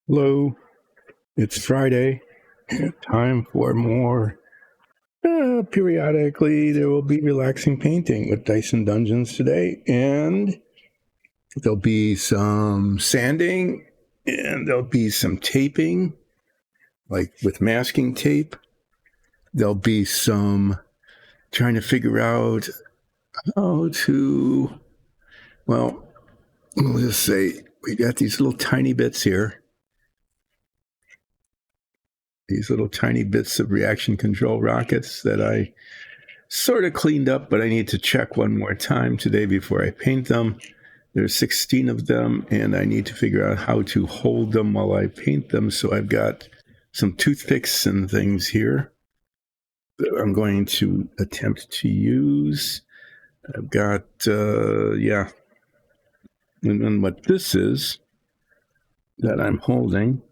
Hello, it's Friday. Time for more. Periodically, there will be relaxing painting with Dyson Dungeons today, and there'll be some sanding, and there'll be some taping, like with masking tape. There'll be some trying to figure out how to, well, we'll just say we got these little tiny bits here. These little tiny bits of reaction control rockets that I sort of cleaned up, but I need to check one more time today before I paint them. There's 16 of them, and I need to figure out how to hold them while I paint them. So I've got some toothpicks and things here that I'm going to attempt to use. I've got, And then what this is that I'm holding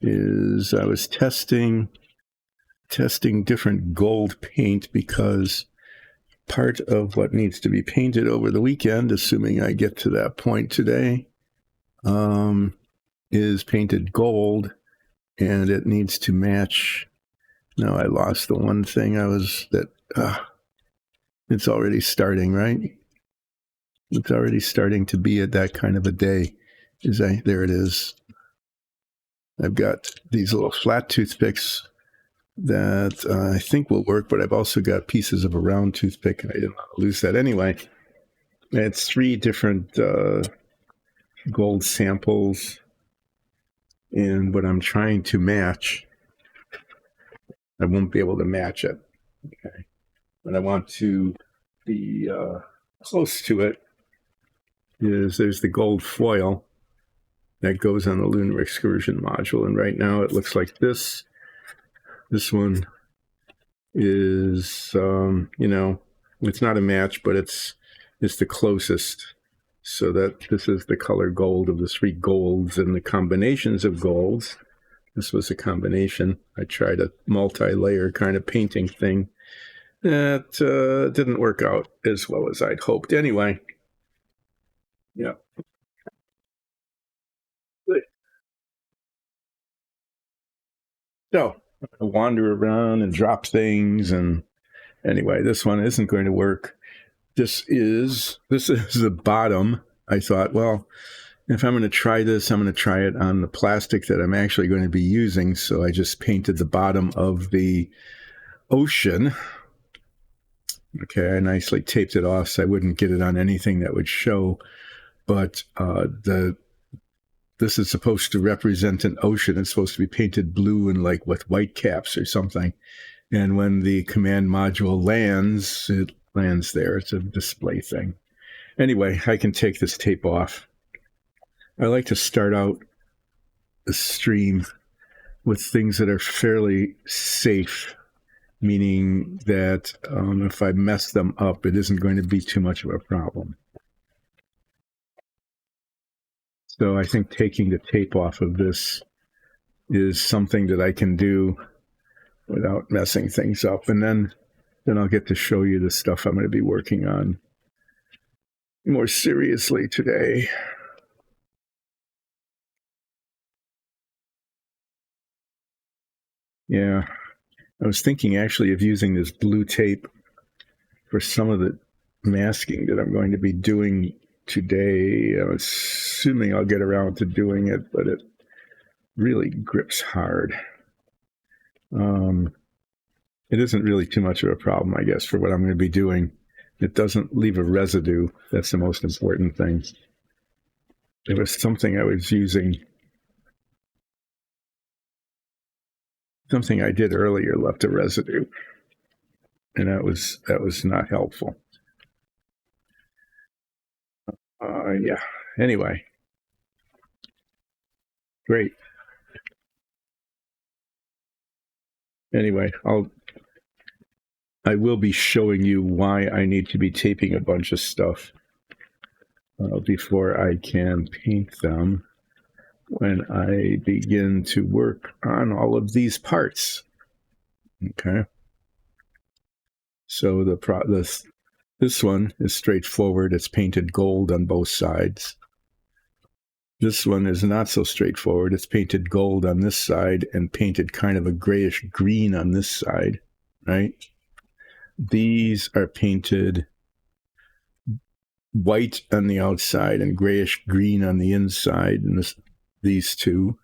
is I was testing different gold paint because part of what needs to be painted over the weekend, assuming I get to that point today, is painted gold, and it needs to match. No, I lost the one thing it's already starting, right? It's already starting to be at that kind of a day. There it is. I've got these little flat toothpicks that I think will work, but I've also got pieces of a round toothpick, and I didn't want to lose that anyway. It's 3 different gold samples, and what I'm trying to match, I won't be able to match it. Okay, but I want to be close to it. There's the gold foil that goes on the Lunar Excursion module, and right now it looks like this. This one is, it's not a match, but it's the closest. So that this is the color gold of the 3 golds and the combinations of golds. This was a combination. I tried a multi-layer kind of painting thing that didn't work out as well as I'd hoped. Anyway, yeah. So I wander around and drop things, and anyway, this one isn't going to work. This is the bottom. I thought, well, if I'm going to try this, I'm going to try it on the plastic that I'm actually going to be using. So I just painted the bottom of the ocean. Okay, I nicely taped it off so I wouldn't get it on anything that would show. But this is supposed to represent an ocean. It's supposed to be painted blue and like with white caps or something. And when the command module lands, it lands there. It's a display thing. Anyway, I can take this tape off. I like to start out the stream with things that are fairly safe, meaning that if I mess them up, it isn't going to be too much of a problem. So I think taking the tape off of this is something that I can do without messing things up. And then I'll get to show you the stuff I'm going to be working on more seriously today. Yeah, I was thinking actually of using this blue tape for some of the masking that I'm going to be doing today. I'm assuming I'll get around to doing it, but it really grips hard. It isn't really too much of a problem, I guess, for what I'm going to be doing. It doesn't leave a residue. That's the most important thing. There was something I was using. Something I did earlier left a residue, and that was not helpful. Yeah. Anyway, great. Anyway, I will be showing you why I need to be taping a bunch of stuff before I can paint them when I begin to work on all of these parts. Okay. So this one is straightforward. It's painted gold on both sides. This one is not so straightforward. It's painted gold on this side and painted kind of a grayish green on this side, right? These are painted white on the outside and grayish green on the inside, and these two.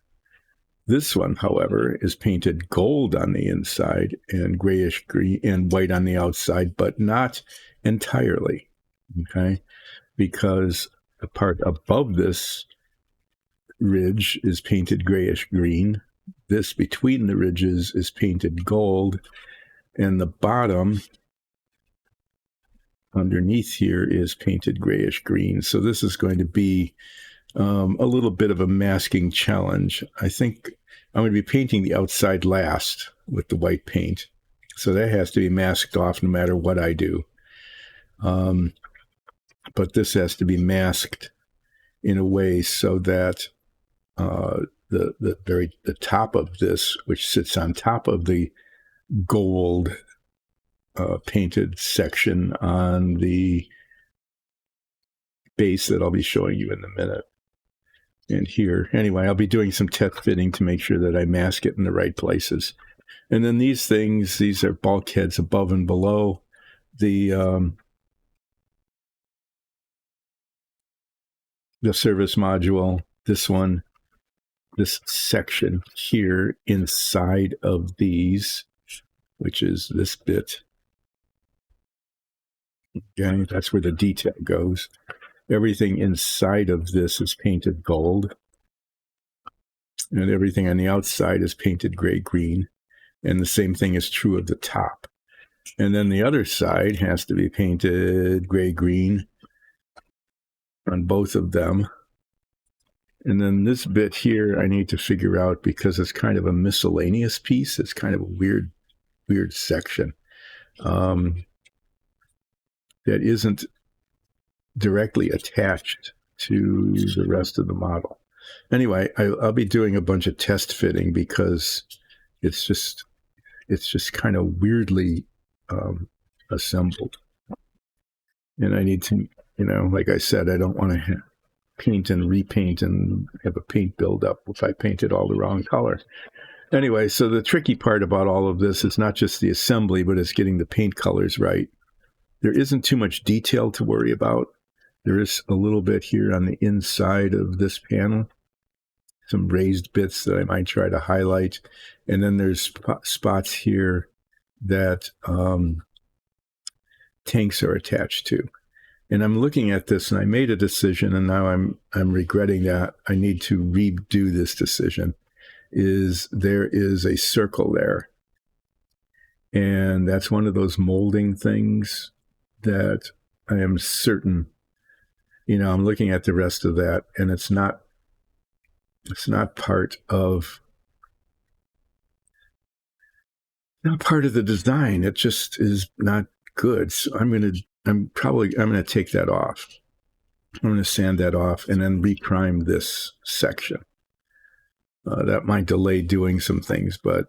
This one, however, is painted gold on the inside and grayish green and white on the outside, but not entirely, okay? Because the part above this ridge is painted grayish green. This between the ridges is painted gold, and the bottom underneath here is painted grayish green. So this is going to be a little bit of a masking challenge. I think I'm going to be painting the outside last with the white paint. So that has to be masked off no matter what I do. But this has to be masked in a way so that the top of this, which sits on top of the gold painted section on the base that I'll be showing you in a minute. And here, anyway, I'll be doing some test fitting to make sure that I mask it in the right places. And then these things, these are bulkheads above and below the service module. This one, this section here inside of these, which is this bit. Okay, that's where the detail goes. Everything inside of this is painted gold. And everything on the outside is painted gray-green. And the same thing is true of the top. And then the other side has to be painted gray-green on both of them. And then this bit here I need to figure out because it's kind of a miscellaneous piece. It's kind of a weird section that isn't directly attached to the rest of the model. Anyway, I'll be doing a bunch of test fitting because it's just kind of weirdly assembled. And I need to, like I said, I don't want to paint and repaint and have a paint buildup if I painted all the wrong color. Anyway, so the tricky part about all of this is not just the assembly, but it's getting the paint colors right. There isn't too much detail to worry about. There is a little bit here on the inside of this panel, some raised bits that I might try to highlight. And then there's spots here that tanks are attached to. And I'm looking at this, and I made a decision, and now I'm regretting that. I need to redo this decision. There is a circle there. And that's one of those molding things that I am certain, I'm looking at the rest of that, and it's not part of the design. It just is not good. So I'm going to take that off. I'm going to sand that off and then reprime this section. That might delay doing some things, but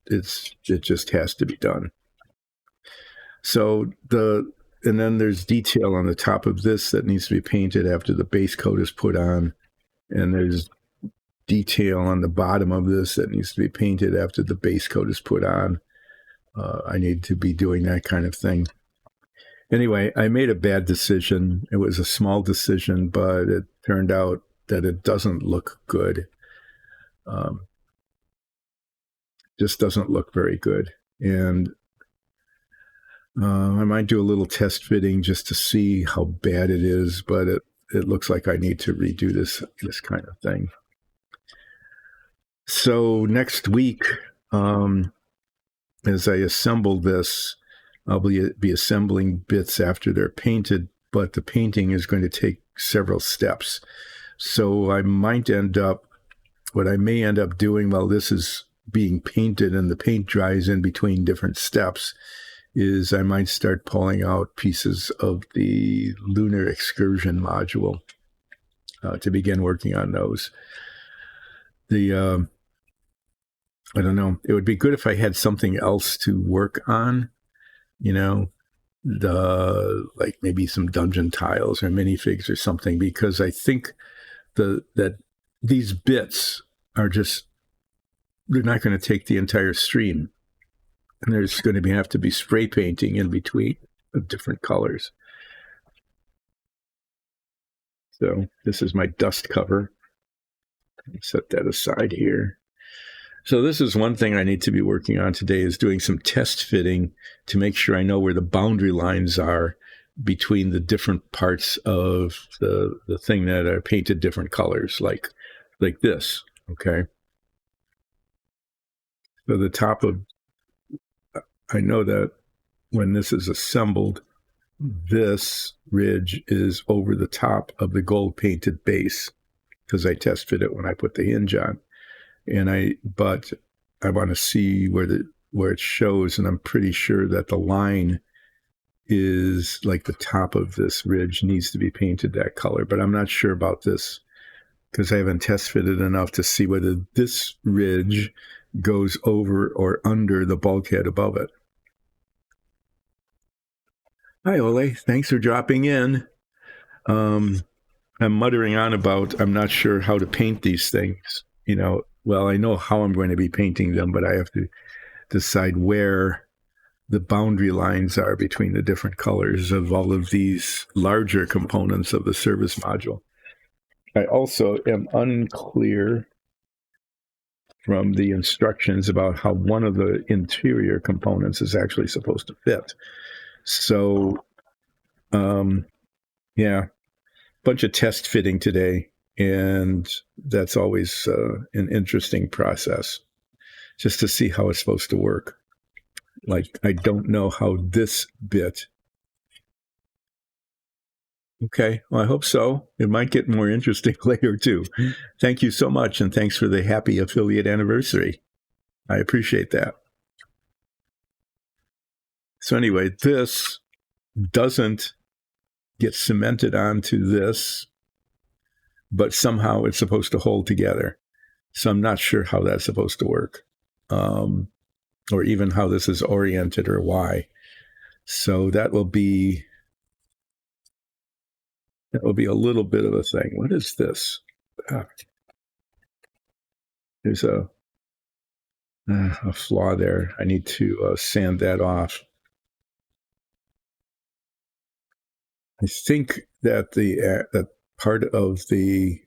it just has to be done. So and then there's detail on the top of this that needs to be painted after the base coat is put on. And there's detail on the bottom of this that needs to be painted after the base coat is put on. I need to be doing that kind of thing. Anyway, I made a bad decision. It was a small decision, but it turned out that it doesn't look good. Just doesn't look very good. And I might do a little test fitting just to see how bad it is, but it looks like I need to redo this kind of thing. So next week, as I assemble this, I'll be assembling bits after they're painted, but the painting is going to take several steps. So what I may end up doing while this is being painted and the paint dries in between different steps is I might start pulling out pieces of the lunar excursion module to begin working on those. I don't know. It would be good if I had something else to work on, like maybe some dungeon tiles or minifigs or something, because I think that these bits are just, they're not going to take the entire stream. And there's going to have to be spray painting in between of different colors. So this is my dust cover. Set that aside here. So this is one thing I need to be working on today, is doing some test fitting to make sure I know where the boundary lines are between the different parts of the thing that are painted different colors, like this, okay? So the top of, I know that when this is assembled, this ridge is over the top of the gold painted base, because I test fit it when I put the hinge on. But I want to see where it shows, and I'm pretty sure that the line is like the top of this ridge needs to be painted that color, but I'm not sure about this because I haven't test fitted enough to see whether this ridge goes over or under the bulkhead above it. Hi, Ole. Thanks for dropping in. I'm muttering on about I'm not sure how to paint these things. Well, I know how I'm going to be painting them, but I have to decide where the boundary lines are between the different colors of all of these larger components of the service module. I also am unclear from the instructions about how one of the interior components is actually supposed to fit. So, yeah, bunch of test fitting today, and that's always an interesting process, just to see how it's supposed to work. Like, I don't know how this bit. Okay, well, I hope so. It might get more interesting later, too. Thank you so much, and thanks for the happy affiliate anniversary. I appreciate that. So anyway, this doesn't get cemented onto this, but somehow it's supposed to hold together. So I'm not sure how that's supposed to work, or even how this is oriented or why. So that will be a little bit of a thing. What is this? There's a flaw there. I need to sand that off. I think that that part of the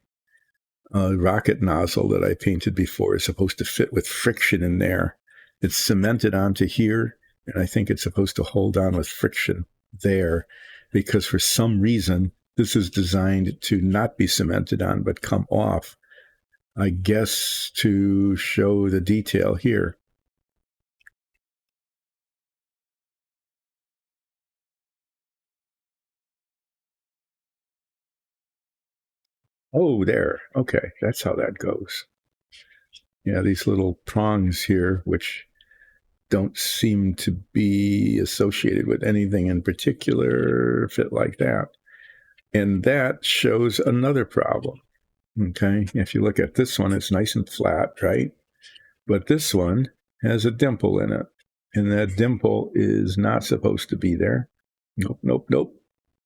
rocket nozzle that I painted before is supposed to fit with friction in there. It's cemented onto here, and I think it's supposed to hold on with friction there, because for some reason this is designed to not be cemented on but come off, I guess to show the detail here. Oh, there. Okay, that's how that goes. Yeah, these little prongs here, which don't seem to be associated with anything in particular, fit like that. And that shows another problem. Okay, if you look at this one, it's nice and flat, right? But this one has a dimple in it, and that dimple is not supposed to be there. Nope.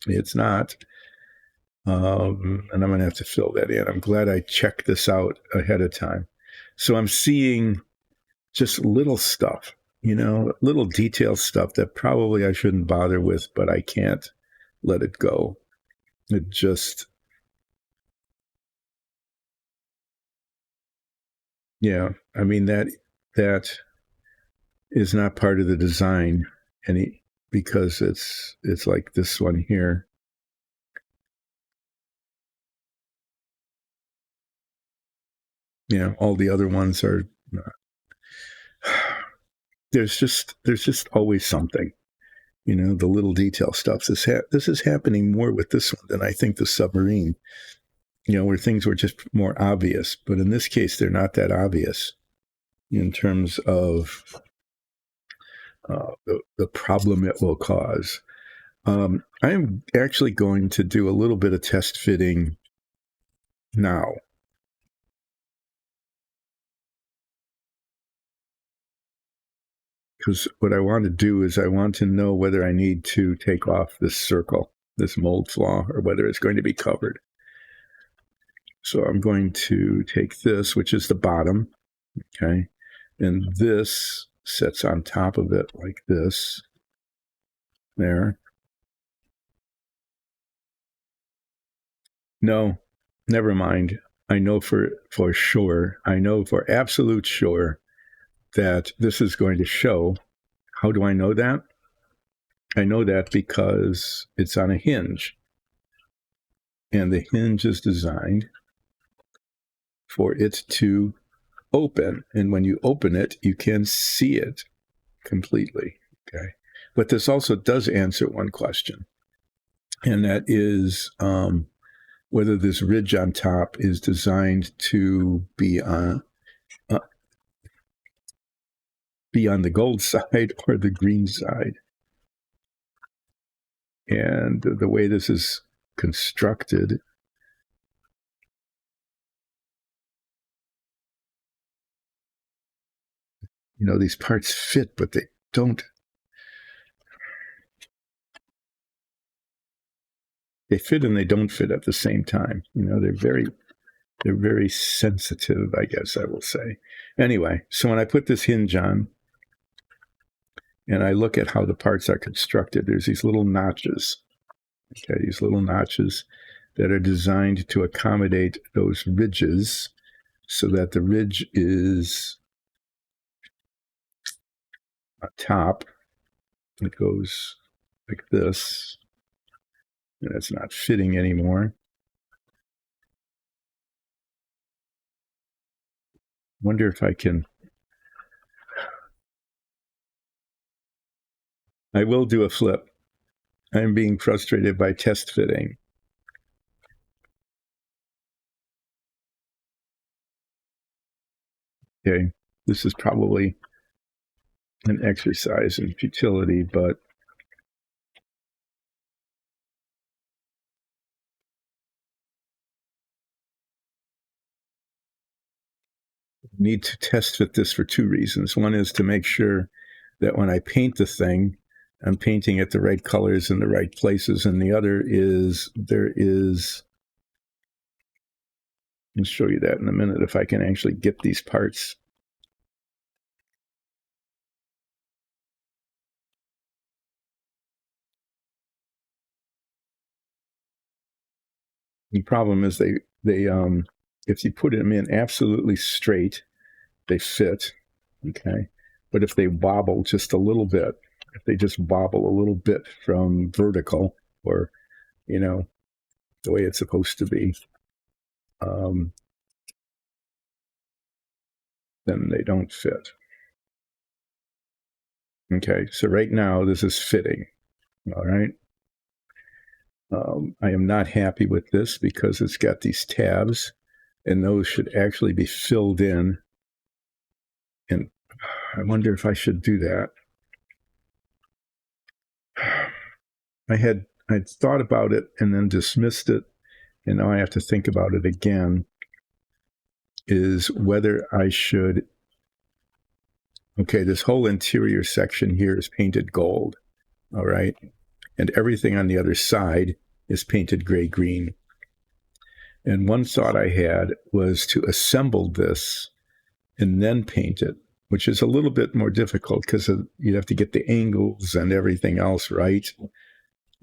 It's not. And I'm going to have to fill that in. I'm glad I checked this out ahead of time. So I'm seeing just little stuff, little detail stuff that probably I shouldn't bother with, but I can't let it go. It just, yeah, I mean, that is not part of the design because it's like this one here. All the other ones are not. There's just always something, the little detail stuff. This is happening more with this one than I think the submarine, where things were just more obvious. But in this case, they're not that obvious in terms of the problem it will cause. I'm actually going to do a little bit of test fitting now. Because what I want to do is I want to know whether I need to take off this circle, this mold flaw, or whether it's going to be covered. So I'm going to take this, which is the bottom, okay, and this sits on top of it like this, there. No, never mind. I know for sure, I know for absolute sure that this is going to show. How do I know that? I know that because it's on a hinge. And the hinge is designed for it to open. And when you open it, you can see it completely. Okay. But this also does answer one question. And that is whether this ridge on top is designed to be on the gold side or the green side. And the way this is constructed, these parts fit, but they don't. They fit and they don't fit at the same time. They're very sensitive, I guess I will say. Anyway, so when I put this hinge on and I look at how the parts are constructed, there's these little notches. Okay, these little notches that are designed to accommodate those ridges so that the ridge is on top. It goes like this, and it's not fitting anymore. Wonder if I can. I will do a flip. I'm being frustrated by test fitting. Okay, this is probably an exercise in futility, but need to test fit this for two reasons. One is to make sure that when I paint the thing, I'm painting it the right colors in the right places. And the other is I'll show you that in a minute if I can actually get these parts. The problem is they if you put them in absolutely straight, they fit, okay? But if they wobble just a little bit, if they just wobble a little bit from vertical or, the way it's supposed to be, then they don't fit. Okay, so right now this is fitting, all right? I am not happy with this because it's got these tabs, and those should actually be filled in. And I wonder if I should do that. I'd thought about it and then dismissed it, and now I have to think about it again, is whether I should. Okay, this whole interior section here is painted gold, all right? And everything on the other side is painted gray-green. And one thought I had was to assemble this and then paint it, which is a little bit more difficult because you have to get the angles and everything else right.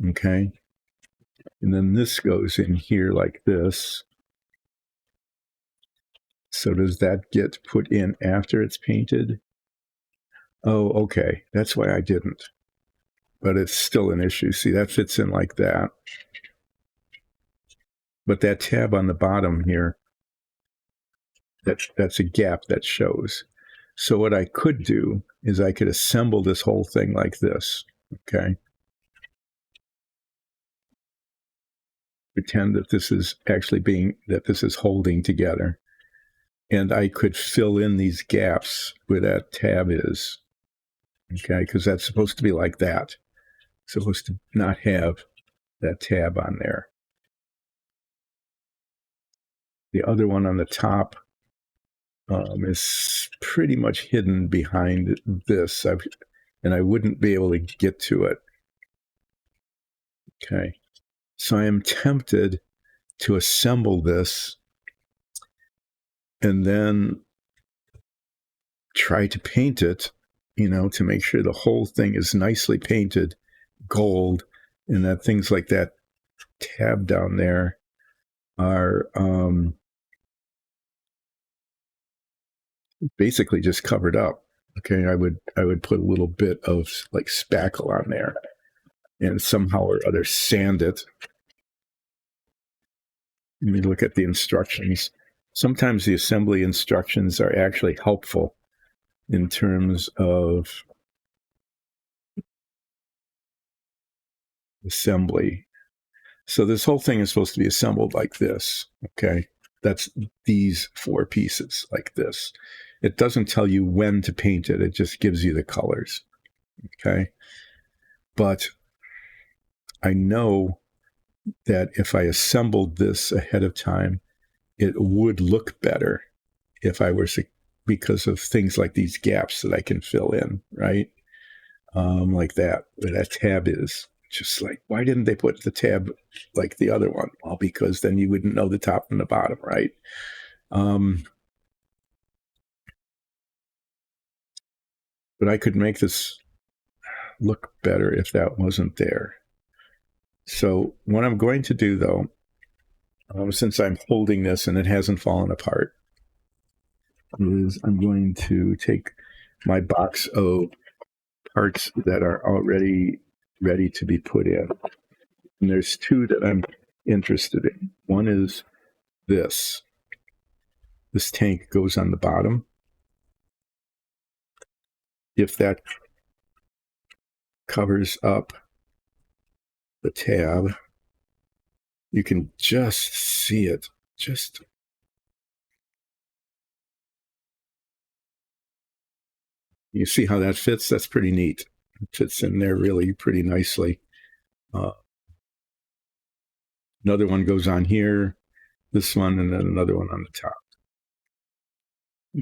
Okay. And then this goes in here like this. So does that get put in after it's painted? Oh, okay. That's why I didn't. But it's still an issue. See, that fits in like that. But that tab on the bottom here, that's a gap that shows. So what I could do is I could assemble this whole thing like this, okay? Pretend that this is actually this is holding together. And I could fill in these gaps where that tab is, okay? Because that's supposed to be like that. It's supposed to not have that tab on there. The other one on the top is pretty much hidden behind this, and I wouldn't be able to get to it. Okay, so I am tempted to assemble this and then try to paint it, to make sure the whole thing is nicely painted gold, and that things like that tab down there are basically just covered up. Okay, I would put a little bit of like spackle on there and somehow or other sand it. Let me look at the instructions. Sometimes the assembly instructions are actually helpful in terms of assembly. So this whole thing is supposed to be assembled like this, okay? That's these 4 pieces like this. It doesn't tell you when to paint it. It just gives you the colors, okay? But I know that if I assembled this ahead of time, it would look better if I were, because of things like these gaps that I can fill in, right? Like that, where that tab is. Just like, why didn't they put the tab like the other one? Well, because then you wouldn't know the top and the bottom, right? But I could make this look better if that wasn't there. So what I'm going to do, though, since I'm holding this and it hasn't fallen apart, is I'm going to take my box of parts that are already ready to be put in. And there's 2 that I'm interested in. One is this. This tank goes on the bottom. If that covers up the tab, you can just see it. You see how that fits? That's pretty neat. It fits in there really pretty nicely. Another one goes on here, this one, and then another one on the top.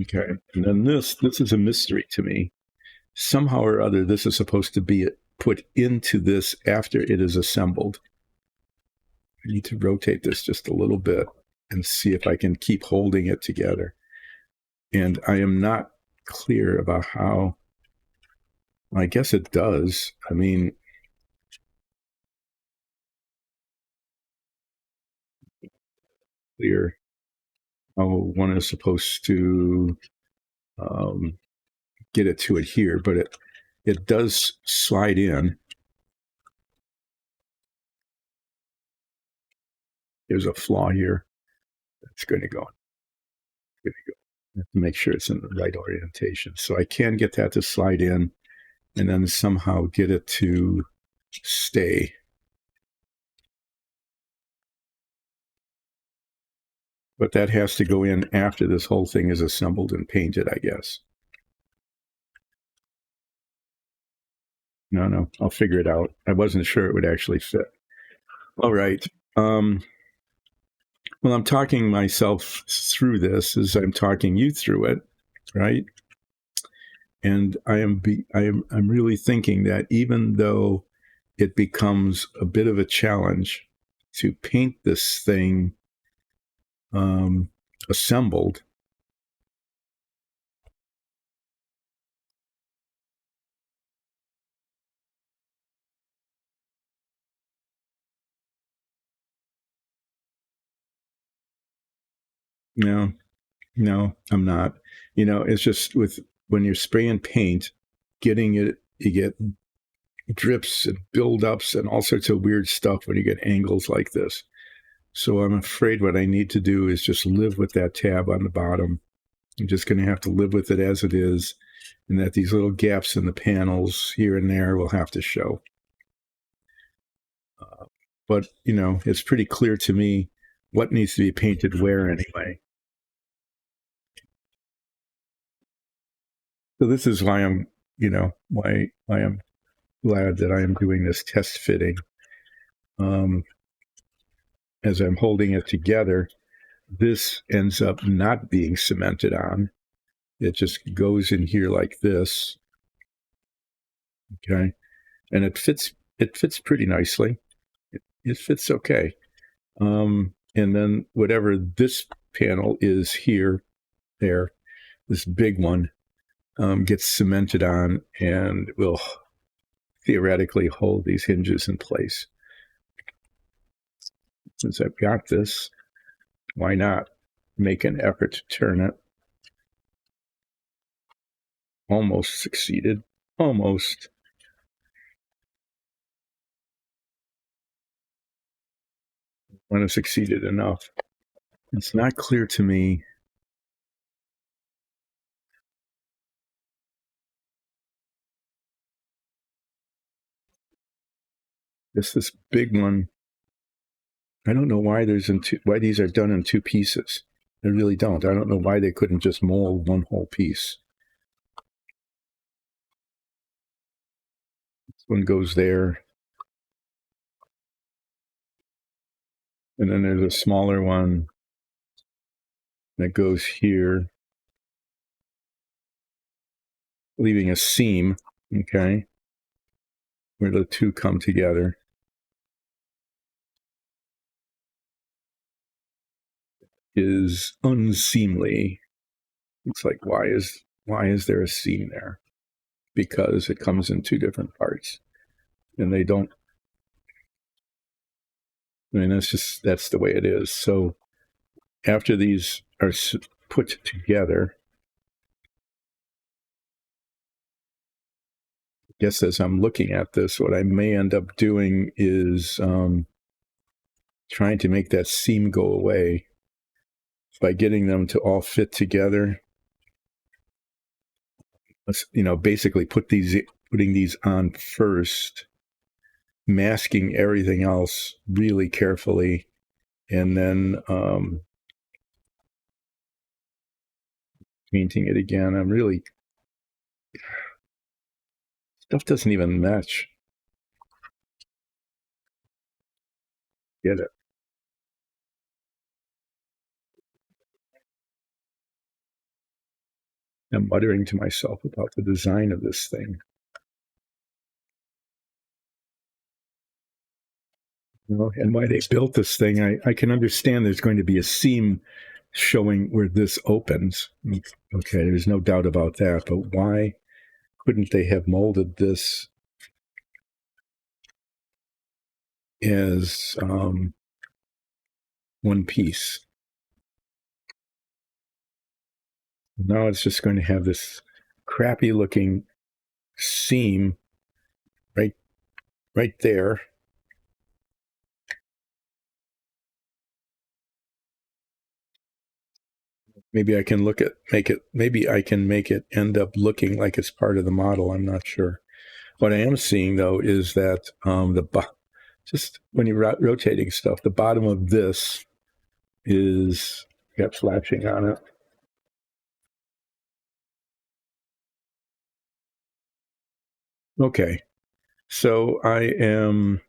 Okay, and then this is a mystery to me. Somehow or other, this is supposed to be put into this after it is assembled. I need to rotate this just a little bit and see if I can keep holding it together. And I am not clear about how. I guess it does. I mean, clear how one is supposed to get it to adhere, but it does slide in. There's a flaw here. That's going to go. I have to make sure it's in the right orientation. So I can get that to slide in and then somehow get it to stay. But that has to go in after this whole thing is assembled and painted, I guess. No, I'll figure it out. I wasn't sure it would actually fit. All right. Well, I'm talking myself through this as I'm talking you through it, right? And I'm really thinking that even though it becomes a bit of a challenge to paint this thing assembled, no, I'm not. It's just when you're spraying paint, getting it, you get drips and buildups and all sorts of weird stuff when you get angles like this. So I'm afraid what I need to do is just live with that tab on the bottom. I'm just going to have to live with it as it is, and that these little gaps in the panels here and there will have to show. But, it's pretty clear to me what needs to be painted where anyway. So this is why I'm, why I'm glad that I am doing this test fitting. As I'm holding it together, this ends up not being cemented on. It just goes in here like this. Okay. And it fits pretty nicely. It fits okay. And then whatever this panel is here there, this big one, gets cemented on and will theoretically hold these hinges in place. Since I've got this, why not make an effort to turn it? Almost succeeded. Almost. When I've succeeded enough. It's not clear to me. This big one. I don't know why why these are done in two pieces. I really don't. I don't know why they couldn't just mold one whole piece. This one goes there. And then there's a smaller one that goes here, leaving a seam, okay, where the two come together. Is unseemly. It's like, why is there a seam there? Because it comes in two different parts, and they don't. I mean, that's the way it is. So after these are put together, I guess as I'm looking at this, what I may end up doing is trying to make that seam go away by getting them to all fit together. Let's, basically putting these on first, masking everything else really carefully, and then painting it again. Stuff doesn't even match. Get it? I'm muttering to myself about the design of this thing. And why they built this thing. I can understand there's going to be a seam showing where this opens. Okay, there's no doubt about that. But why couldn't they have molded this as one piece? Now it's just going to have this crappy looking seam right there. Maybe I can maybe I can make it end up looking like it's part of the model. I'm not sure. What I am seeing though is that just when you're rotating stuff, the bottom of this is got flashing on it. Okay, so I'm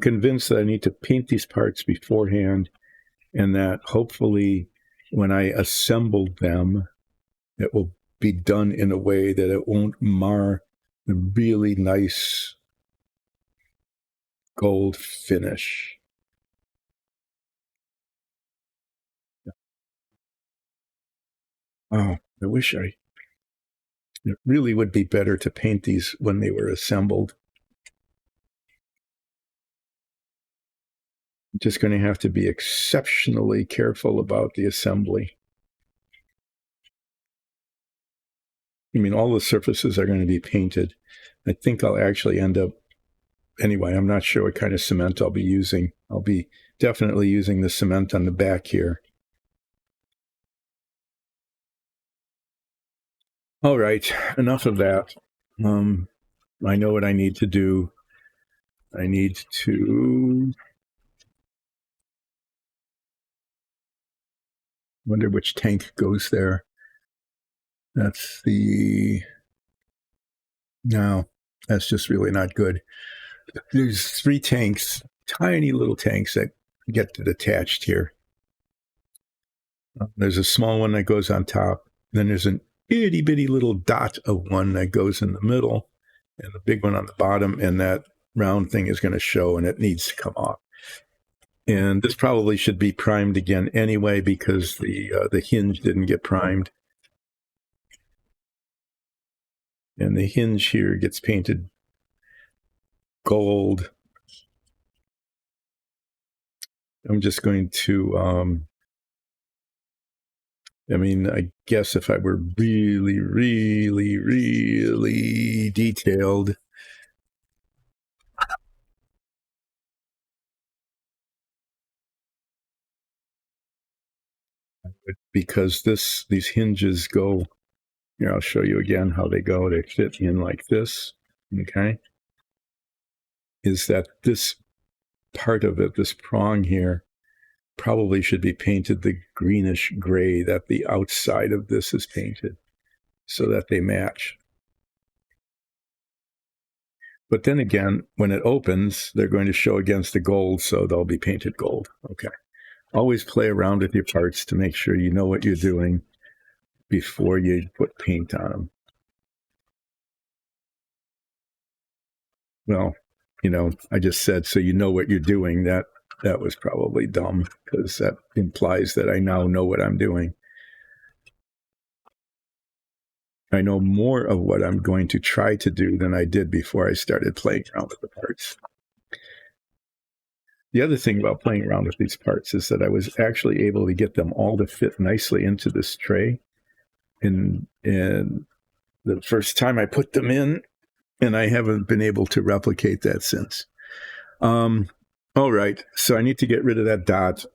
convinced that I need to paint these parts beforehand, and that hopefully when I assemble them, it will be done in a way that it won't mar the really nice gold finish. Oh, I wish it really would be better to paint these when they were assembled. I'm just going to have to be exceptionally careful about the assembly. I mean, all the surfaces are going to be painted. I think I'll actually end up, anyway, I'm not sure what kind of cement I'll be using. I'll be definitely using the cement on the back here. All right, enough of that. I know what I need to do. I need to wonder which tank goes there. That's no, that's just really not good. There's 3 tanks, tiny little tanks that get detached here. There's a small one that goes on top. Then there's an itty bitty little dot of one that goes in the middle, and the big one on the bottom, and that round thing is going to show, and it needs to come off. And this probably should be primed again anyway because the hinge didn't get primed. And the hinge here gets painted gold. I'm just going to, I guess if I were really, really, really detailed, because these hinges go, here, I'll show you again how they go. They fit in like this, okay? Is that this part of it, this prong here, probably should be painted the greenish gray that the outside of this is painted so that they match. But then again, when it opens, they're going to show against the gold, so they'll be painted gold. Okay. Always play around with your parts to make sure you know what you're doing before you put paint on them. Well, I just said, so you know what you're doing. That was probably dumb because that implies that I now know what I'm doing. I know more of what I'm going to try to do than I did before I started playing around with the parts. The other thing about playing around with these parts is that I was actually able to get them all to fit nicely into this tray. And the first time I put them in, and I haven't been able to replicate that since. All right, so I need to get rid of that dot,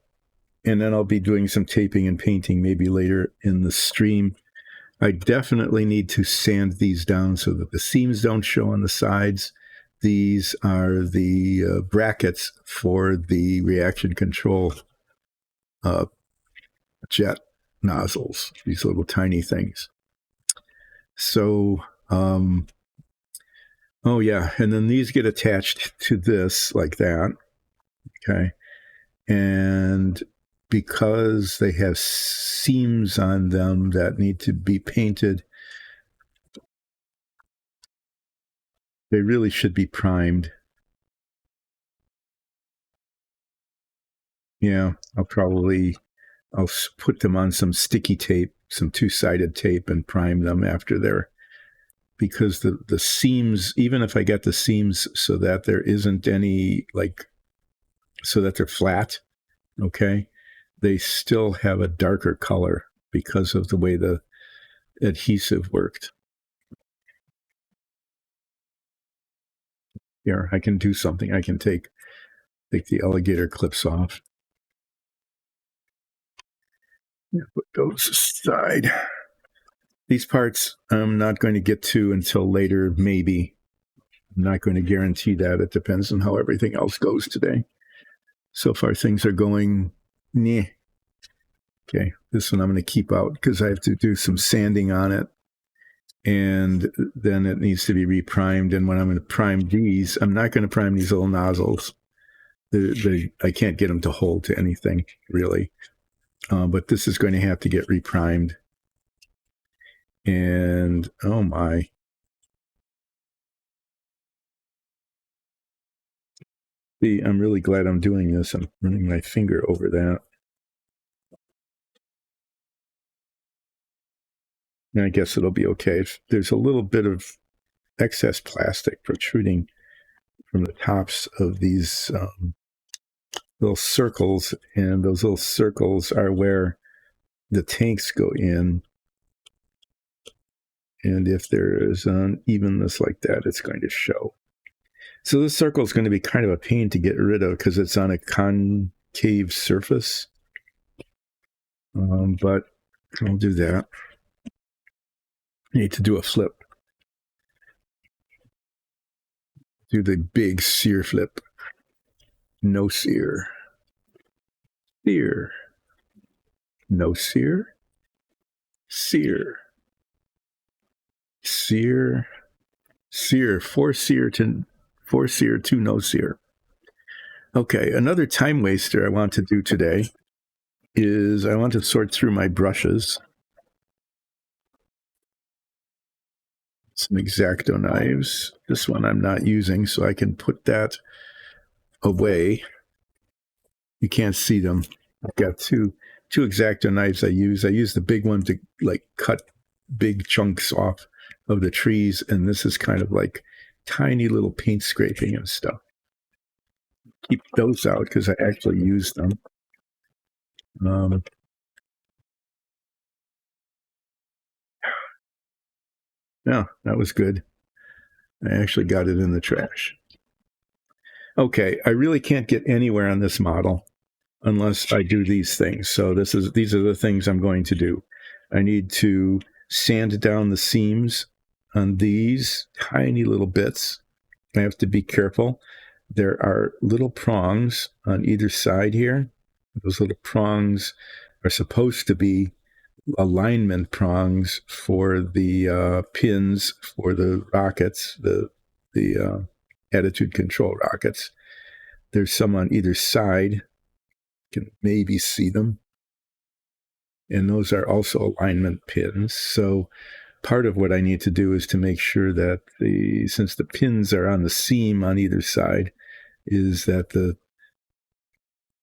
and then I'll be doing some taping and painting maybe later in the stream. I definitely need to sand these down so that the seams don't show on the sides. These are the brackets for the reaction control jet nozzles, these little tiny things. So, oh yeah, and then these get attached to this like that, okay? And because they have seams on them that need to be painted, they really should be primed. Yeah, I'll put them on some sticky tape, some two-sided tape, and prime them after they're, because the seams, even if I get the seams so that there isn't any, so that they're flat, okay, they still have a darker color because of the way the adhesive worked. Here, I can do something. I can take the alligator clips off. Put those aside. These parts I'm not going to get to until later, maybe. I'm not going to guarantee that. It depends on how everything else goes today. So far, things are going, meh. Okay, this one I'm going to keep out because I have to do some sanding on it. And then it needs to be reprimed. And when I'm going to prime these, I'm not going to prime these little nozzles. I can't get them to hold to anything, really. But this is going to have to get reprimed. And, oh my. See, I'm really glad I'm doing this. I'm running my finger over that. And I guess it'll be okay. There's a little bit of excess plastic protruding from the tops of these little circles, and those little circles are where the tanks go in. And if there is unevenness like that, it's going to show. So this circle is going to be kind of a pain to get rid of because it's on a concave surface. But I'll do that. I need to do a flip. Do the big sear flip. No sear. Sear. No sear. Sear. Sear. Sear. 4 sear to 2 no sear. Okay, another time waster I want to do today is I want to sort through my brushes. Some X-Acto knives. This one I'm not using, so I can put that away. You can't see them. I've got two X-Acto knives I use. I use the big one to like cut big chunks off of the trees, and this is kind of like tiny little paint scraping and stuff. Keep those out because I actually use them. Yeah, that was good. I actually got it in the trash. Okay, I really can't get anywhere on this model unless I do these things. So these are the things I'm going to do. I need to sand down the seams on these tiny little bits. I have to be careful. There are little prongs on either side here. Those little prongs are supposed to be alignment prongs for the pins for the rockets, the attitude control rockets. There's some on either side. You can maybe see them. And those are also alignment pins. So part of what I need to do is to make sure that since the pins are on the seam on either side, is that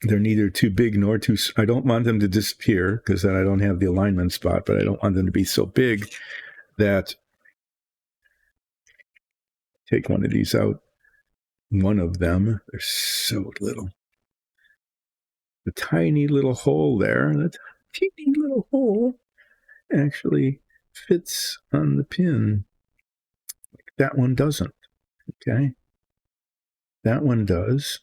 they're neither too big nor too. I don't want them to disappear because then I don't have the alignment spot, but I don't want them to be so big that. Take one of these out. One of them, they're so little. The tiny little hole there, that teeny little hole actually fits on the pin. That one doesn't. Okay. That one does.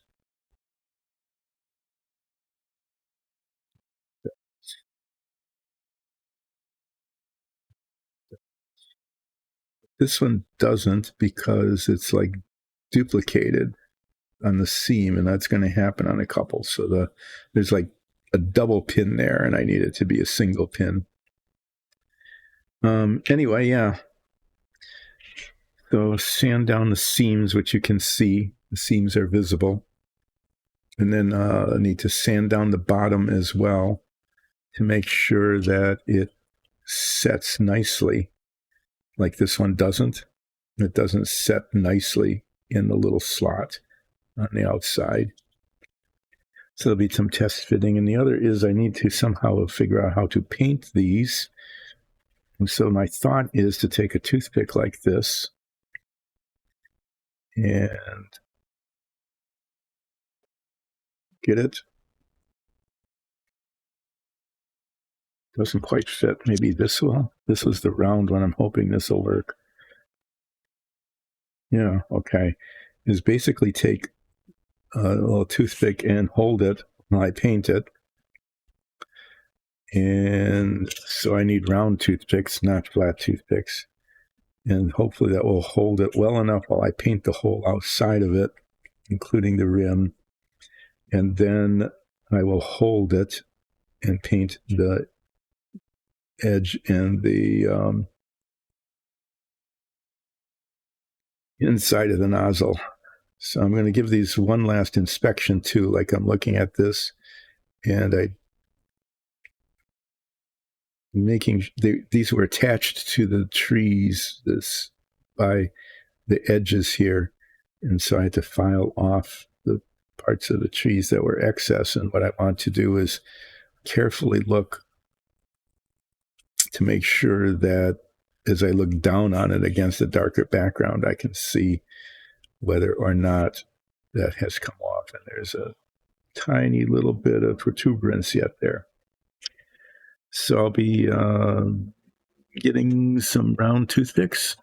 This one doesn't because it's like duplicated on the seam, and that's going to happen on a couple. So there's like a double pin there, and I need it to be a single pin. Anyway, yeah. So sand down the seams, which you can see. The seams are visible. And then I need to sand down the bottom as well to make sure that it sets nicely. Like this one doesn't. It doesn't set nicely in the little slot on the outside. So there'll be some test fitting. And the other is I need to somehow figure out how to paint these. And so my thought is to take a toothpick like this and get it. Doesn't quite fit. Maybe this will. This was the round one. I'm hoping this will work. Yeah, okay. Is basically take a little toothpick and hold it while I paint it. And so I need round toothpicks, not flat toothpicks. And hopefully that will hold it well enough while I paint the whole outside of it, including the rim. And then I will hold it and paint the edge and the inside of the nozzle. So I'm going to give these one last inspection too, like I'm looking at this, and these were attached to the trees by the edges here, and so I had to file off the parts of the trees that were excess. And what I want to do is carefully look to make sure that as I look down on it against a darker background, I can see whether or not that has come off. And there's a tiny little bit of protuberance yet there. So I'll be getting some round toothpicks.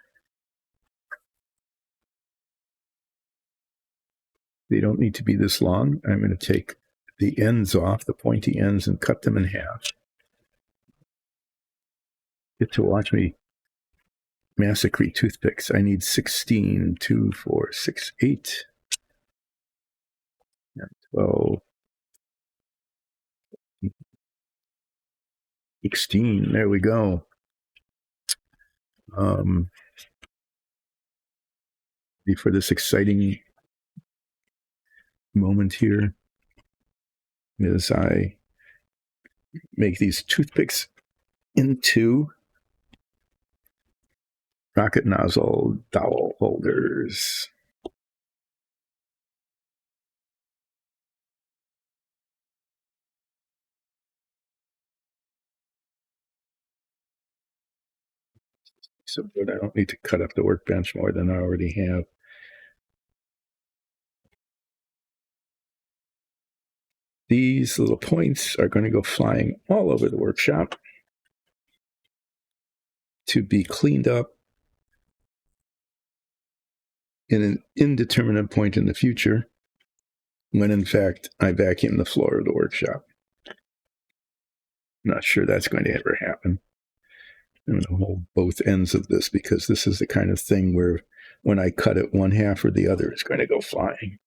They don't need to be this long. I'm going to take the ends off, the pointy ends, and cut them in half. Get to watch me massacre toothpicks. I need 16, 2, 4, 6, 8, and 12, 16. There we go. For this exciting moment here as I make these toothpicks into rocket nozzle dowel holders. So good. I don't need to cut up the workbench more than I already have. These little points are going to go flying all over the workshop to be cleaned up in an indeterminate point in the future when, in fact, I vacuum the floor of the workshop. I'm not sure that's going to ever happen. I'm going to hold both ends of this because this is the kind of thing where when I cut it, one half or the other is going to go flying.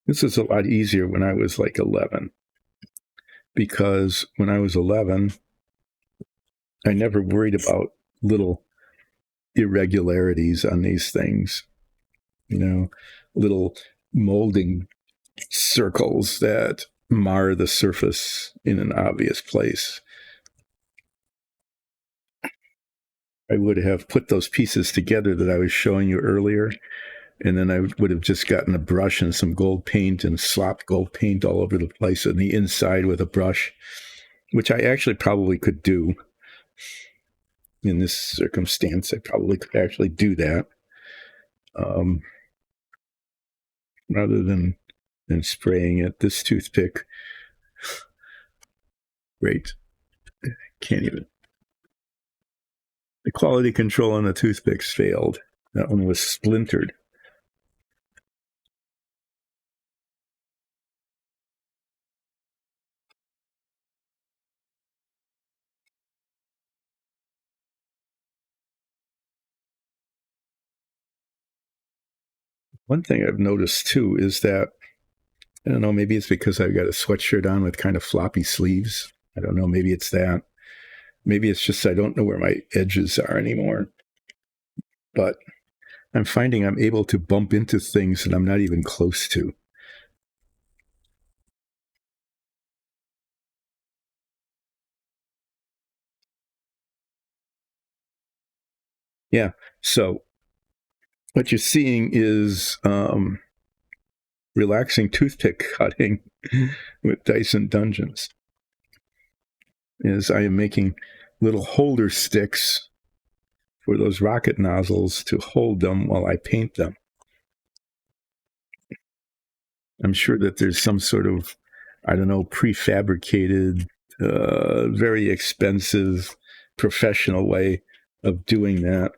This is a lot easier when I was like 11, because when I was 11, I never worried about little irregularities on these things, little molding circles that mar the surface in an obvious place. I would have put those pieces together that I was showing you earlier, and then I would have just gotten a brush and some gold paint and slopped gold paint all over the place on the inside with a brush, which I actually probably could do. In this circumstance, I probably could actually do that. Rather than spraying it. This toothpick, great. Can't even. The quality control on the toothpicks failed. That one was splintered. One thing I've noticed too is that, I don't know, maybe it's because I've got a sweatshirt on with kind of floppy sleeves. I don't know, maybe it's that. Maybe it's just I don't know where my edges are anymore. But I'm finding I'm able to bump into things that I'm not even close to. Yeah, so what you're seeing is relaxing toothpick cutting with Dyson Dungeons. Is I am making little holder sticks for those rocket nozzles to hold them while I paint them. I'm sure that there's some sort of, I don't know, prefabricated, very expensive, professional way of doing that.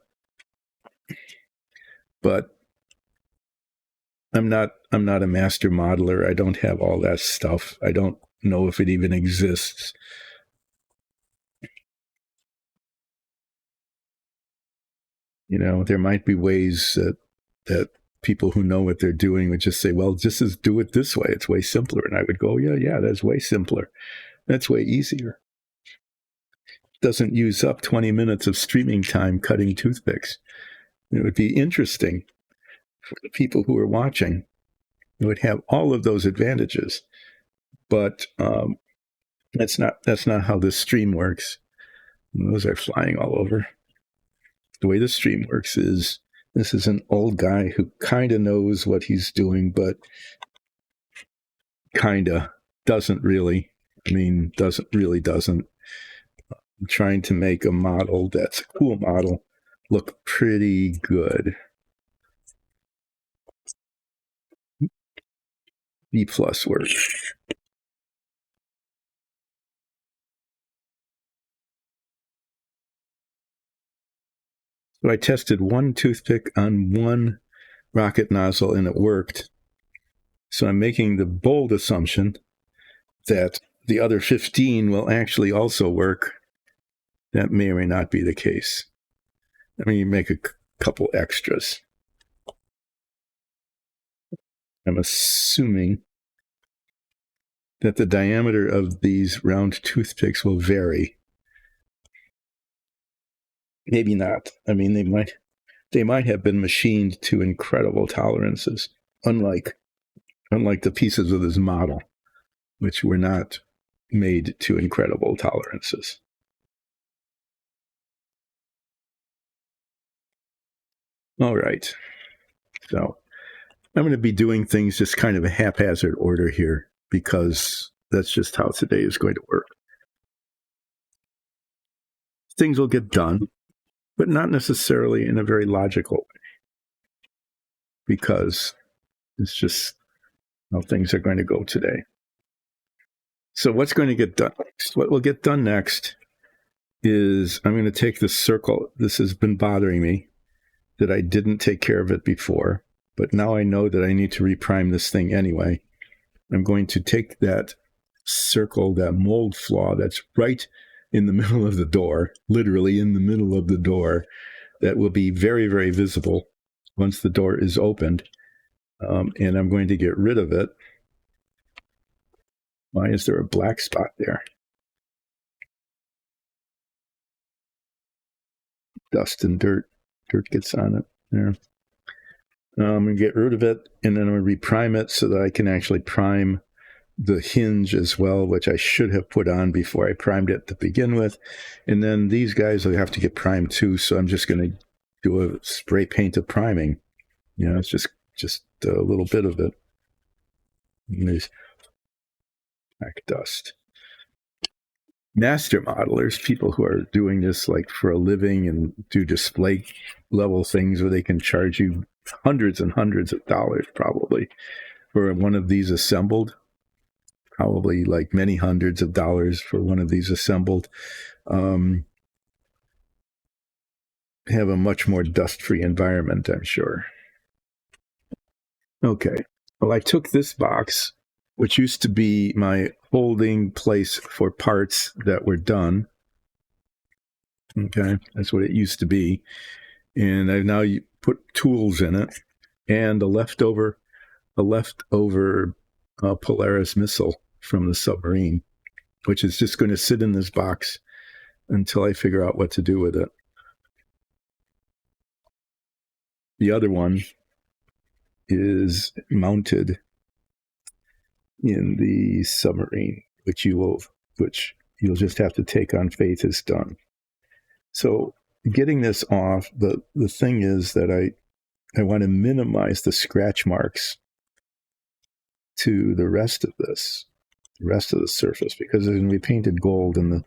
But I'm not a master modeler. I don't have all that stuff. I don't know if it even exists. There might be ways that people who know what they're doing would just say, well, just do it this way. It's way simpler. And I would go, yeah, that's way simpler. That's way easier. Doesn't use up 20 minutes of streaming time cutting toothpicks. It would be interesting for the people who are watching. It would have all of those advantages. But that's not how this stream works. And those are flying all over. The way the stream works is, this is an old guy who kind of knows what he's doing, but kind of doesn't really. Doesn't. I'm trying to make a model that's a cool model look pretty good. B+ work. So I tested one toothpick on one rocket nozzle and it worked. So I'm making the bold assumption that the other 15 will actually also work. That may or may not be the case. Let me make a couple extras. I'm assuming that the diameter of these round toothpicks will vary. Maybe not. They might have been machined to incredible tolerances, unlike the pieces of this model. which were not made to incredible tolerances. All right. So I'm going to be doing things just kind of a haphazard order here because that's just how today is going to work. Things will get done, but not necessarily in a very logical way because it's just how things are going to go today. So what's going to get done next? What will get done next is I'm going to take this circle. This has been bothering me that I didn't take care of it before, but now I know that I need to reprime this thing anyway. I'm going to take that circle, that mold flaw that's right in the middle of the door, literally in the middle of the door, that will be very, very visible once the door is opened. And I'm going to get rid of it. Why is there a black spot there? Dust and dirt. Dirt gets on it there. I'm going to get rid of it, and then I'm going to reprime it so that I can actually prime the hinge as well, which I should have put on before I primed it to begin with. And then these guys will have to get primed too, so I'm just going to do a spray paint of priming. You know, it's just a little bit of it. And there's black dust. Master modelers, people who are doing this like for a living and do display level things where they can charge you hundreds and hundreds of dollars probably for one of these assembled, probably like many hundreds of dollars for one of these assembled, have a much more dust-free environment, I'm sure. Okay, well, I took this box, which used to be my holding place for parts that were done. Okay, that's what it used to be. And I've now put tools in it and a leftover Polaris missile from the submarine, which is just going to sit in this box until I figure out what to do with it. The other one is mounted in the submarine, which you'll just have to take on faith is done. So getting this off, the thing is that I want to minimize the scratch marks to the rest of this, the rest of the surface, because it's going to be painted gold, and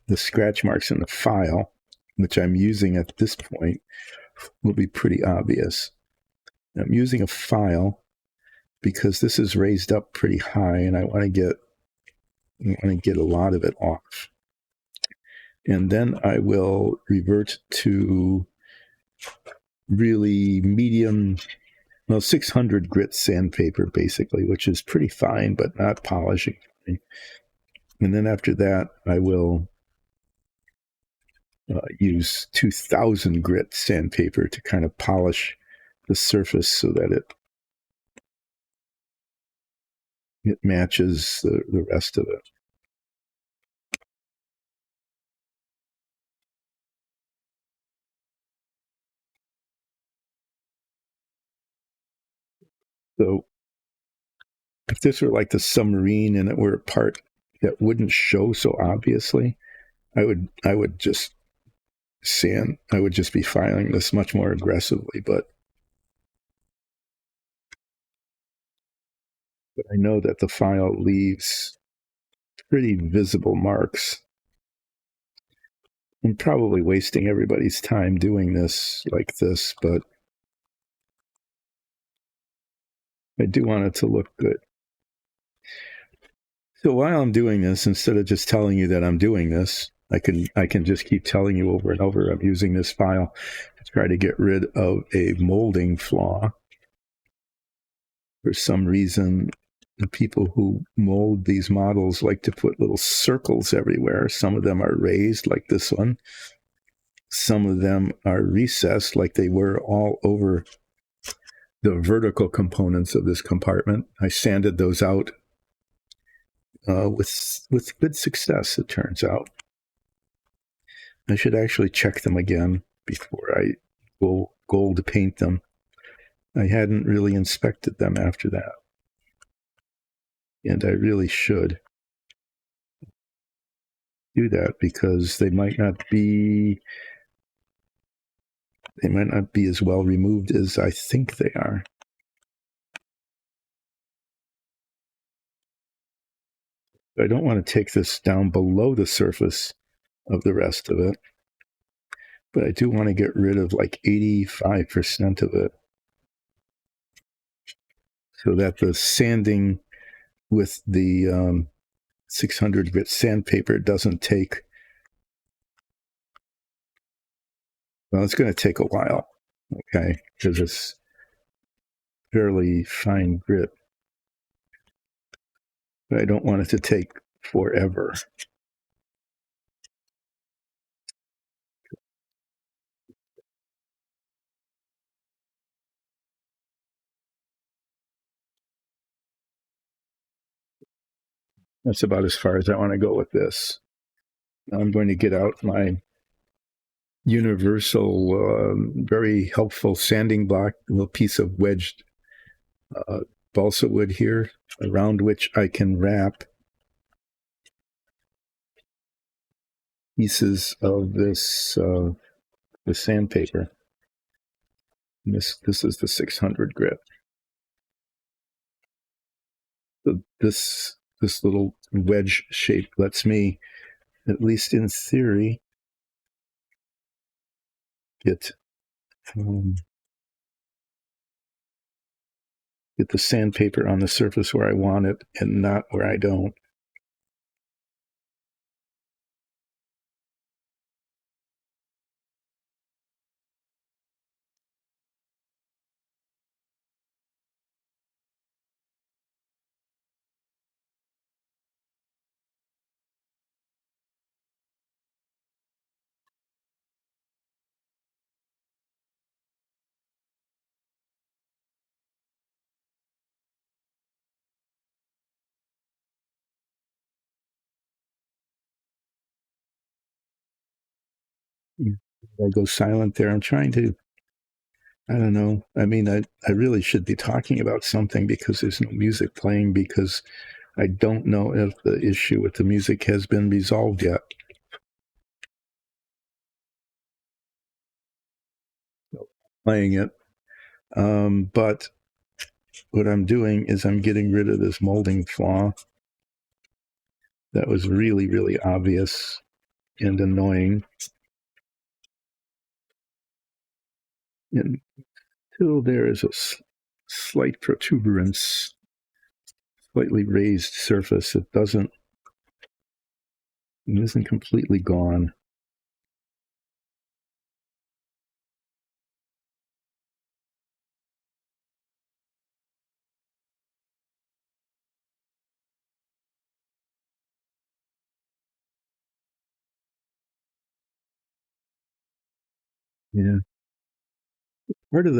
the scratch marks in the file, which I'm using at this point, will be pretty obvious. I'm using a file because this is raised up pretty high, and I want to get a lot of it off. And then I will revert to really medium, 600 grit sandpaper, basically, which is pretty fine, but not polishing. And then after that, I will use 2000 grit sandpaper to kind of polish the surface so that it matches the rest of it. So if this were like the submarine and it were a part that wouldn't show so obviously, I would just be filing this much more aggressively, but I know that the file leaves pretty visible marks. I'm probably wasting everybody's time doing this like this, but I do want it to look good. So while I'm doing this, instead of just telling you that I'm doing this, I can just keep telling you over and over, I'm using this file to try to get rid of a molding flaw. For some reason, the people who mold these models like to put little circles everywhere. Some of them are raised, like this one. Some of them are recessed, like they were all over the vertical components of this compartment. I sanded those out with good success, it turns out. I should actually check them again before I go gold paint them. I hadn't really inspected them after that. And I really should do that because they might not be as well removed as I think they are. I don't want to take this down below the surface of the rest of it, but I do want to get rid of like 85% of it so that the sanding with the 600 grit sandpaper doesn't take, well, it's going to take a while, okay, because it's fairly fine grit. But I don't want it to take forever. That's about as far as I want to go with this. Now I'm going to get out my universal, very helpful sanding block, a little piece of wedged balsa wood here, around which I can wrap pieces of this the sandpaper. And this is the 600 grit. So this little wedge shape lets me, at least in theory, get the sandpaper on the surface where I want it and not where I don't. I go silent there. I'm trying to, I don't know. I mean, I really should be talking about something because there's no music playing, because I don't know if the issue with the music has been resolved yet. Playing it. But what I'm doing is I'm getting rid of this molding flaw that was really, really obvious and annoying. And until there is a slight protuberance, slightly raised surface, it isn't completely gone. Yeah. Part of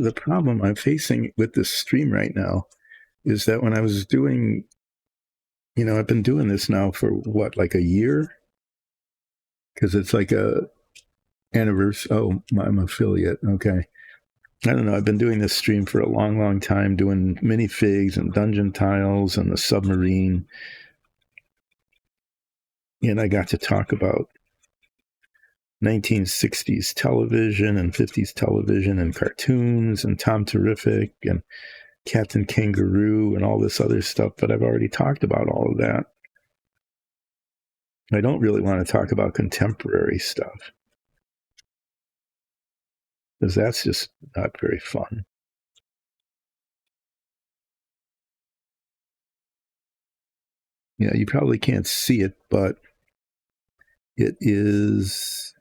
the problem I'm facing with this stream right now is that when I was doing, I've been doing this now for what, like a year? Because it's like a anniversary. Oh, I'm affiliate. Okay. I don't know. I've been doing this stream for a long, long time, doing minifigs and dungeon tiles and the submarine. And I got to talk about 1960s television and 50s television and cartoons and Tom Terrific and Captain Kangaroo and all this other stuff, but I've already talked about all of that. I don't really want to talk about contemporary stuff because that's just not very fun. Yeah, you probably can't see it, but it is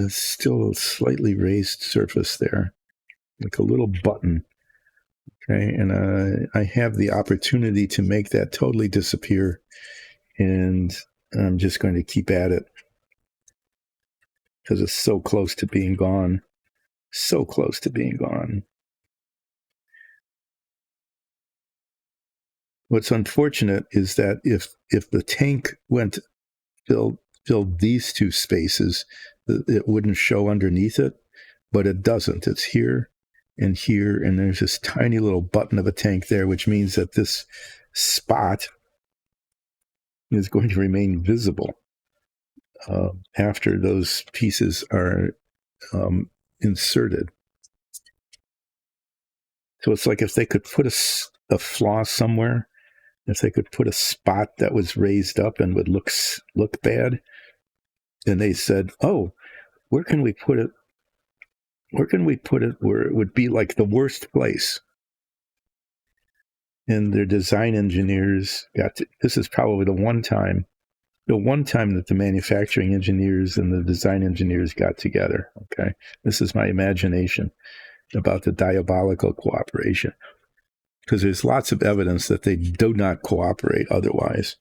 still a slightly raised surface there, like a little button. Okay, and I have the opportunity to make that totally disappear, and I'm just going to keep at it because it's so close to being gone. So close to being gone. What's unfortunate is that if the tank filled these two spaces, it wouldn't show underneath it, but it doesn't. It's here and here, and there's this tiny little button of a tank there, which means that this spot is going to remain visible after those pieces are inserted. So it's like if they could put a flaw somewhere, if they could put a spot that was raised up and would look bad, and they said, "Oh, where can we put it? Where can we put it where it would be like the worst place?" And their design engineers this is probably the one time that the manufacturing engineers and the design engineers got together. Okay. This is my imagination about the diabolical cooperation, because there's lots of evidence that they do not cooperate otherwise.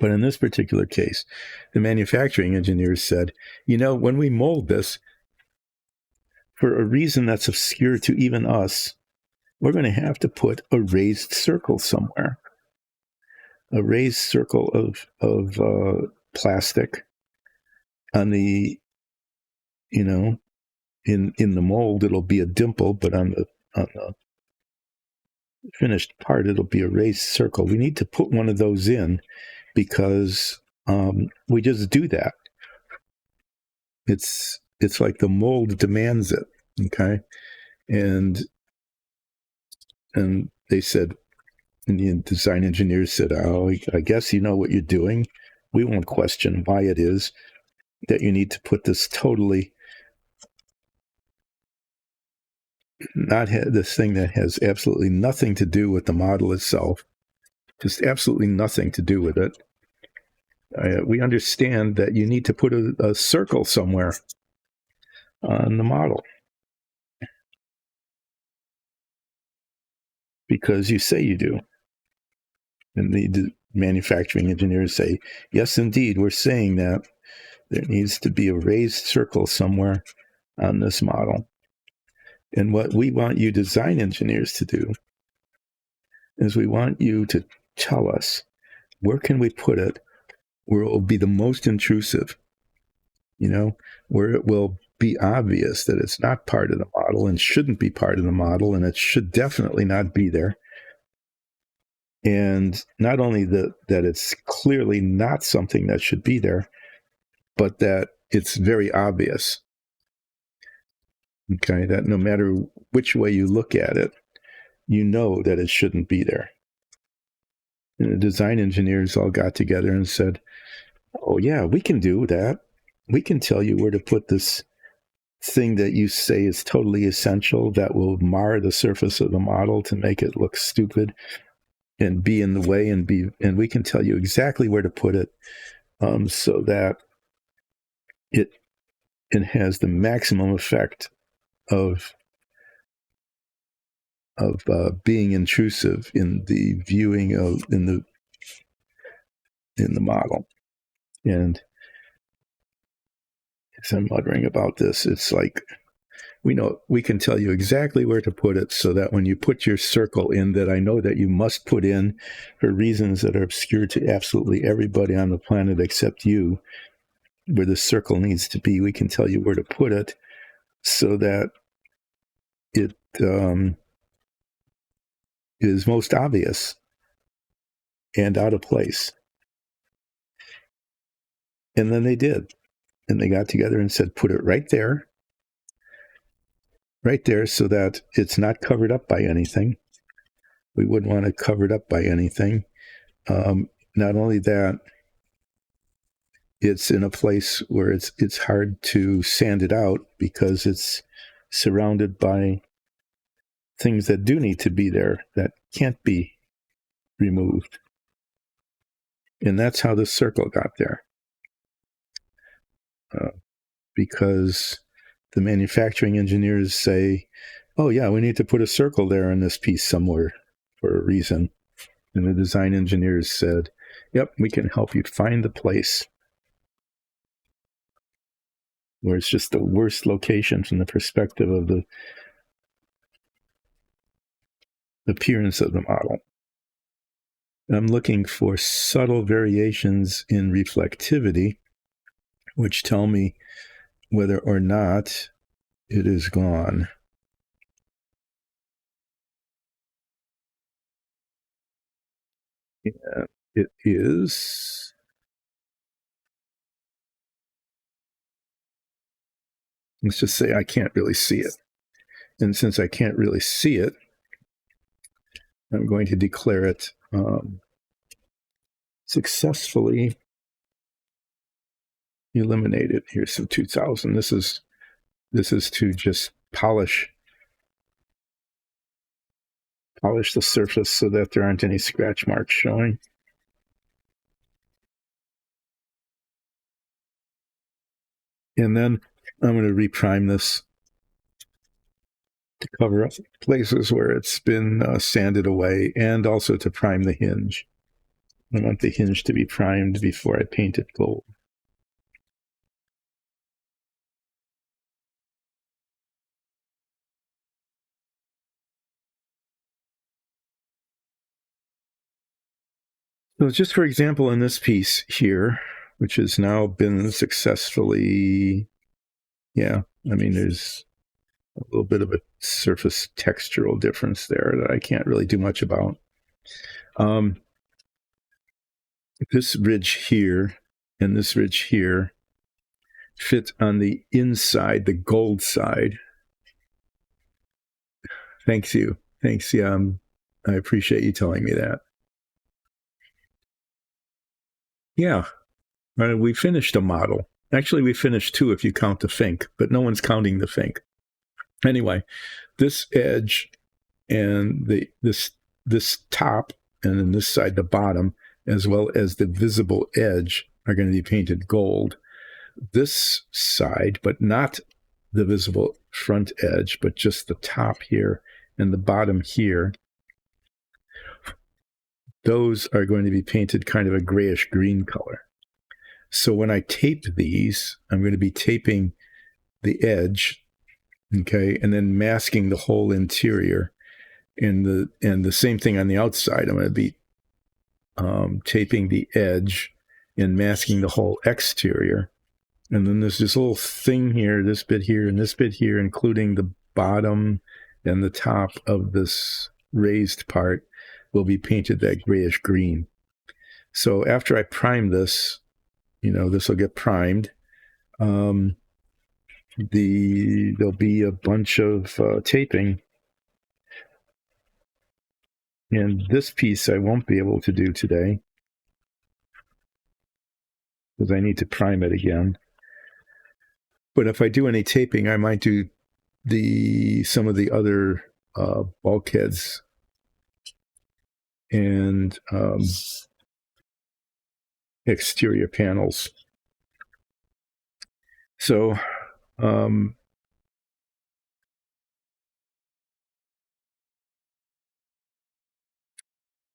But in this particular case, the manufacturing engineers said, when we mold this, for a reason that's obscure to even us, we're going to have to put a raised circle somewhere. A raised circle of plastic on the, in the mold, it'll be a dimple, but on the finished part, it'll be a raised circle. We need to put one of those in because we just do that. It's like the mold demands it, okay? And they said, and the design engineers said, "Oh, I guess you know what you're doing. We won't question why it is that you need to put this totally this thing that has absolutely nothing to do with the model itself, just absolutely nothing to do with it. We understand that you need to put a circle somewhere on the model because you say you do." And the manufacturing engineers say, "Yes, indeed, we're saying that there needs to be a raised circle somewhere on this model. And what we want you design engineers to do is we want you to tell us, where can we put it where it will be the most intrusive, where it will be obvious that it's not part of the model and shouldn't be part of the model, and it should definitely not be there. And not only that it's clearly not something that should be there, but that it's very obvious. Okay, that no matter which way you look at it, you know that it shouldn't be there." And the design engineers all got together and said, "Oh yeah, we can do that. We can tell you where to put this thing that you say is totally essential that will mar the surface of the model to make it look stupid and be in the way, and we can tell you exactly where to put it so that it has the maximum effect of being intrusive in the viewing in the model." And as I'm muttering about this, it's like, we can tell you exactly where to put it so that when you put your circle in that I know that you must put in for reasons that are obscure to absolutely everybody on the planet except you, where the circle needs to be, we can tell you where to put it so that it is most obvious and out of place. And then they did. And they got together and said, put it right there, so that it's not covered up by anything. We wouldn't want it covered up by anything. Not only that, it's in a place where it's hard to sand it out because it's surrounded by things that do need to be there that can't be removed. And that's how the circle got there. Because the manufacturing engineers say, "Oh yeah, we need to put a circle there in this piece somewhere for a reason." And the design engineers said, "Yep, we can help you find the place where it's just the worst location from the perspective of the appearance of the model." I'm looking for subtle variations in reflectivity, which tell me whether or not it is gone. Yeah, it is. Let's just say I can't really see it. And since I can't really see it, I'm going to declare it successfully eliminated. Here's some 2000. This is to just polish the surface so that there aren't any scratch marks showing. And then I'm going to reprime this to cover up places where it's been sanded away, and also to prime the hinge. I want the hinge to be primed before I paint it gold. So just for example, in this piece here, which has now been successfully, there's a little bit of a surface textural difference there that I can't really do much about. This ridge here and this ridge here fit on the inside, the gold side. Thanks. Yeah, I appreciate you telling me that. Yeah, we finished a model. Actually, we finished two if you count the Fink, but no one's counting the Fink. Anyway, this edge and this top, and then this side, the bottom, as well as the visible edge, are going to be painted gold. This side, but not the visible front edge, but just the top here and the bottom here, those are going to be painted kind of a grayish green color. So when I tape these, I'm going to be taping the edge, okay, and then masking the whole interior. And the same thing on the outside. I'm going to be taping the edge and masking the whole exterior. And then there's this little thing here, this bit here, and this bit here, including the bottom and the top of this raised part will be painted that grayish green. So after I prime this, this will get primed. There'll be a bunch of taping. And this piece I won't be able to do today because I need to prime it again. But if I do any taping, I might do some of the other bulkheads and exterior panels. So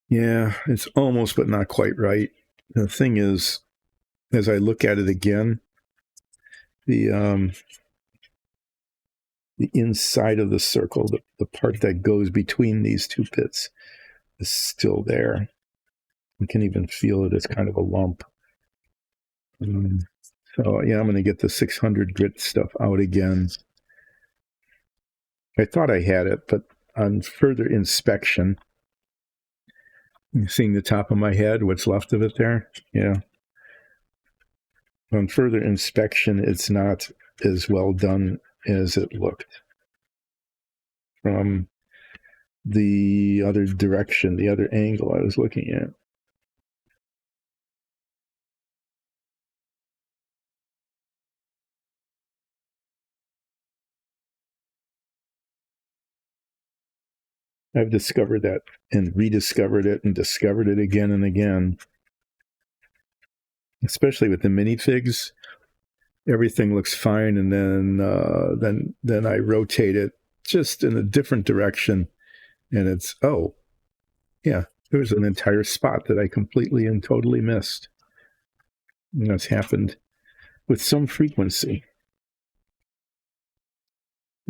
yeah, it's almost but not quite right. The thing is, as I look at it again, the inside of the circle, the part that goes between these two pits, is still there. You can even feel it as kind of a lump. So yeah, I'm going to get the 600 grit stuff out again. I thought I had it, but on further inspection, seeing the top of my head, what's left of it there, yeah. On further inspection, it's not as well done as it looked from the other direction, the other angle I was looking at. I've discovered that and rediscovered it and discovered it again and again. Especially with the minifigs, everything looks fine, and then I rotate it just in a different direction, and it's there's an entire spot that I completely and totally missed. And that's happened with some frequency.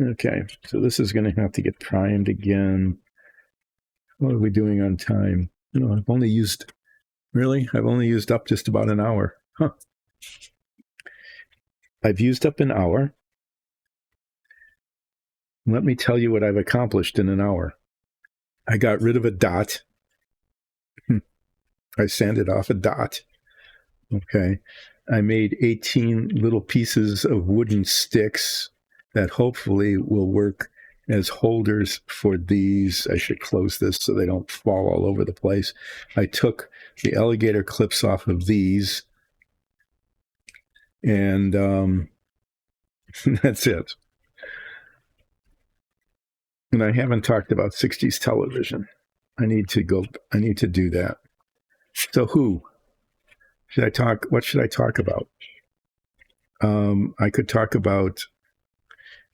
Okay, so this is going to have to get primed again. What are we doing on time? I've only used up just about an hour. Huh. I've used up an hour. Let me tell you what I've accomplished in an hour. I got rid of a dot. I sanded off a dot. Okay. I made 18 little pieces of wooden sticks that hopefully will work as holders for these. I should close this so they don't fall all over the place. I took the alligator clips off of these, and that's it. And I haven't talked about 60s television. I need to do that. So what should I talk about? I could talk about,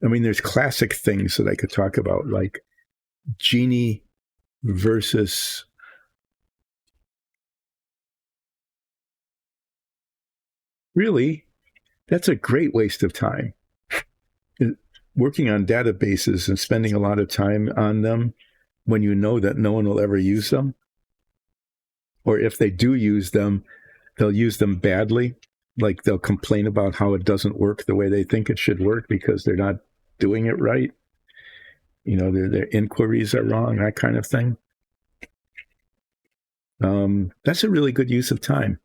there's classic things that I could talk about, like Genie versus really, that's a great waste of time. Working on databases and spending a lot of time on them when you know that no one will ever use them. Or if they do use them, they'll use them badly. Like they'll complain about how it doesn't work the way they think it should work because they're not doing it right. Their inquiries are wrong, that kind of thing. That's a really good use of time.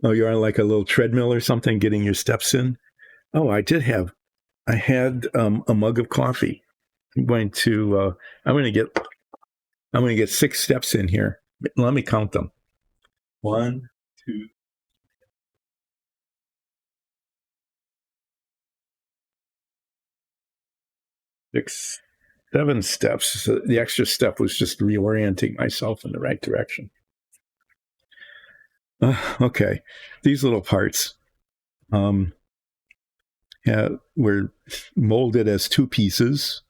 Oh, you're on like a little treadmill or something, getting your steps in? Oh, I had a mug of coffee. I'm going to get 6 steps in here. Let me count them. 1, 2, 6, 7 steps. So the extra step was just reorienting myself in the right direction. Okay, these little parts were molded as 2 pieces,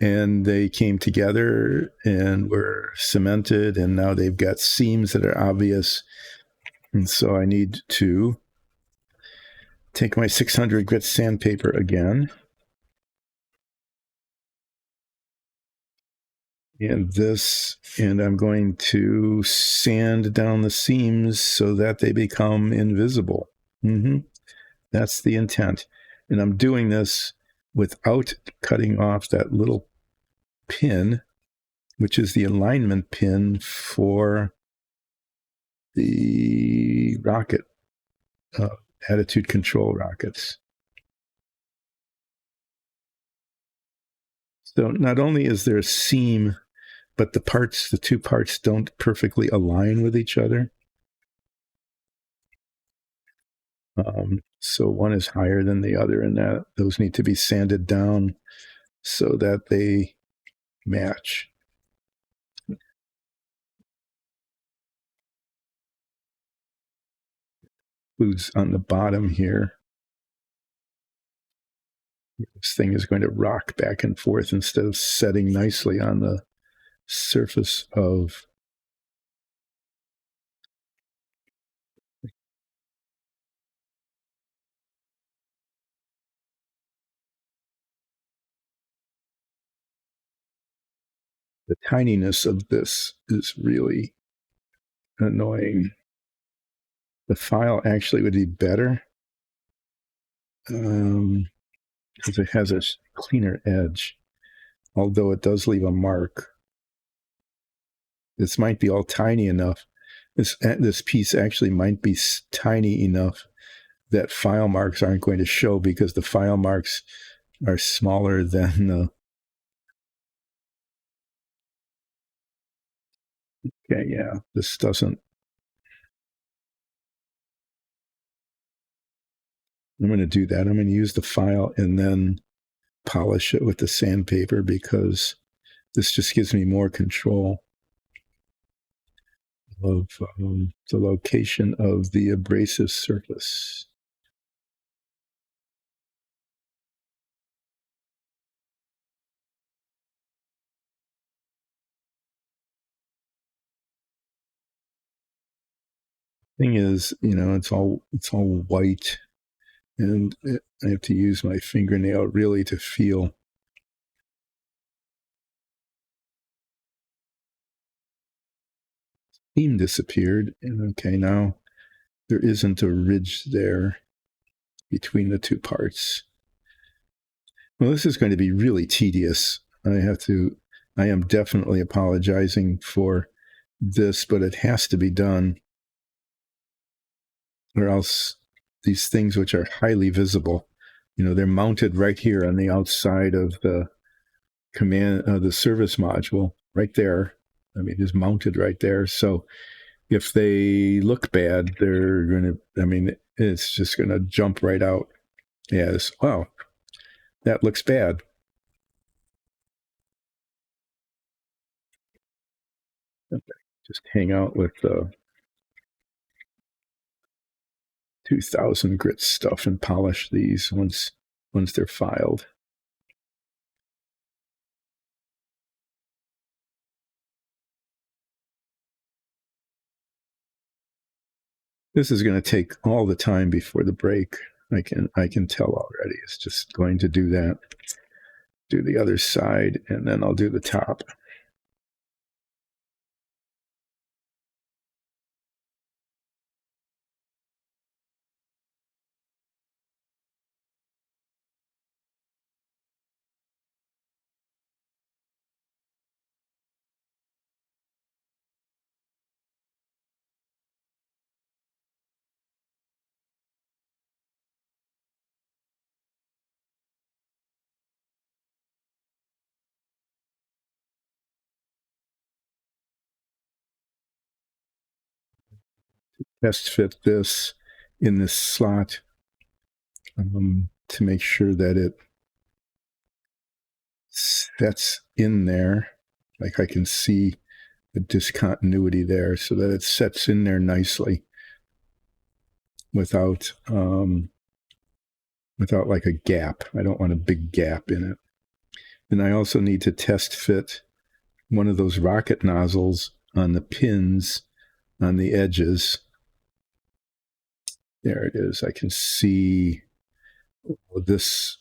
and they came together and were cemented, and now they've got seams that are obvious. And so I need to take my 600 grit sandpaper again. And I'm going to sand down the seams so that they become invisible. That's the intent. And I'm doing this without cutting off that little pin, which is the alignment pin for the rocket, attitude control rockets. So not only is there a seam, but the 2 parts don't perfectly align with each other. So one is higher than the other, and those need to be sanded down so that they match. Who's on the bottom here? This thing is going to rock back and forth instead of setting nicely on the surface of the tininess of this is really annoying. The file actually would be better because it has a cleaner edge, although it does leave a mark. This might be all tiny enough. This piece actually might be tiny enough that file marks aren't going to show because the file marks are smaller than the. Okay, yeah, this doesn't. I'm going to do that. I'm going to use the file and then polish it with the sandpaper because this just gives me more control of the location of the abrasive surface. Thing is, it's all white, and I have to use my fingernail really to feel. Seam disappeared, and okay, now there isn't a ridge there between the 2 parts. Well, this is going to be really tedious. I have to I am definitely apologizing for this, but it has to be done, or else these things, which are highly visible, they're mounted right here on the outside of the the service module, right there. I mean, it's mounted right there. So if they look bad, they're going to, it's just going to jump right out as, wow, that looks bad. Okay. Just hang out with the 2000 grit stuff and polish these once they're filed. This is going to take all the time before the break. I can tell already. It's just going to do that. Do the other side, and then I'll do the top. Test fit this in this slot to make sure that it sets in there. Like I can see the discontinuity there, so that it sets in there nicely without like a gap. I don't want a big gap in it. And I also need to test fit one of those rocket nozzles on the pins on the edges. There it is. I can see these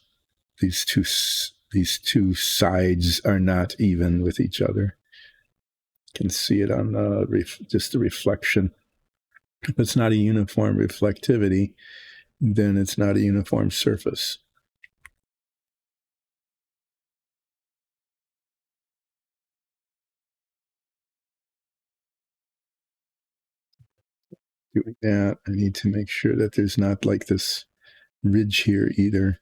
two sides are not even with each other. You can see it on just the reflection. If it's not a uniform reflectivity, then it's not a uniform surface. Doing that, I need to make sure that there's not like this ridge here either.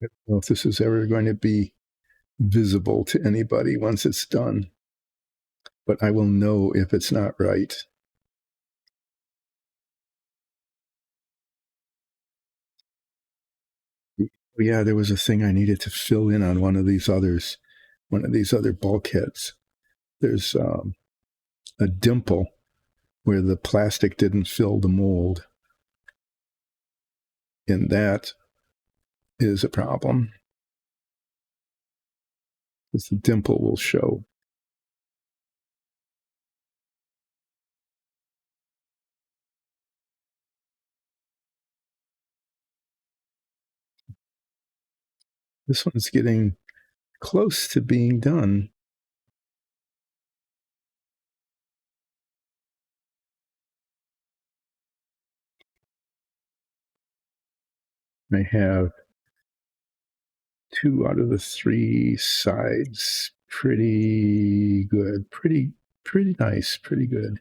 I don't know if this is ever going to be visible to anybody once it's done, but I will know if it's not right. Yeah, there was a thing I needed to fill in on one of these other bulkheads. There's a dimple where the plastic didn't fill the mold, and that is a problem because the dimple will show. This one's getting close to being done. I have 2 out of the 3 sides pretty good, pretty nice, pretty good.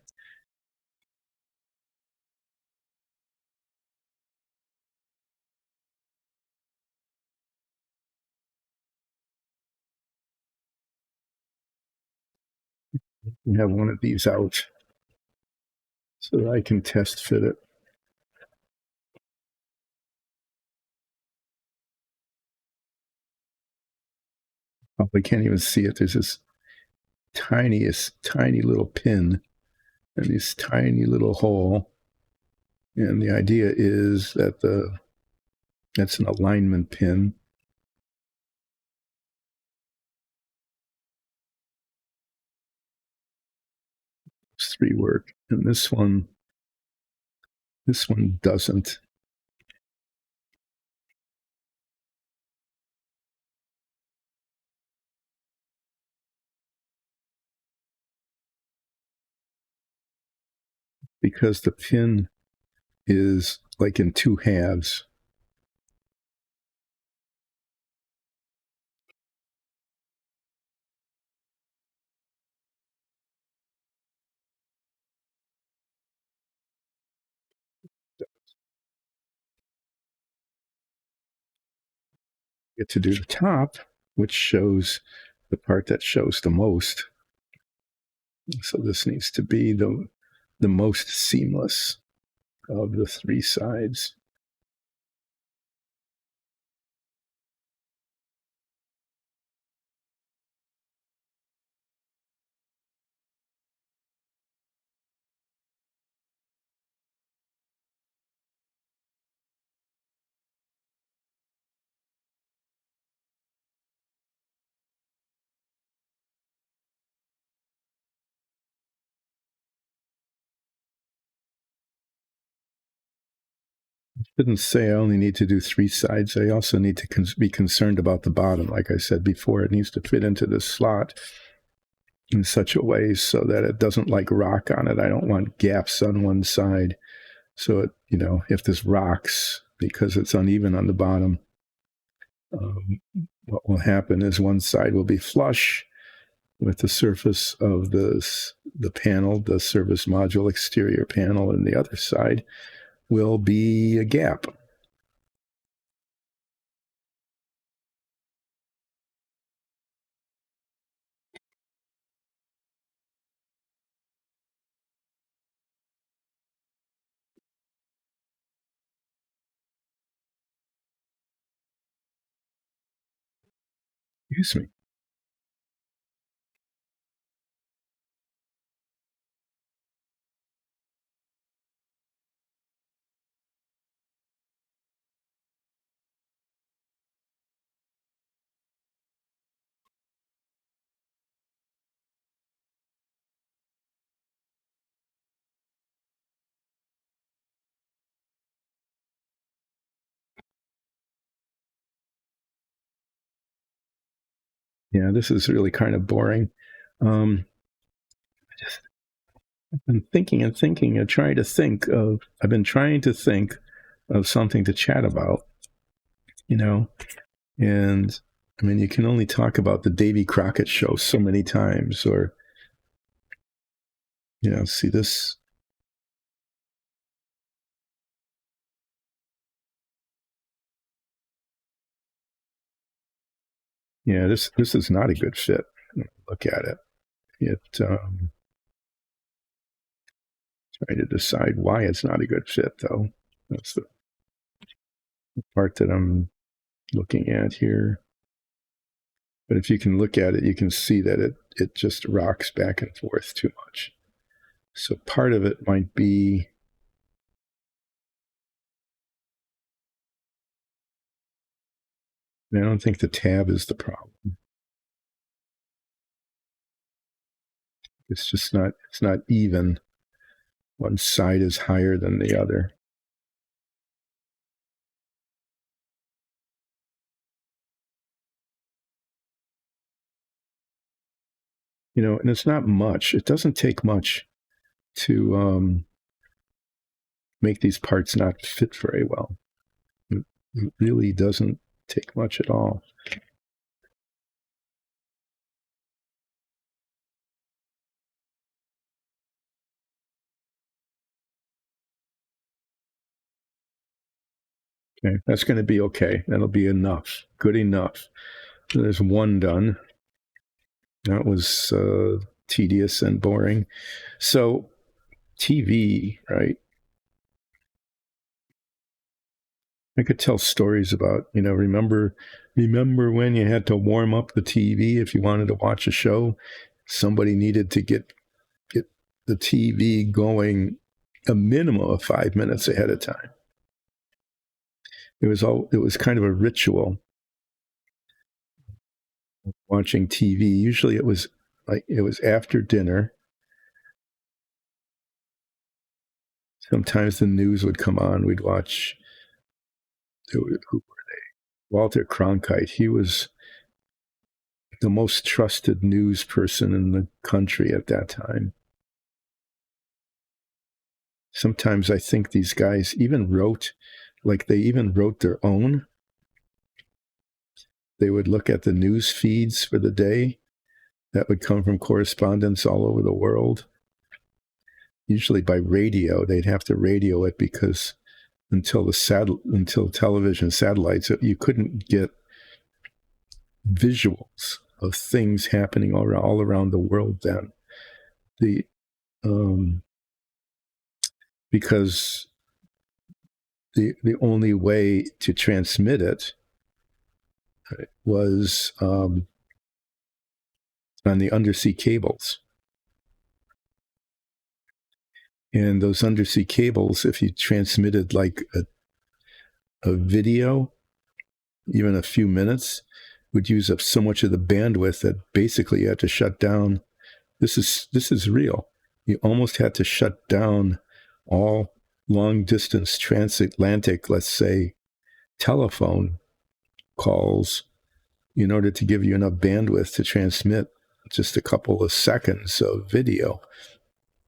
I have one of these out so that I can test fit it. Probably can't even see it. There's this tiny little pin and this tiny little hole. And the idea is that that's an alignment pin. Those 3 work. And this one doesn't. Because the pin is like in two halves. Get to do the top, which shows the part that shows the most. So this needs to be the most seamless of the three sides. Shouldn't say I only need to do three sides. I also need to be concerned about the bottom. Like I said before, it needs to fit into this slot in such a way so that it doesn't like rock on it. I don't want gaps on one side. So it, if this rocks because it's uneven on the bottom, what will happen is one side will be flush with the surface of the panel, the service module exterior panel, and the other side will be a gap. Excuse me. Yeah, this is really kind of boring. I've been thinking and thinking and trying to think of, I've been trying to think of something to chat about, and I mean, you can only talk about the Davy Crockett show so many times, or, see this. Yeah, this is not a good fit. Look at it. Trying to decide why it's not a good fit, though. That's the part that I'm looking at here. But if you can look at it, you can see that it just rocks back and forth too much. So part of it might be I don't think the tab is the problem. It's not even. One side is higher than the other. And it's not much. It doesn't take much to make these parts not fit very well. It really doesn't take much at all. Okay, that's going to be okay. That'll be enough. Good enough. There's one done. That was tedious and boring. So TV, right? I could tell stories about, remember when you had to warm up the TV if you wanted to watch a show? Somebody needed to get the TV going a minimum of 5 minutes ahead of time. It was kind of a ritual watching TV. Usually it was after dinner. Sometimes the news would come on. We'd watch, who were they? Walter Cronkite. He was the most trusted news person in the country at that time. sometimes I think these guys even wrote, like they even wrote their own. They would look at the news feeds for the day that would come from correspondents all over the world. Usually by radio, they'd have to radio it because until television satellites, you couldn't get visuals of things happening all around the world then. Because the only way to transmit it was on the undersea cables. And those undersea cables, if you transmitted like a video, even a few minutes, would use up so much of the bandwidth that basically you had to shut down. This is real. You almost had to shut down all long distance transatlantic, let's say, telephone calls in order to give you enough bandwidth to transmit just a couple of seconds of video.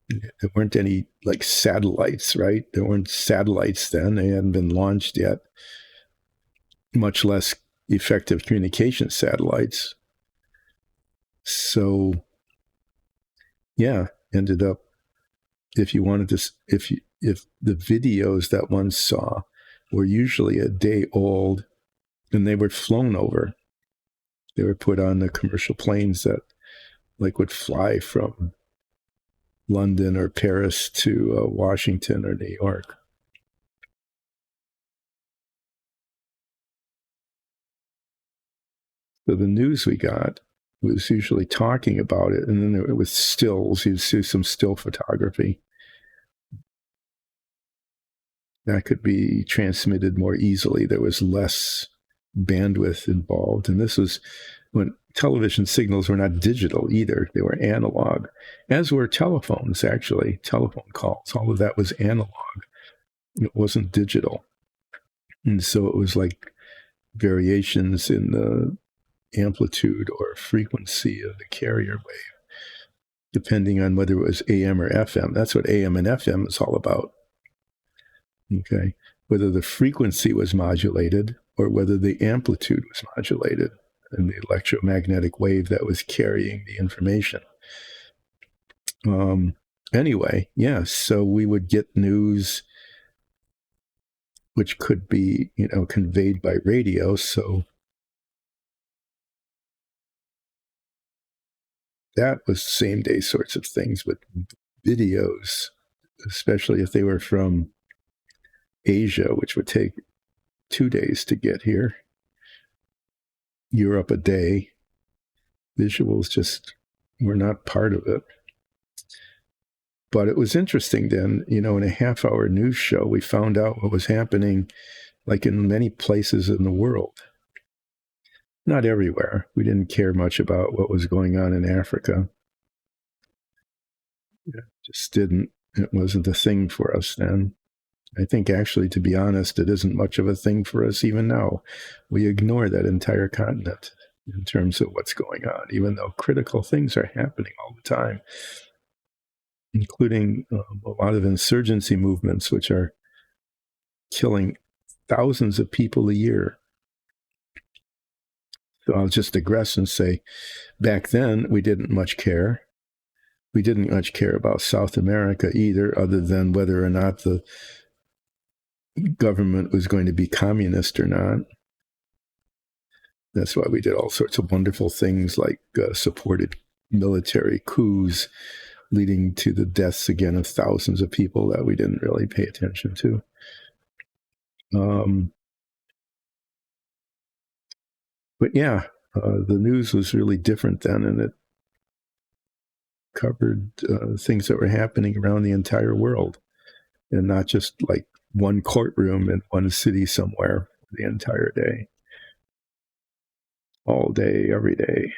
There weren't any like satellites, right? There weren't satellites then. They hadn't been launched yet, much less effective communication satellites. So, yeah, ended up, if you wanted to, if the videos that one saw were usually a day old and they were flown over, they were put on the commercial planes that like would fly from London or Paris to Washington or New York. So the news we got was usually talking about it, and then there was stills. You'd see some still photography that could be transmitted more easily. There was less bandwidth involved, and this was when television signals were not digital either. They were analog, as were telephones, actually. Telephone calls, all of that was analog. It wasn't digital. And so it was like variations in the amplitude or frequency of the carrier wave, depending on whether it was AM or FM. That's what AM and FM is all about. Okay. Whether the frequency was modulated or whether the amplitude was modulated in the electromagnetic wave that was carrying the information. Anyway, yeah, so we would get news which could be, conveyed by radio. So that was same day sorts of things, but videos, especially if they were from Asia, which would take 2 days to get here, Europe a day, visuals just were not part of it. But it was interesting then, in a half-hour news show, we found out what was happening, like in many places in the world. Not everywhere. We didn't care much about what was going on in Africa. It just didn't. It wasn't a thing for us then. I think actually, to be honest, it isn't much of a thing for us even now. We ignore that entire continent in terms of what's going on, even though critical things are happening all the time, including a lot of insurgency movements, which are killing thousands of people a year. So I'll just digress and say, back then, we didn't much care. We didn't much care about South America either, other than whether or not the government was going to be communist or not. That's why we did all sorts of wonderful things like supported military coups leading to the deaths again of thousands of people that we didn't really pay attention to. But yeah, the news was really different then, and it covered things that were happening around the entire world, and not just like one courtroom in one city somewhere the entire day, all day, every day.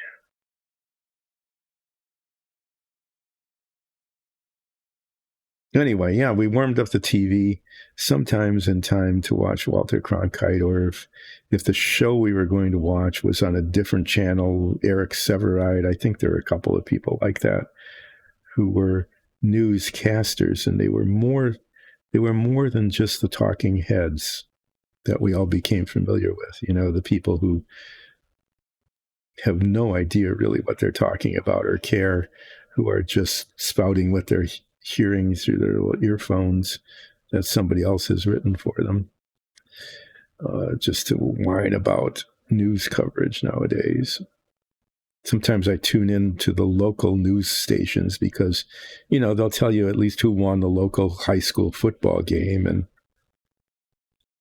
Anyway, yeah, we warmed up the TV sometimes in time to watch Walter Cronkite, or if the show we were going to watch was on a different channel, Eric Sevareid. I think there were a couple of people like that who were newscasters, and they were more they were more than just the talking heads that we all became familiar with. The people who have no idea really what they're talking about or care, who are just spouting what they're hearing through their earphones that somebody else has written for them, just to whine about news coverage nowadays. Sometimes I tune in to the local news stations because, they'll tell you at least who won the local high school football game and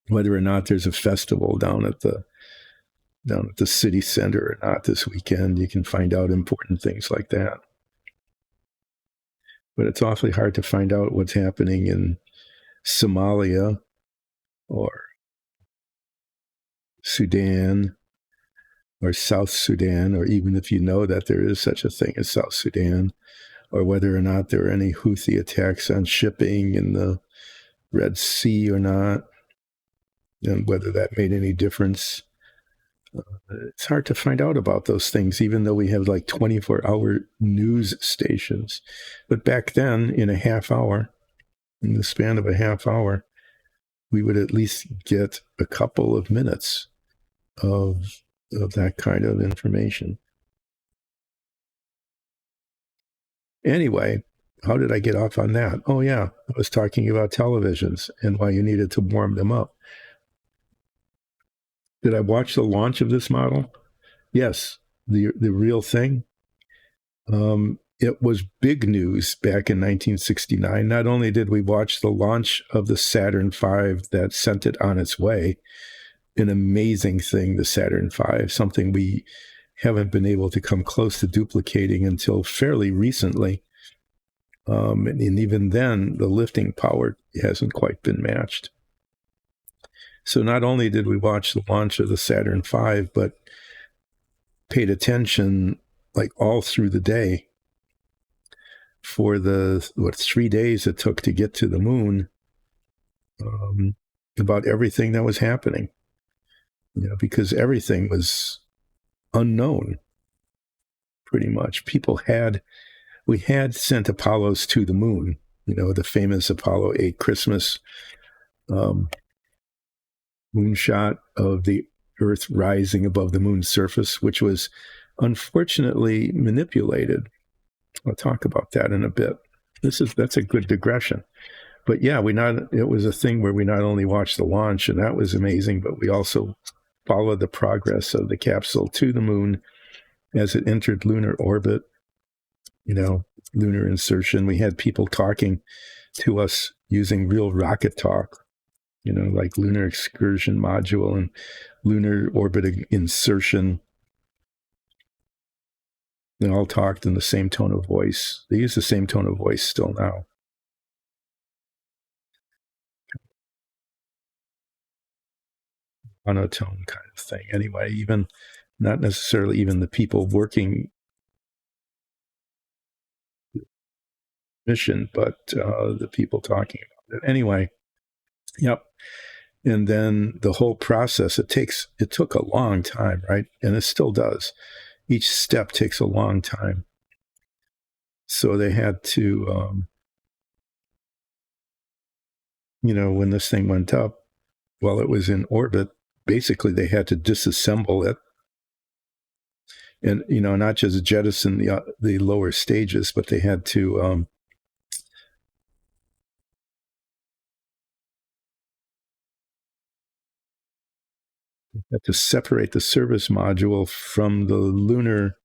whether or not there's a festival down at the city center or not this weekend. You can find out important things like that. But it's awfully hard to find out what's happening in Somalia or Sudan or South Sudan, or even if you know that there is such a thing as South Sudan, or whether or not there are any Houthi attacks on shipping in the Red Sea or not, and whether that made any difference. It's hard to find out about those things, even though we have like 24-hour news stations. But back then, in the span of a half hour, we would at least get a couple of minutes of that kind of information. Anyway, how did I get off on that? Oh, yeah, I was talking about televisions and why you needed to warm them up. Did I watch the launch of this model? Yes, the real thing. It was big news back in 1969. Not only did we watch the launch of the Saturn V that sent it on its way, an amazing thing, the Saturn V, something we haven't been able to come close to duplicating until fairly recently. And even then, the lifting power hasn't quite been matched. So not only did we watch the launch of the Saturn V, but paid attention like all through the day for the 3 days it took to get to the moon, about everything that was happening. Because everything was unknown, pretty much. We had sent Apollos to the moon, the famous Apollo 8 Christmas moonshot of the Earth rising above the moon's surface, which was unfortunately manipulated. I'll talk about that in a bit. That's a good digression. But yeah, it was a thing where we not only watched the launch, and that was amazing, but we also followed the progress of the capsule to the moon as it entered lunar orbit, lunar insertion. We had people talking to us using real rocket talk, like lunar excursion module and lunar orbit insertion. They all talked in the same tone of voice. They use the same tone of voice still now. Monotone kind of thing. Anyway, even not necessarily even the people working mission, but the people talking about it. Anyway, yep. And then the whole process, it took a long time, right? And it still does. Each step takes a long time. So they had to, when this thing went up, while it was in orbit, basically they had to disassemble it. And, not just jettison the lower stages, but they had to separate the service module from the lunar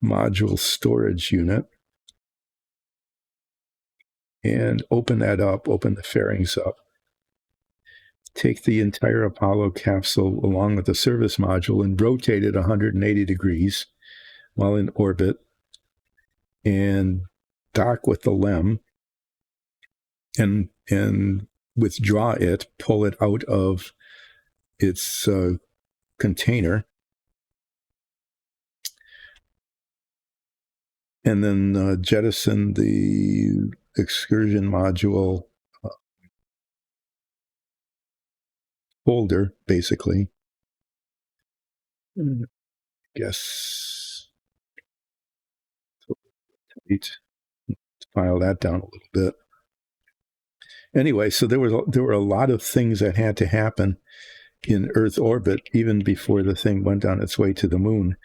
module storage unit and open the fairings up, take the entire Apollo capsule along with the service module and rotate it 180 degrees while in orbit and dock with the LEM and withdraw it, pull it out of its container, and then jettison the excursion module folder, basically. I guess file that down a little bit. anyway, so there were a lot of things that had to happen in Earth orbit even before the thing went on its way to the moon.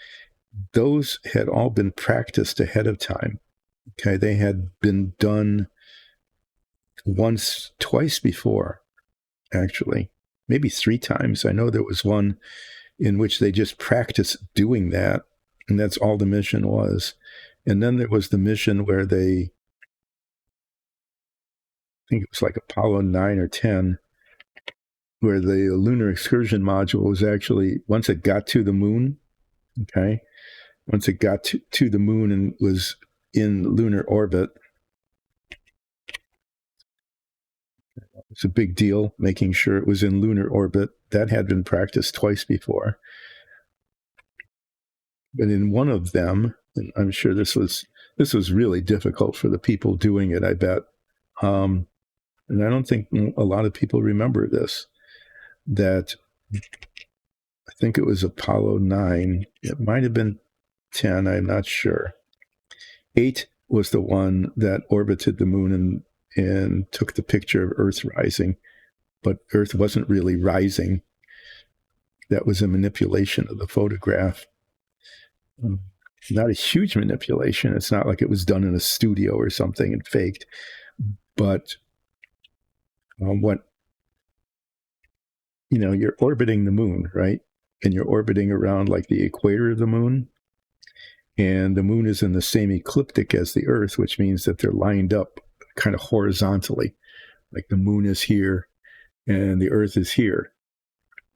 Those had all been practiced ahead of time. Okay, they had been done twice before, actually, maybe 3 times. I know there was one in which they just practiced doing that, and that's all the mission was. And then there was the mission where I think it was like Apollo 9 or 10, where the lunar excursion module was actually, once it got to the moon, okay, once it got to the moon and was in lunar orbit, it's a big deal making sure it was in lunar orbit. That had been practiced twice before. But in one of them, and I'm sure this was really difficult for the people doing it, I bet. And I don't think a lot of people remember this, that I think it was Apollo 9. It might have been 10, I'm not sure. 8 was the one that orbited the moon and took the picture of Earth rising, but Earth wasn't really rising. That was a manipulation of the photograph. Not a huge manipulation. It's not like it was done in a studio or something and faked. But you're orbiting the moon, right? And you're orbiting around like the equator of the moon. And the moon is in the same ecliptic as the Earth, which means that they're lined up kind of horizontally. Like the moon is here and the Earth is here.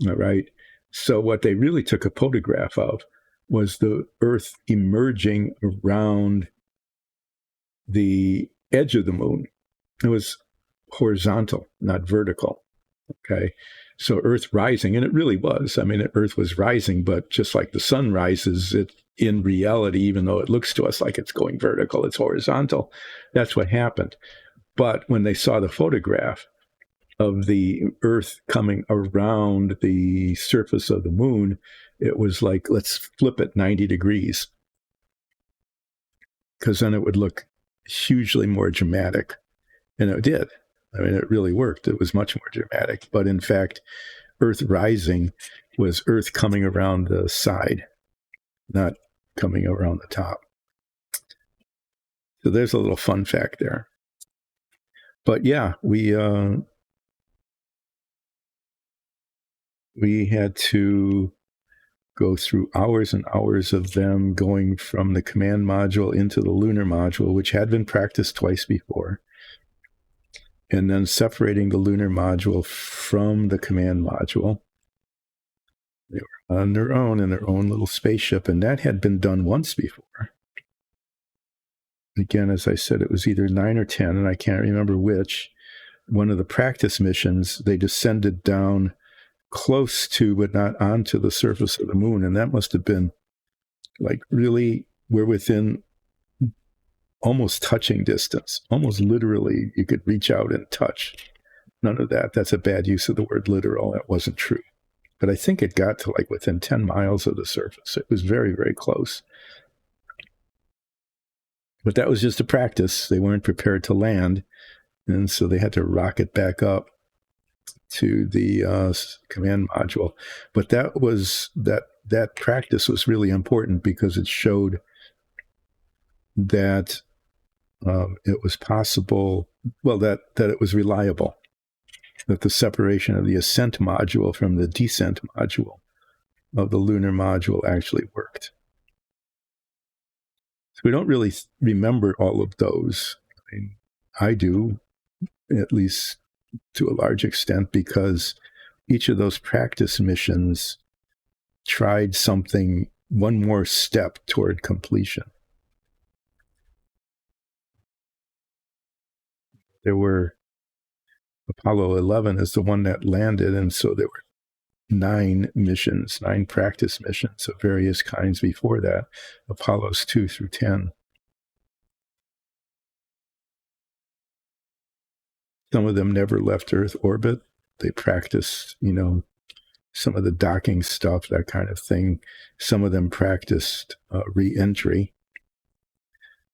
All right. So what they really took a photograph of was the Earth emerging around the edge of the moon. It was horizontal, not vertical. Okay. So Earth rising, and it really was. I mean, Earth was rising, but just like the sun rises, it in reality, even though it looks to us like it's going vertical, it's horizontal. That's what happened. But when they saw the photograph of the Earth coming around the surface of the moon, it was like, let's flip it 90 degrees. Because then it would look hugely more dramatic. And it did. I mean, it really worked. It was much more dramatic. But in fact, Earth rising was Earth coming around the side, not coming around the top. So there's a little fun fact there. But yeah, we had to go through hours and hours of them going from the command module into the lunar module, which had been practiced twice before, and then separating the lunar module from the command module. They were on their own in their own little spaceship, and that had been done once before. Again, as I said, it was either 9 or 10, and I can't remember which. One of the practice missions, they descended down close to, but not onto the surface of the moon. And that must have been like really, we're within almost touching distance, almost literally, you could reach out and touch. None of that. That's a bad use of the word literal. That wasn't true. But I think it got to like within 10 miles of the surface. It was very, very close. But that was just a practice. They weren't prepared to land. And so they had to rocket back up to the command module. But that practice was really important because it showed that it was possible, well, that it was reliable, that the separation of the ascent module from the descent module of the lunar module actually worked. So we don't really remember all of those. I mean, I do, at least to a large extent, because each of those practice missions tried something, one more step toward completion. There were, Apollo 11 is the one that landed, and so there were 9 practice missions of various kinds before that, Apollos 2 through 10. Some of them never left Earth orbit. They practiced, some of the docking stuff, that kind of thing. Some of them practiced re-entry.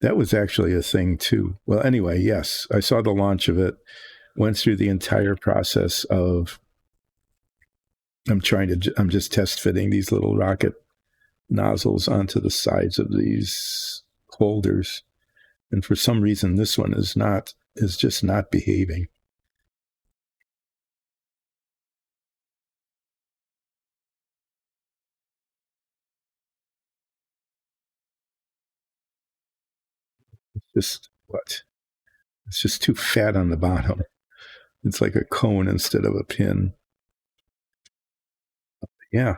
That was actually a thing too. Well, anyway, yes, I saw the launch of it. went through the entire process of I'm just test fitting these little rocket nozzles onto the sides of these holders, and for some reason this one is just not behaving. It's just too fat on the bottom. It's like a cone instead of a pin. Yeah.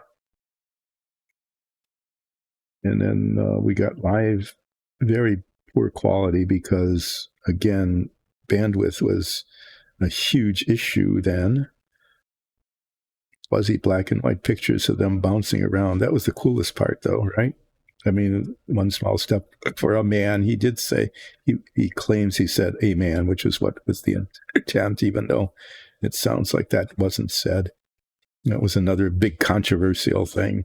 And then we got live, very poor quality because, again, bandwidth was a huge issue then. Fuzzy black and white pictures of them bouncing around. That was the coolest part, though, right? I mean, one small step for a man. He did say, he claims he said a man, which is what was the intent, even though it sounds like that wasn't said. That was another big controversial thing,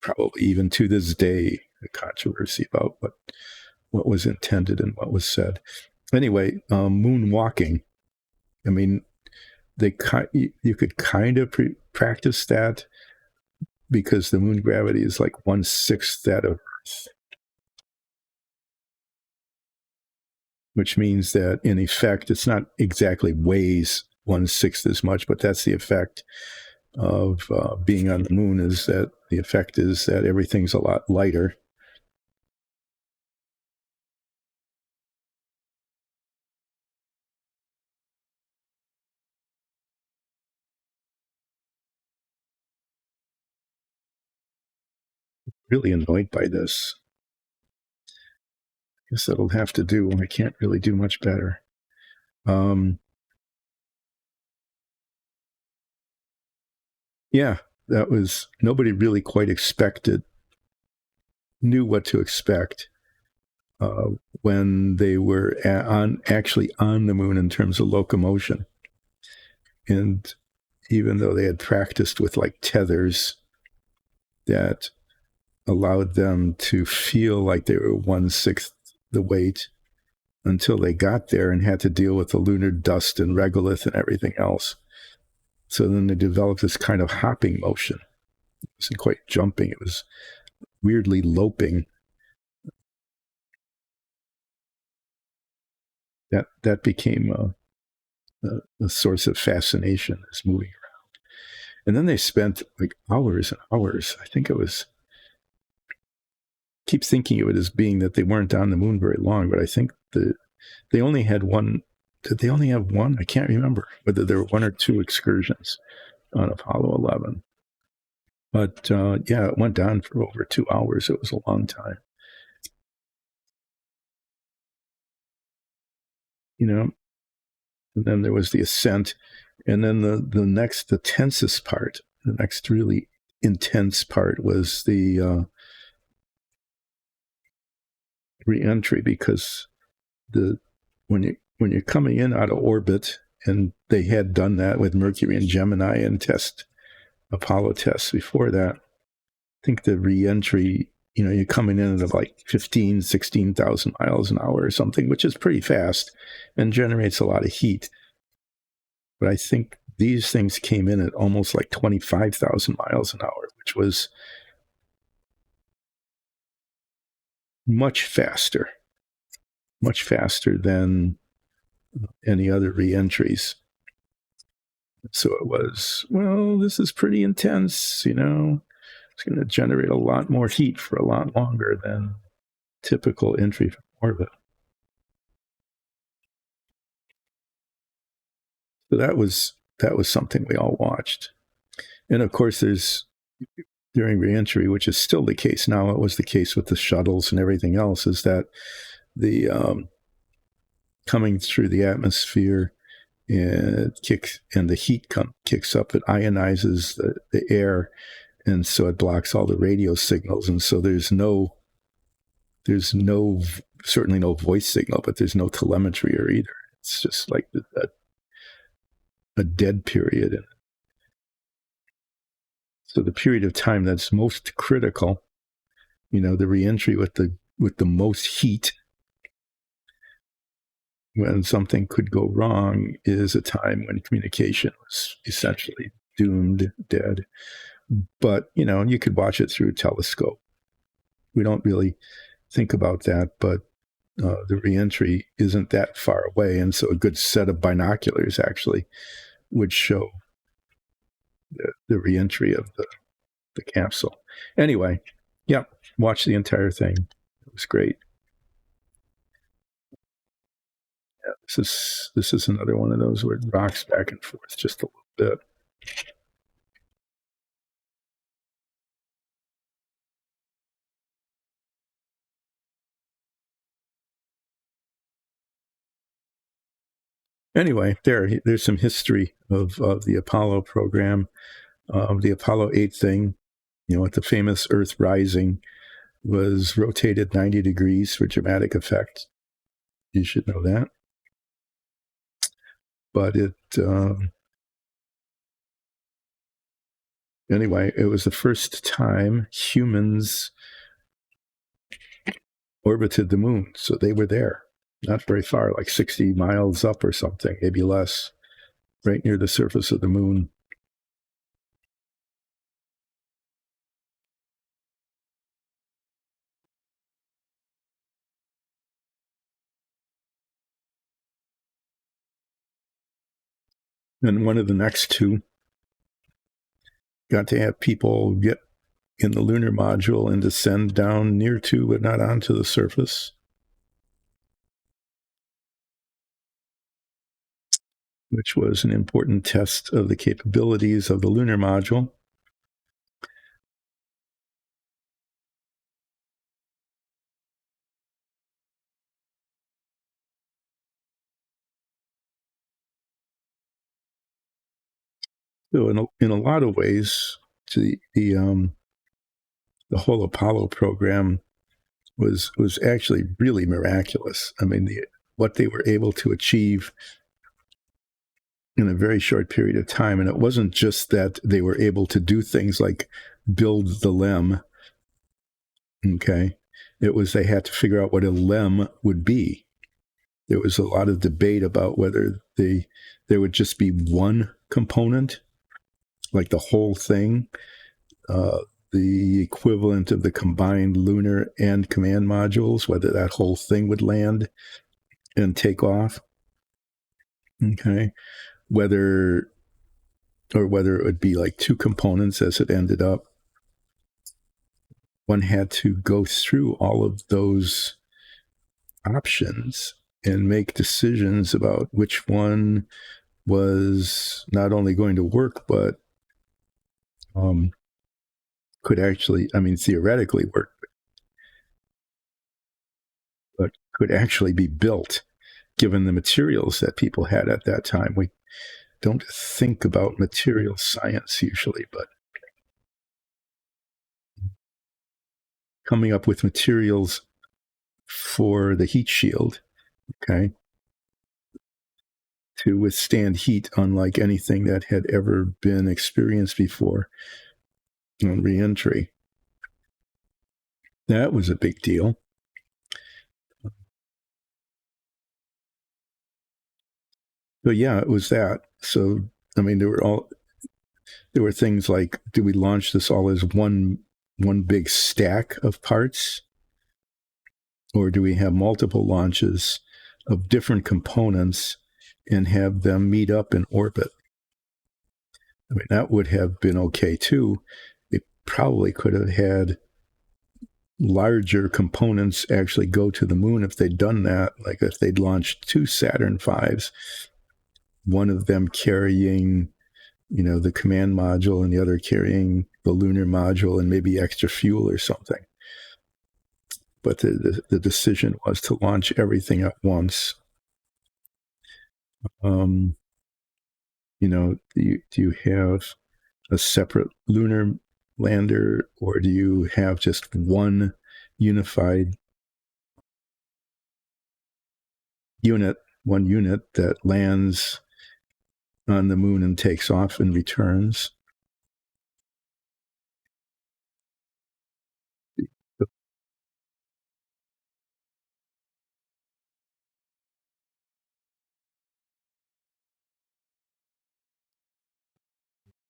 probably even to this day, a controversy about what was intended and what was said. Anyway, moonwalking. I mean, you could kind of practice that because the moon gravity is like 1/6 that of Earth, which means that in effect, it's not exactly weighs 1/6 as much, but that's the effect of being on the moon. Is that the effect is that everything's a lot lighter. Really annoyed by this. I guess that'll have to do. I can't really do much better. Yeah, that was, nobody really quite knew what to expect when they were actually on the moon in terms of locomotion. And even though they had practiced with like tethers that allowed them to feel like they were 1/6 the weight until they got there and had to deal with the lunar dust and regolith and everything else. So then they developed this kind of hopping motion. It wasn't quite jumping. It was weirdly loping. That became a source of fascination, as moving around. And then they spent like hours and hours. I think it was, keep thinking of it as being that they weren't on the moon very long, but I think they only had one. Did they only have one? I can't remember whether there were one or two excursions on Apollo 11. But yeah, it went on for over 2 hours. It was a long time. You know, and then there was the ascent. And then the tensest part, the next really intense part was the re-entry, because when you're coming in out of orbit, and they had done that with Mercury and Gemini and Apollo tests before that. I think the re-entry, you're coming in at like 15, 16,000 miles an hour or something, which is pretty fast and generates a lot of heat. But I think these things came in at almost like 25,000 miles an hour, which was much faster than any other re-entries. So it was, well, this is pretty intense, it's going to generate a lot more heat for a lot longer than typical entry from orbit. So that was something we all watched. And of course, there's, during reentry, which is still the case now, it was the case with the shuttles and everything else, is that the coming through the atmosphere, and the heat kicks up, it ionizes the air, and so it blocks all the radio signals, and so there's certainly no voice signal, but there's no telemetry or either. It's just like a dead period. So the period of time that's most critical, the reentry with the most heat, when something could go wrong is a time when communication was essentially doomed, dead. But, you could watch it through a telescope. We don't really think about that, but the reentry isn't that far away. And so a good set of binoculars actually would show the reentry of the capsule. Anyway, yeah, watch the entire thing. It was great. Yeah, this is another one of those where it rocks back and forth just a little bit. Anyway, there's some history of the Apollo program, the Apollo 8 thing. At the famous Earth rising was rotated 90 degrees for dramatic effect. You should know that. But anyway, it was the first time humans orbited the moon. So they were there, not very far, like 60 miles up or something, maybe less, right near the surface of the moon. And one of the next two got to have people get in the lunar module and descend down near to, but not onto the surface, which was an important test of the capabilities of the lunar module. So in a lot of ways, the whole Apollo program was actually really miraculous. I mean, what they were able to achieve in a very short period of time, and it wasn't just that they were able to do things like build the LEM. Okay, it was they had to figure out what a LEM would be. There was a lot of debate about whether there would just be one component, like the whole thing, the equivalent of the combined lunar and command modules, whether that whole thing would land and take off. Okay. Whether it would be like two components as it ended up. One had to go through all of those options and make decisions about which one was not only going to work, but could actually, I mean, theoretically work, but could actually be built given the materials that people had at that time. We don't think about material science usually, but coming up with materials for the heat shield, okay, to withstand heat unlike anything that had ever been experienced before on reentry. That was a big deal. But yeah, it was that. So I mean, there were things like, do we launch this all as one big stack of parts, or do we have multiple launches of different components and have them meet up in orbit? I mean, that would have been okay too. It probably could have had larger components actually go to the moon if they'd done that. Like if they'd launched two Saturn V's, one of them carrying, the command module and the other carrying the lunar module and maybe extra fuel or something. But the decision was to launch everything at once. Do you have a separate lunar lander, or do you have just one unified one unit that lands on the moon and takes off and returns?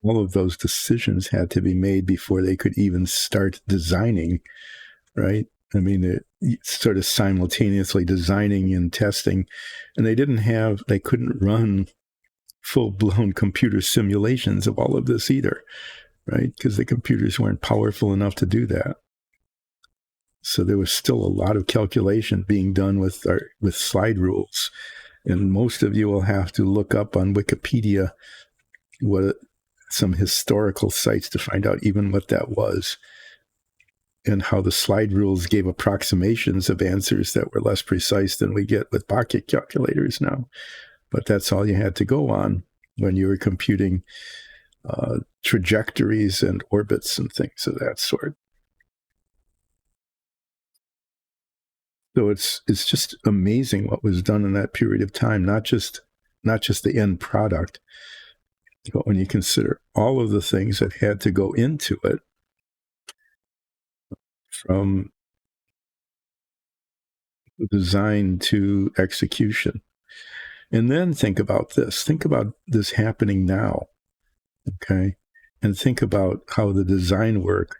all of those decisions had to be made before they could even start designing, right? I mean, sort of simultaneously designing and testing, and they couldn't run full-blown computer simulations of all of this either, right? Because the computers weren't powerful enough to do that. So there was still a lot of calculation being done with slide rules. And most of you will have to look up on Wikipedia some historical sites to find out even what that was, and how the slide rules gave approximations of answers that were less precise than we get with pocket calculators now. But that's all you had to go on when you were computing trajectories and orbits and things of that sort. So it's just amazing what was done in that period of time, not just the end product, but when you consider all of the things that had to go into it, from design to execution. And then think about this happening now, okay? And think about how the design work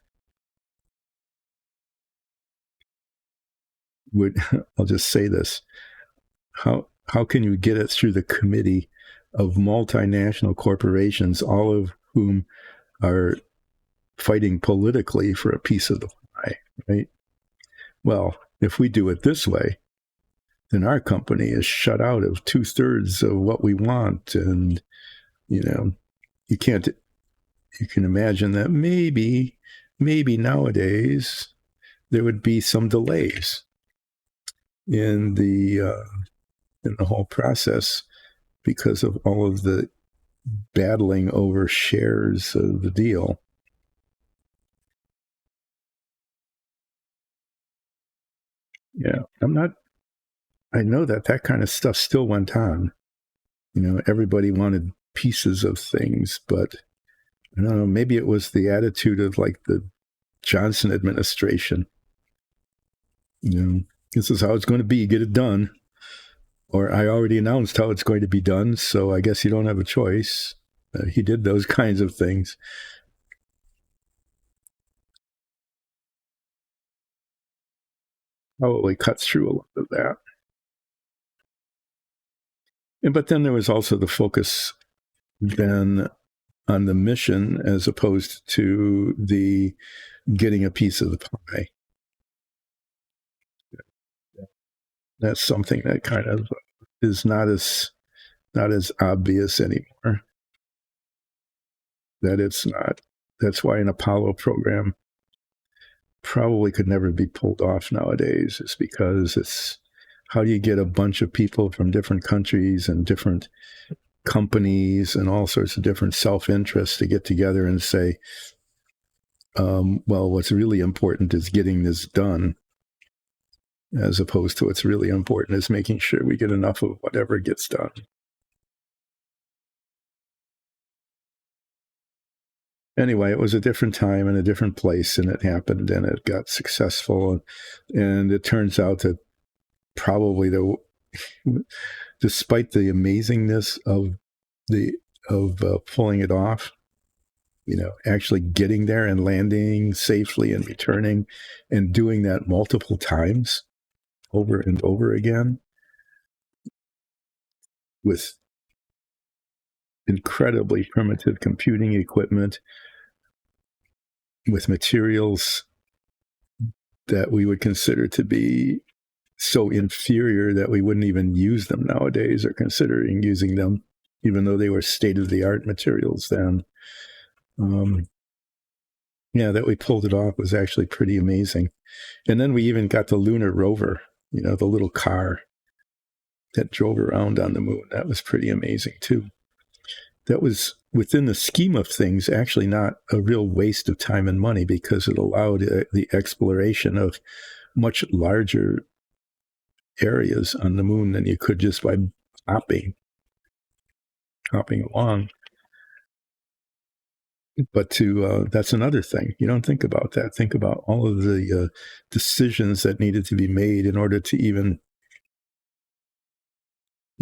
would, I'll just say this, how can you get it through the committee of multinational corporations, all of whom are fighting politically for a piece of the pie, right? Well, if we do it this way, then our company is shut out of 2/3 of what we want. And, you can imagine that maybe nowadays there would be some delays in the whole process because of all of the battling over shares of the deal. Yeah, I know that kind of stuff still went on. Everybody wanted pieces of things, but I don't know, maybe it was the attitude of like the Johnson administration. This is how it's going to be, get it done. Or I already announced how it's going to be done, so I guess you don't have a choice. He did those kinds of things. Probably cuts through a lot of that. But then there was also the focus then on the mission as opposed to the getting a piece of the pie. That's something that kind of is not as obvious anymore. That it's not. That's why an Apollo program probably could never be pulled off nowadays. It's because it's how do you get a bunch of people from different countries and different companies and all sorts of different self-interests to get together and say, well, what's really important is getting this done, as opposed to what's really important is making sure we get enough of whatever gets done. Anyway, it was a different time and a different place, and it happened, and it got successful. And it turns out that probably despite the amazingness of pulling it off, actually getting there and landing safely and returning and doing that multiple times over and over again with incredibly primitive computing equipment, with materials that we would consider to be so inferior that we wouldn't even use them nowadays or considering using them, even though they were state-of-the-art materials then. That we pulled it off was actually pretty amazing. And then we even got the lunar rover, the little car that drove around on the moon. That was pretty amazing too. That was, within the scheme of things, actually not a real waste of time and money, because it allowed the exploration of much larger areas on the moon than you could just by hopping along. But that's another thing. You don't think about that. Think about all of the decisions that needed to be made in order to even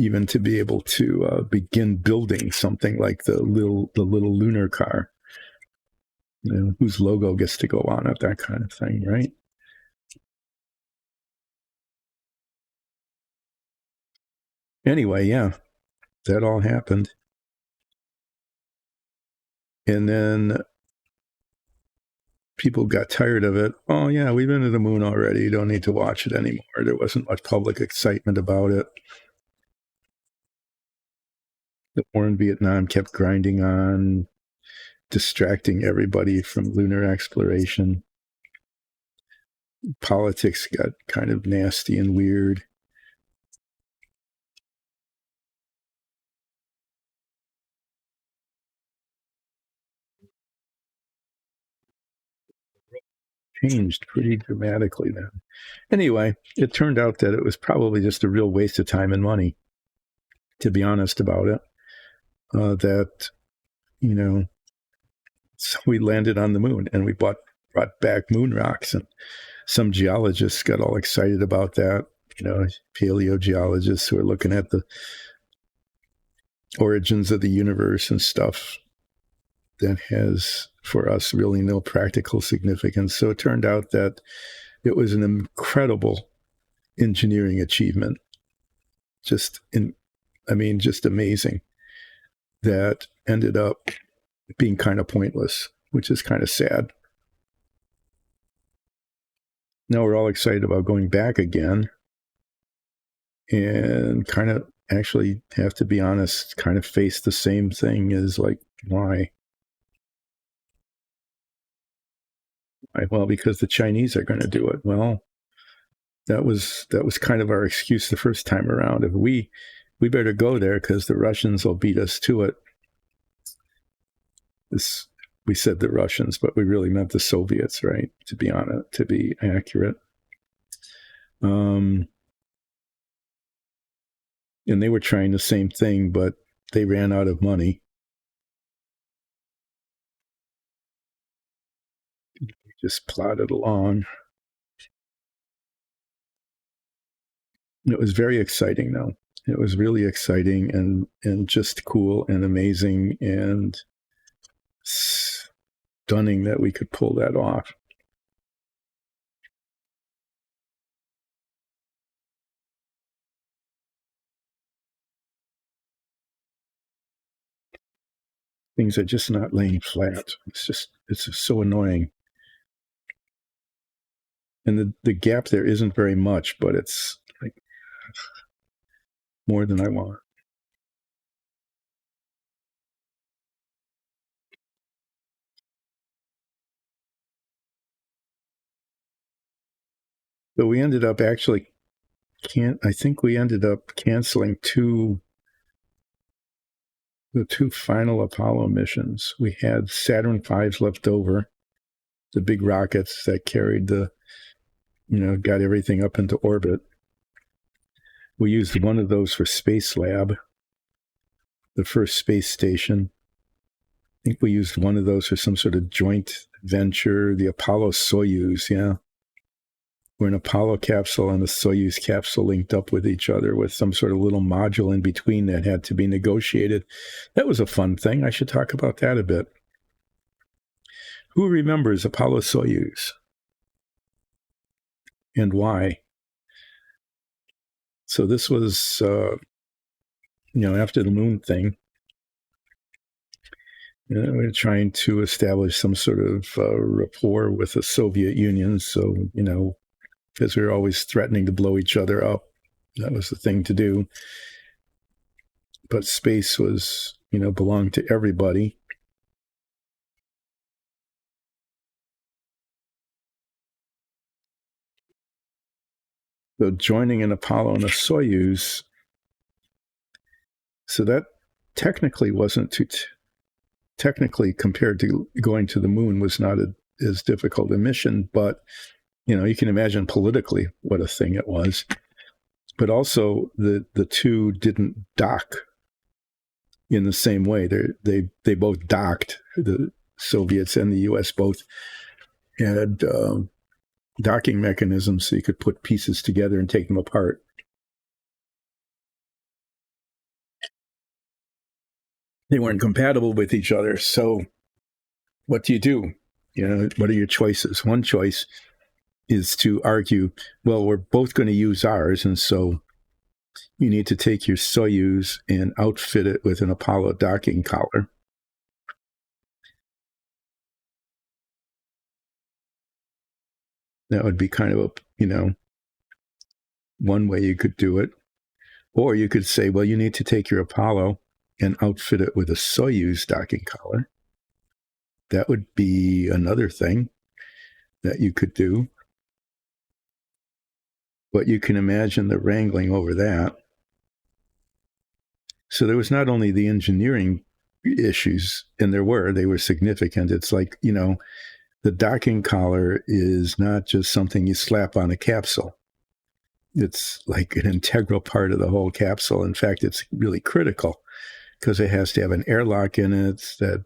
even to be able to begin building something like the little lunar car, whose logo gets to go on it, that kind of thing, right? Anyway, yeah, that all happened. And then people got tired of it. Oh, yeah, we've been to the moon already. You don't need to watch it anymore. There wasn't much public excitement about it. The war in Vietnam kept grinding on, distracting everybody from lunar exploration. Politics got kind of nasty and weird. Changed pretty dramatically then. Anyway, it turned out that it was probably just a real waste of time and money, to be honest about it. That, so we landed on the moon and we brought back moon rocks, and some geologists got all excited about that. Paleogeologists who are looking at the origins of the universe and stuff that has, for us, really no practical significance. So it turned out that it was an incredible engineering achievement. Just amazing. That ended up being kind of pointless, which is kind of sad. Now we're all excited about going back again, and kind of actually have to be honest, kind of face the same thing as like, why? Well, because the Chinese are going to do it. Well, that was kind of our excuse the first time around. If we better go there because the Russians will beat us to it. We said the Russians, but we really meant the Soviets, right? To be honest, to be accurate. And they were trying the same thing, but they ran out of money. We just plodded along. It was very exciting, though. It was really exciting and just cool and amazing and stunning that we could pull that off. Things are just not laying flat. It's just so annoying. And the gap there isn't very much, but it's like more than I want. So we ended up actually I think we ended up canceling the two final Apollo missions. We had Saturn V's left over, the big rockets that carried got everything up into orbit. We used one of those for Space Lab, the first space station. I think we used one of those for some sort of joint venture, the Apollo Soyuz, yeah. Where an Apollo capsule and a Soyuz capsule linked up with each other with some sort of little module in between that had to be negotiated. That was a fun thing. I should talk about that a bit. Who remembers Apollo Soyuz? And why? So this was, after the moon thing. We're trying to establish some sort of rapport with the Soviet Union. So, because we were always threatening to blow each other up. That was the thing to do. But space was, belonged to everybody. So joining an Apollo and a Soyuz, so that technically wasn't technically compared to going to the moon was not as difficult a mission, but you can imagine politically what a thing it was. But also the two didn't dock in the same way. They both docked. The Soviets and the U.S. both had docking mechanisms so you could put pieces together and take them apart. They weren't compatible with each other. So what do you do? What are your choices? One choice is to argue, well, we're both going to use ours, and so you need to take your Soyuz and outfit it with an Apollo docking collar. That would be kind of one way you could do it. Or you could say, well, you need to take your Apollo and outfit it with a Soyuz docking collar. That would be another thing that you could do. But you can imagine the wrangling over that. So there was not only the engineering issues, and they were significant. It's like, the docking collar is not just something you slap on a capsule. It's like an integral part of the whole capsule. In fact, it's really critical because it has to have an airlock in it that,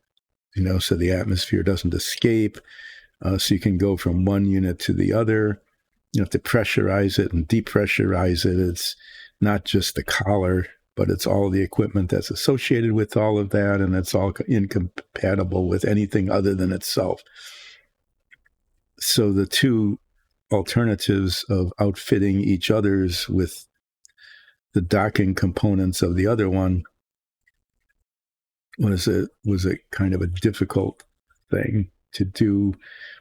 so the atmosphere doesn't escape. So you can go from one unit to the other. You have to pressurize it and depressurize it. It's not just the collar, but it's all the equipment that's associated with all of that, and it's all incompatible with anything other than itself. So the two alternatives of outfitting each other's with the docking components of the other one was a kind of a difficult thing to do,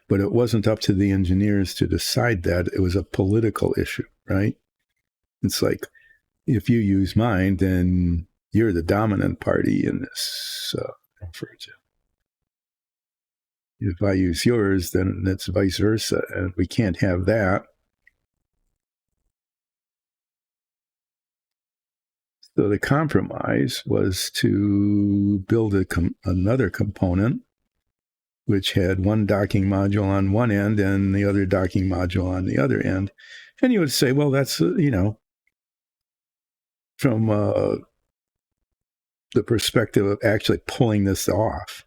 but it wasn't up to the engineers to decide that. It was a political issue, right? It's like, if you use mine, then you're the dominant party in this effort. If I use yours, then it's vice versa, and we can't have that. So the compromise was to build another component, which had one docking module on one end and the other docking module on the other end. And you would say, well, that's, from the perspective of actually pulling this off,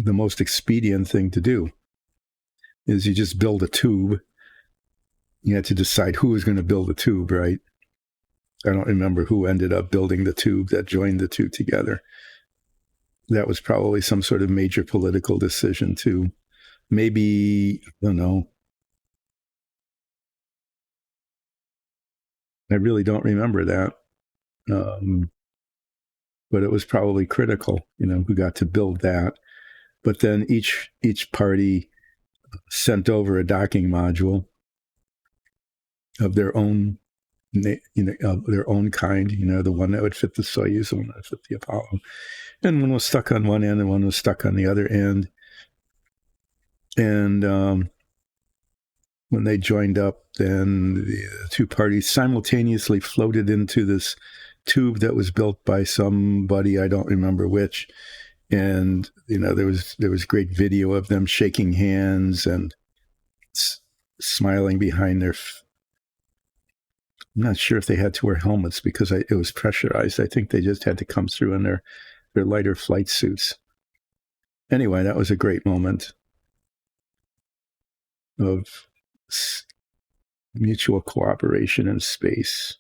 the most expedient thing to do is you just build a tube. You had to decide who was going to build the tube, right? I don't remember who ended up building the tube that joined the two together. That was probably some sort of major political decision too. Maybe, I don't know. I really don't remember that. But it was probably critical, who got to build that. But then each party sent over a docking module of their own, of their own kind, the one that would fit the Soyuz, the one that would fit the Apollo. And one was stuck on one end and one was stuck on the other end. And when they joined up, then the two parties simultaneously floated into this tube that was built by somebody, I don't remember which. And, there was great video of them shaking hands and smiling behind their I'm not sure if they had to wear helmets because it was pressurized. I think they just had to come through in their lighter flight suits. Anyway, that was a great moment of mutual cooperation in space.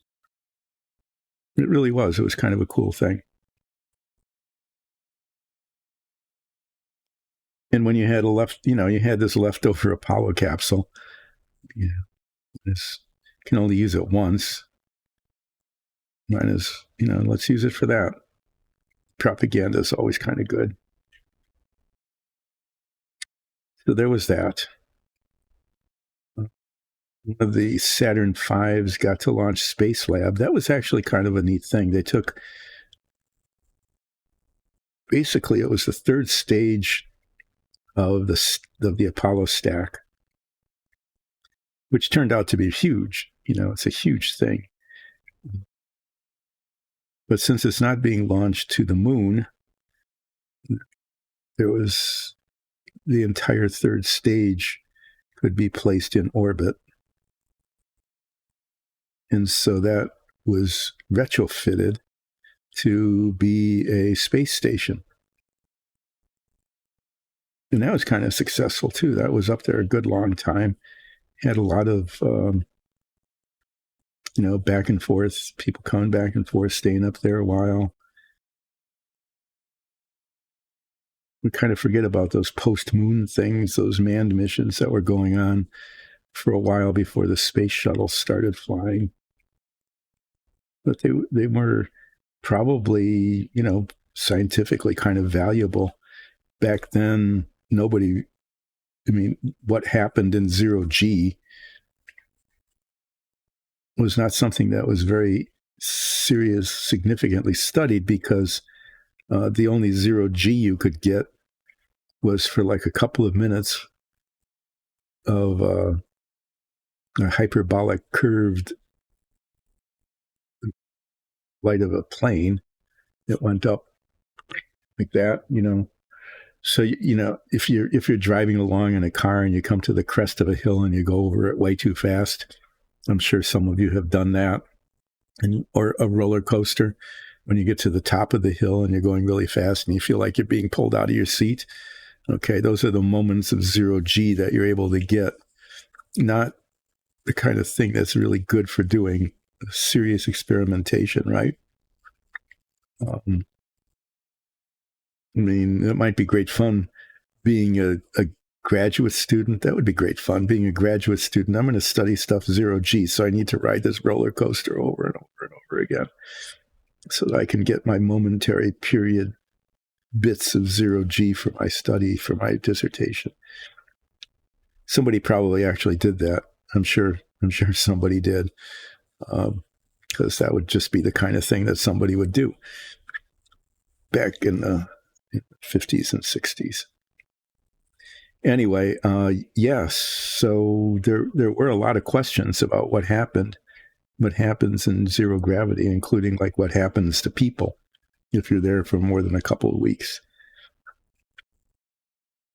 It really was. It was kind of a cool thing. And when you had you had this leftover Apollo capsule, this can only use it once. Mine is, let's use it for that. Propaganda is always kind of good. So there was that. One of the Saturn V's got to launch Spacelab. That was actually kind of a neat thing. They took, basically, it was the third stage of the Apollo stack, which turned out to be huge. It's a huge thing. But since it's not being launched to the moon, there was the entire third stage could be placed in orbit. And so that was retrofitted to be a space station. And that was kind of successful too. That was up there a good long time. Had a lot of, back and forth, people coming back and forth, staying up there a while. we kind of forget about those post-moon things, those manned missions that were going on for a while before the space shuttle started flying. But they were probably, scientifically kind of valuable. Back then, what happened in 0G was not something that was very significantly studied, because the only 0G you could get was for like a couple of minutes of a hyperbolic curved light of a plane that went up like that, So, if you're driving along in a car and you come to the crest of a hill and you go over it way too fast, I'm sure some of you have done that, or a roller coaster, when you get to the top of the hill and you're going really fast and you feel like you're being pulled out of your seat. Okay, those are the moments of 0G that you're able to get. Not the kind of thing that's really good for doing serious experimentation, right? It might be great fun being a graduate student. That would be great fun. Being a graduate student, I'm going to study stuff 0G, so I need to ride this roller coaster over and over and over again so that I can get my momentary period bits of 0G for my study, for my dissertation. Somebody probably actually did that. I'm sure somebody did, because that would just be the kind of thing that somebody would do back in the 50s and 60s. Anyway, yes, so there were a lot of questions about what happens in zero gravity, including like what happens to people if you're there for more than a couple of weeks.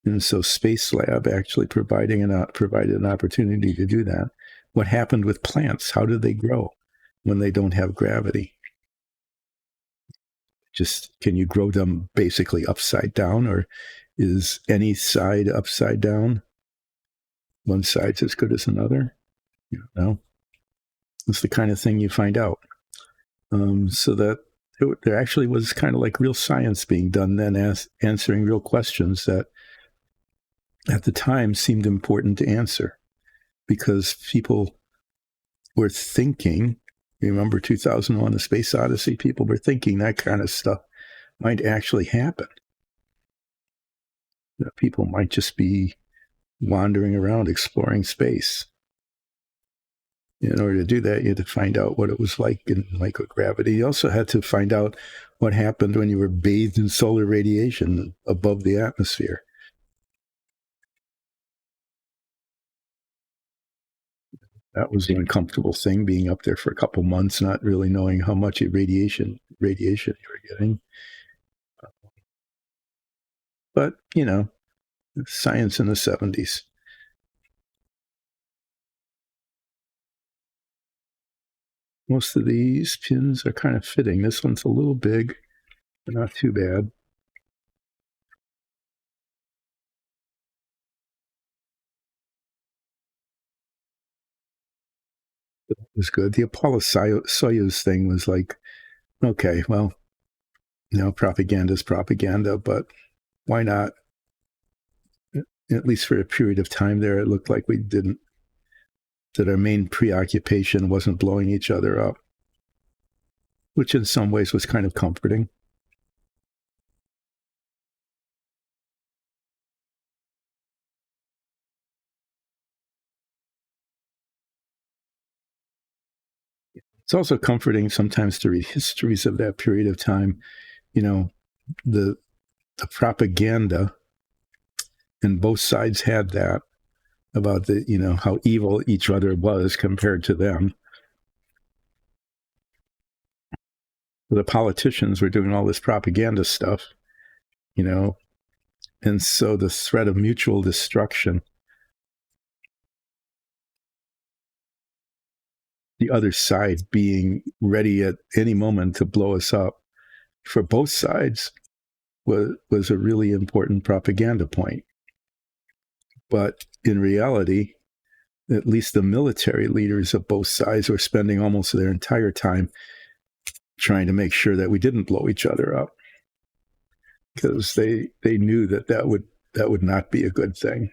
And so Space Lab actually provided an opportunity to do that. What happened with plants? How do they grow when they don't have gravity? Just, can you grow them basically upside down, or is any side upside down? One side's as good as another? No. It's the kind of thing you find out. So that there actually was kind of like real science being done then, answering real questions that at the time seemed important to answer, because people were thinking, remember 2001: A Space Odyssey, people were thinking that kind of stuff might actually happen. People might just be wandering around exploring space. In order to do that, you had to find out what it was like in microgravity. You also had to find out what happened when you were bathed in solar radiation above the atmosphere. That was the uncomfortable thing, being up there for a couple months, not really knowing how much radiation you were getting. But, science in the 70s. Most of these pins are kind of fitting. This one's a little big, but not too bad. It was good. The Apollo Soyuz thing was like, okay, well, propaganda's propaganda, but why not? At least for a period of time there, it looked like that our main preoccupation wasn't blowing each other up, which in some ways was kind of comforting. It's also comforting sometimes to read histories of that period of time. The propaganda, and both sides had that, about how evil each other was compared to them. The politicians were doing all this propaganda stuff, and so the threat of mutual destruction, the other side being ready at any moment to blow us up, for both sides was a really important propaganda point. But in reality, at least the military leaders of both sides were spending almost their entire time trying to make sure that we didn't blow each other up. because they knew that would not be a good thing.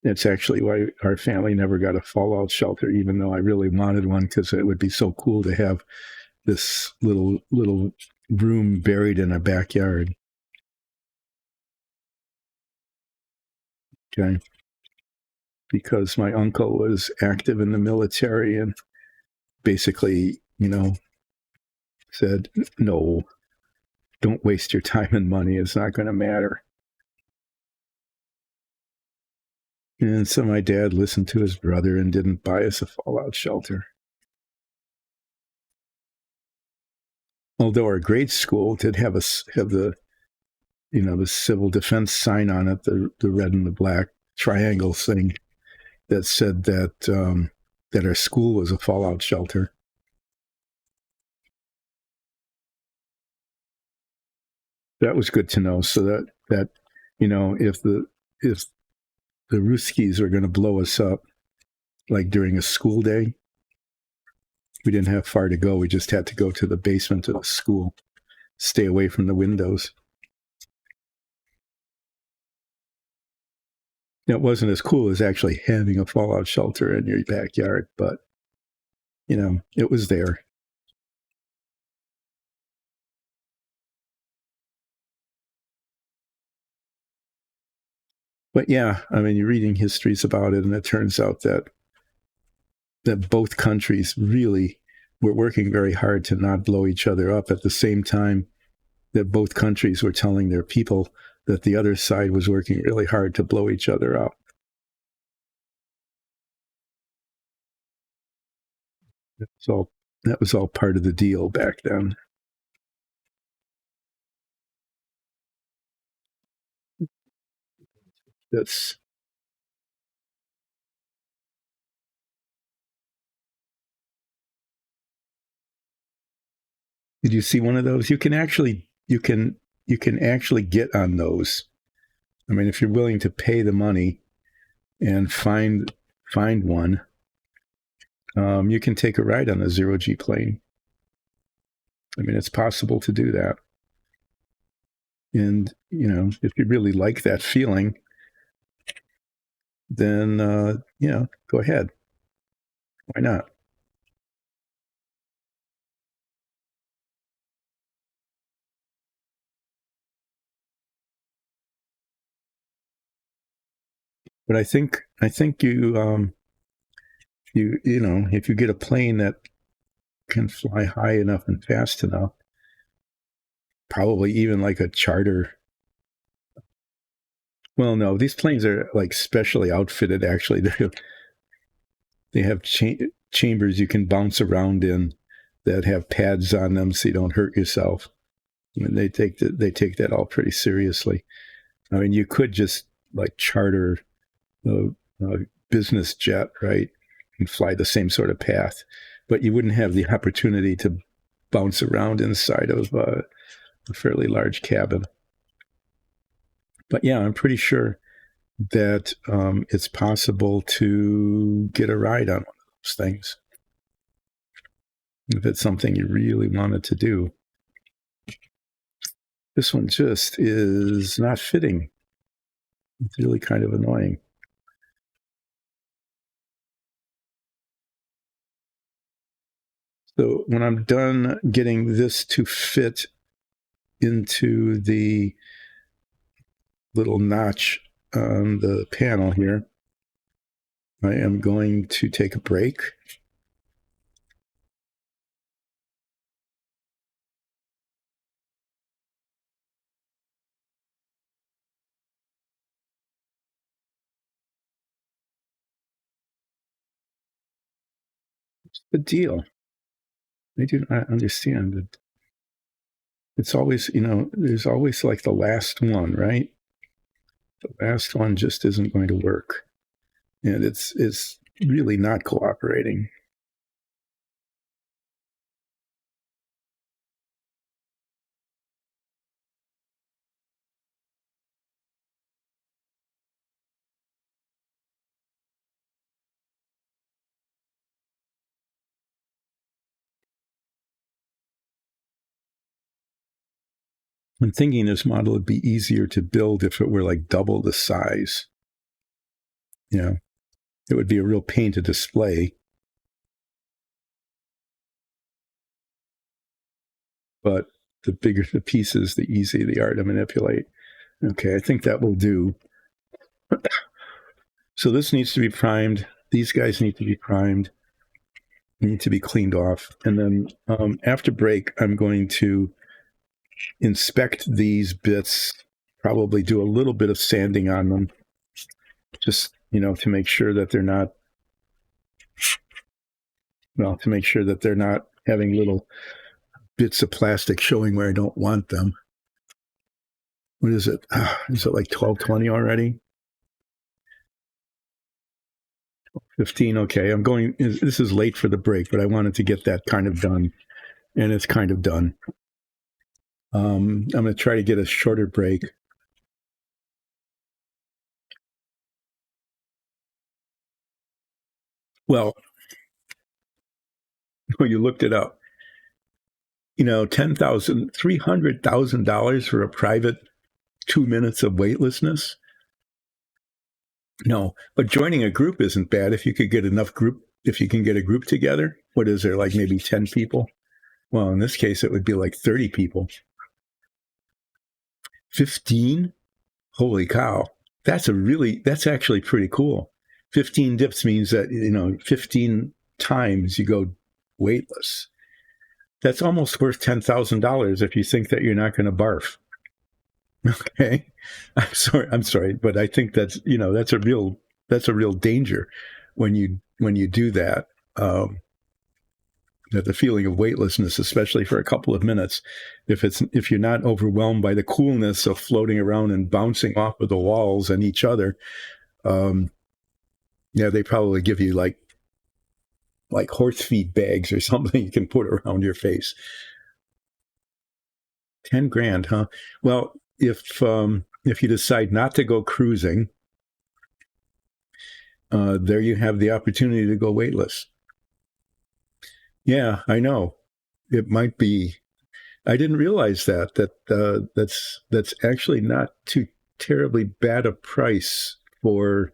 It's actually why our family never got a fallout shelter, even though I really wanted one, because it would be so cool to have this little room buried in a backyard. Okay. Because my uncle was active in the military and basically, said, no, don't waste your time and money. It's not going to matter. And so my dad listened to his brother and didn't buy us a fallout shelter. Although our grade school did have the civil defense sign on it, the red and the black triangle thing that said that our school was a fallout shelter. That was good to know. So that if the Ruskies are going to blow us up, like during a school day, we didn't have far to go. We just had to go to the basement of the school, stay away from the windows. It wasn't as cool as actually having a fallout shelter in your backyard, but it was there. But yeah, I mean, you're reading histories about it, and it turns out that both countries really were working very hard to not blow each other up, at the same time that both countries were telling their people that the other side was working really hard to blow each other up. That was all part of the deal back then. That's Did you see one of those? You can actually get on those. I mean, if you're willing to pay the money and find one, you can take a ride on a zero-G plane. I mean, it's possible to do that. And if you really like that feeling, then go ahead. Why not? But I think if you get a plane that can fly high enough and fast enough, probably even like a charter. Well, no, these planes are like specially outfitted. Actually, they have chambers you can bounce around in that have pads on them so you don't hurt yourself. I mean, they take that all pretty seriously. I mean, you could just like charter a business jet, right, and fly the same sort of path, but you wouldn't have the opportunity to bounce around inside of a fairly large cabin. But yeah, I'm pretty sure that it's possible to get a ride on one of those things if it's something you really wanted to do. This one just is not fitting. It's really kind of annoying. So when I'm done getting this to fit into the little notch on the panel here, I am going to take a break. What's the deal? I do not understand it. It's always, there's always like the last one, right? The last one just isn't going to work. And it's really not cooperating. I'm thinking this model would be easier to build if it were like double the size. You know, it would be a real pain to display. But the bigger the pieces, the easier they are to manipulate. Okay, I think that will do. So this needs to be primed. These guys need to be primed. Need to be cleaned off. And then after break, I'm going to inspect these bits, probably do a little bit of sanding on them, just, to make sure that they're not, having little bits of plastic showing where I don't want them. What is it? Is it like 12:20 already? 15. Okay, this is late for the break, but I wanted to get that kind of done, and it's kind of done. I'm going to try to get a shorter break. Well, you looked it up. $300,000 for a private 2 minutes of weightlessness. No, but joining a group isn't bad if you could get if you can get a group together. What is there, like maybe 10 people? Well, in this case, it would be like 30 people. 15? Holy cow. That's actually pretty cool. 15 dips means that, 15 times you go weightless. That's almost worth $10,000 if you think that you're not going to barf. Okay. I'm sorry, but I think that's a real danger when you do that. That the feeling of weightlessness, especially for a couple of minutes, if you're not overwhelmed by the coolness of floating around and bouncing off of the walls and each other, they probably give you like horse feed bags or something you can put around your face. 10 grand, huh? Well, if you decide not to go cruising, there you have the opportunity to go weightless. Yeah, I know. It might be. I didn't realize that's actually not too terribly bad a price for.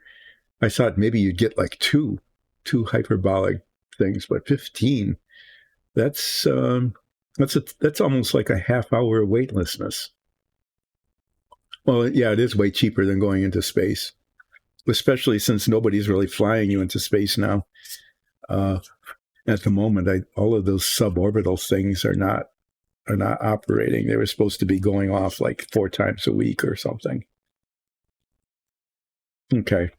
I thought maybe you'd get like two hyperbolic things, but 15. That's almost like a half hour of weightlessness. Well, yeah, it is way cheaper than going into space, especially since nobody's really flying you into space now. At the moment, all of those suborbital things are not operating. They were supposed to be going off like 4 times a week or something. Okay,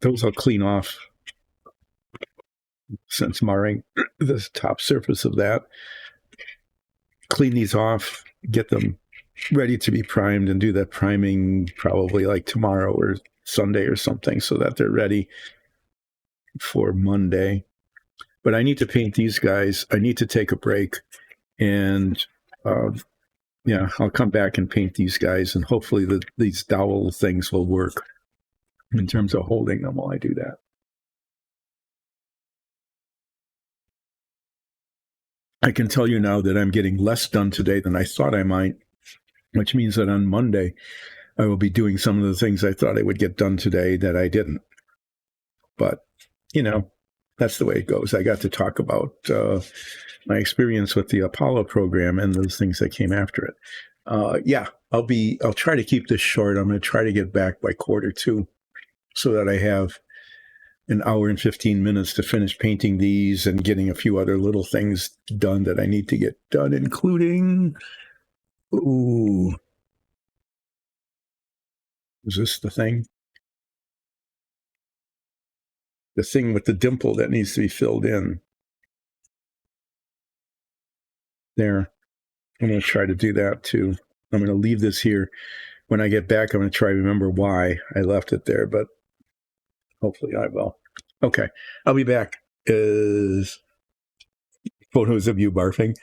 those I'll clean off since marring the top surface of that. Clean these off, get them ready to be primed, and do that priming probably like tomorrow or Sunday or something, so that they're ready for Monday. But I need to paint these guys. I need to take a break, and I'll come back and paint these guys, and hopefully these dowel things will work in terms of holding them while I do that. I can tell you now that I'm getting less done today than I thought I might, which means that on Monday I will be doing some of the things I thought I would get done today that I didn't. But, that's the way it goes. I got to talk about my experience with the Apollo program and those things that came after it. I'll try to keep this short. I'm going to try to get back by 1:45 so that I have an hour and 15 minutes to finish painting these and getting a few other little things done that I need to get done, including, is this the thing? The thing with the dimple that needs to be filled in. There. I'm going to try to do that too. I'm going to leave this here. When I get back, I'm going to try to remember why I left it there, but hopefully I will. Okay, I'll be back. Photos of you barfing,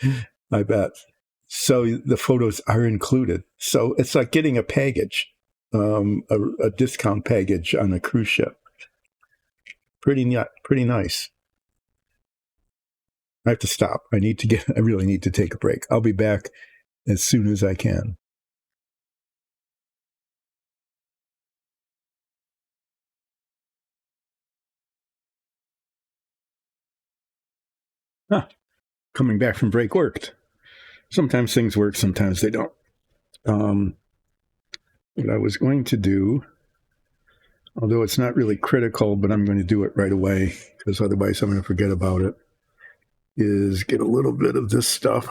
I bet. So the photos are included. So it's like getting a package, a discount package on a cruise ship. Pretty nice. I have to stop. I really need to take a break. I'll be back as soon as I can. Huh. Coming back from break worked. Sometimes things work, sometimes they don't. What I was going to do, although it's not really critical, but I'm going to do it right away because otherwise I'm going to forget about it, is get a little bit of this stuff.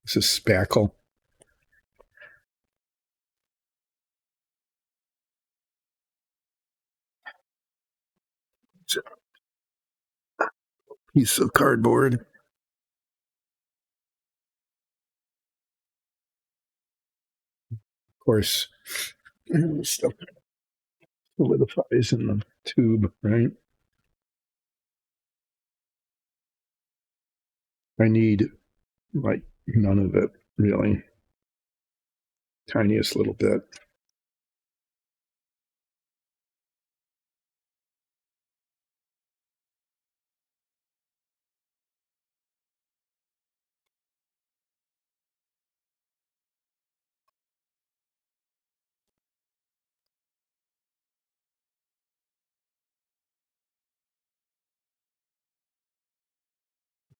This is spackle. It's a piece of cardboard. Of course, stuff solidifies in the tube, right? I need like none of it, really. Tiniest little bit.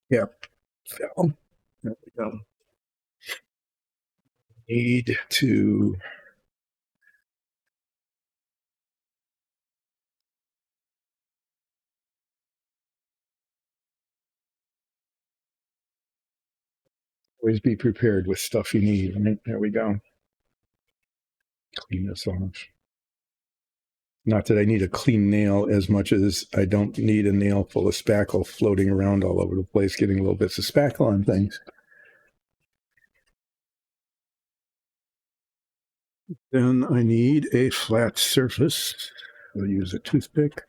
Yeah, fell. There we go. Need to always be prepared with stuff you need. Right? There we go. Clean this off. Not that I need a clean nail as much as I don't need a nail full of spackle floating around all over the place, getting little bits of spackle on things. Then I need a flat surface. I'll use a toothpick.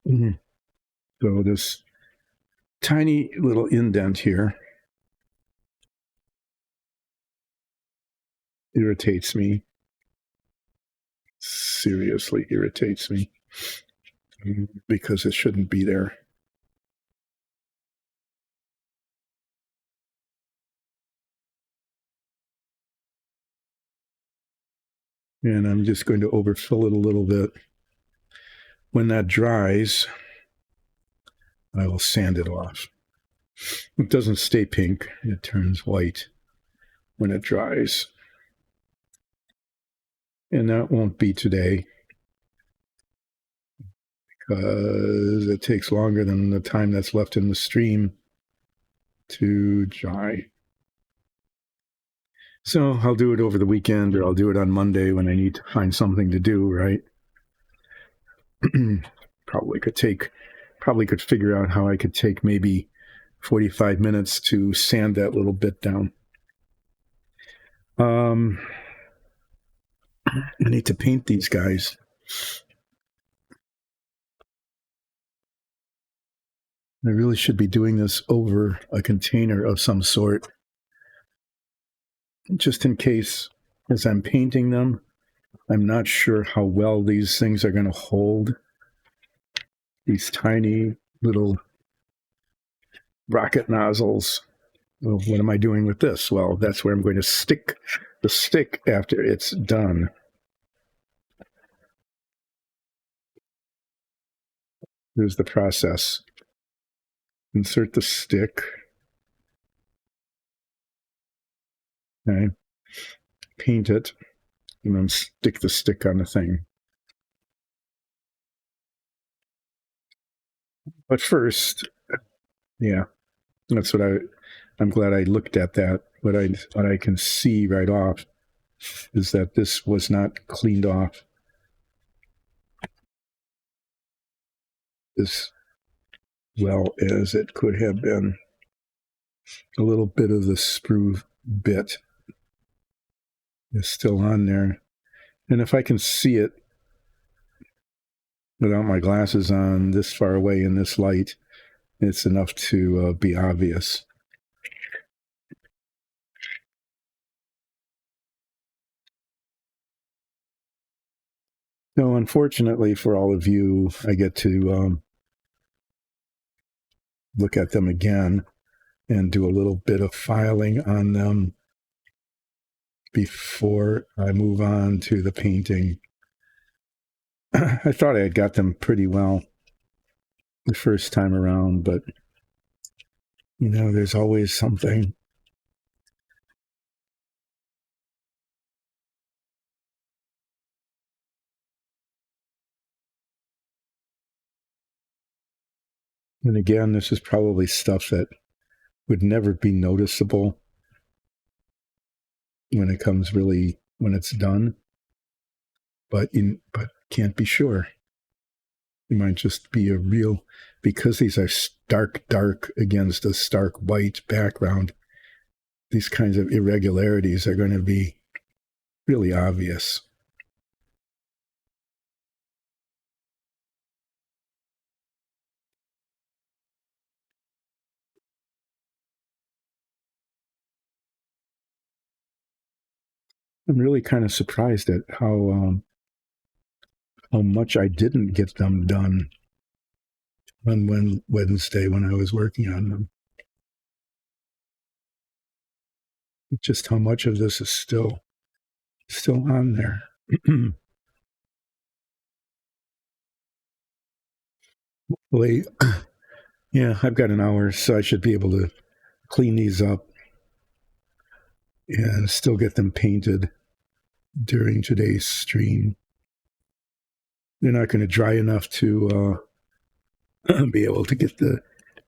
So this tiny little indent here irritates me. Seriously irritates me because it shouldn't be there. And I'm just going to overfill it a little bit. When that dries, I will sand it off. It doesn't stay pink, it turns white when it dries. And that won't be today because it takes longer than the time that's left in the stream to dry. So I'll do it over the weekend, or I'll do it on Monday when I need to find something to do, right? Probably could figure out how I could take maybe 45 minutes to sand that little bit down. I need to paint these guys. I really should be doing this over a container of some sort, just in case, as I'm painting them, I'm not sure how well these things are going to hold. These tiny little rocket nozzles. Well, what am I doing with this? Well, that's where I'm going to stick the stick after it's done. Here's the process. Insert the stick. Okay. Paint it, and then stick the stick on the thing. But first, yeah, that's what I'm glad I looked at that. What I can see right off is that this was not cleaned off as well as it could have been. A little bit of the sprue bit is still on there. And if I can see it without my glasses on this far away in this light, it's enough to be obvious. So unfortunately for all of you, I get to look at them again and do a little bit of filing on them before I move on to the painting. I thought I had got them pretty well the first time around, but there's always something. And again, this is probably stuff that would never be noticeable when it's done, but can't be sure. It might just be because these are stark dark against a stark white background, these kinds of irregularities are going to be really obvious. I'm really kind of surprised at how much I didn't get them done on Wednesday when I was working on them. Just how much of this is still on there. Well, yeah, I've got an hour, so I should be able to clean these up and still get them painted during today's stream. They're not going to dry enough to be able to get the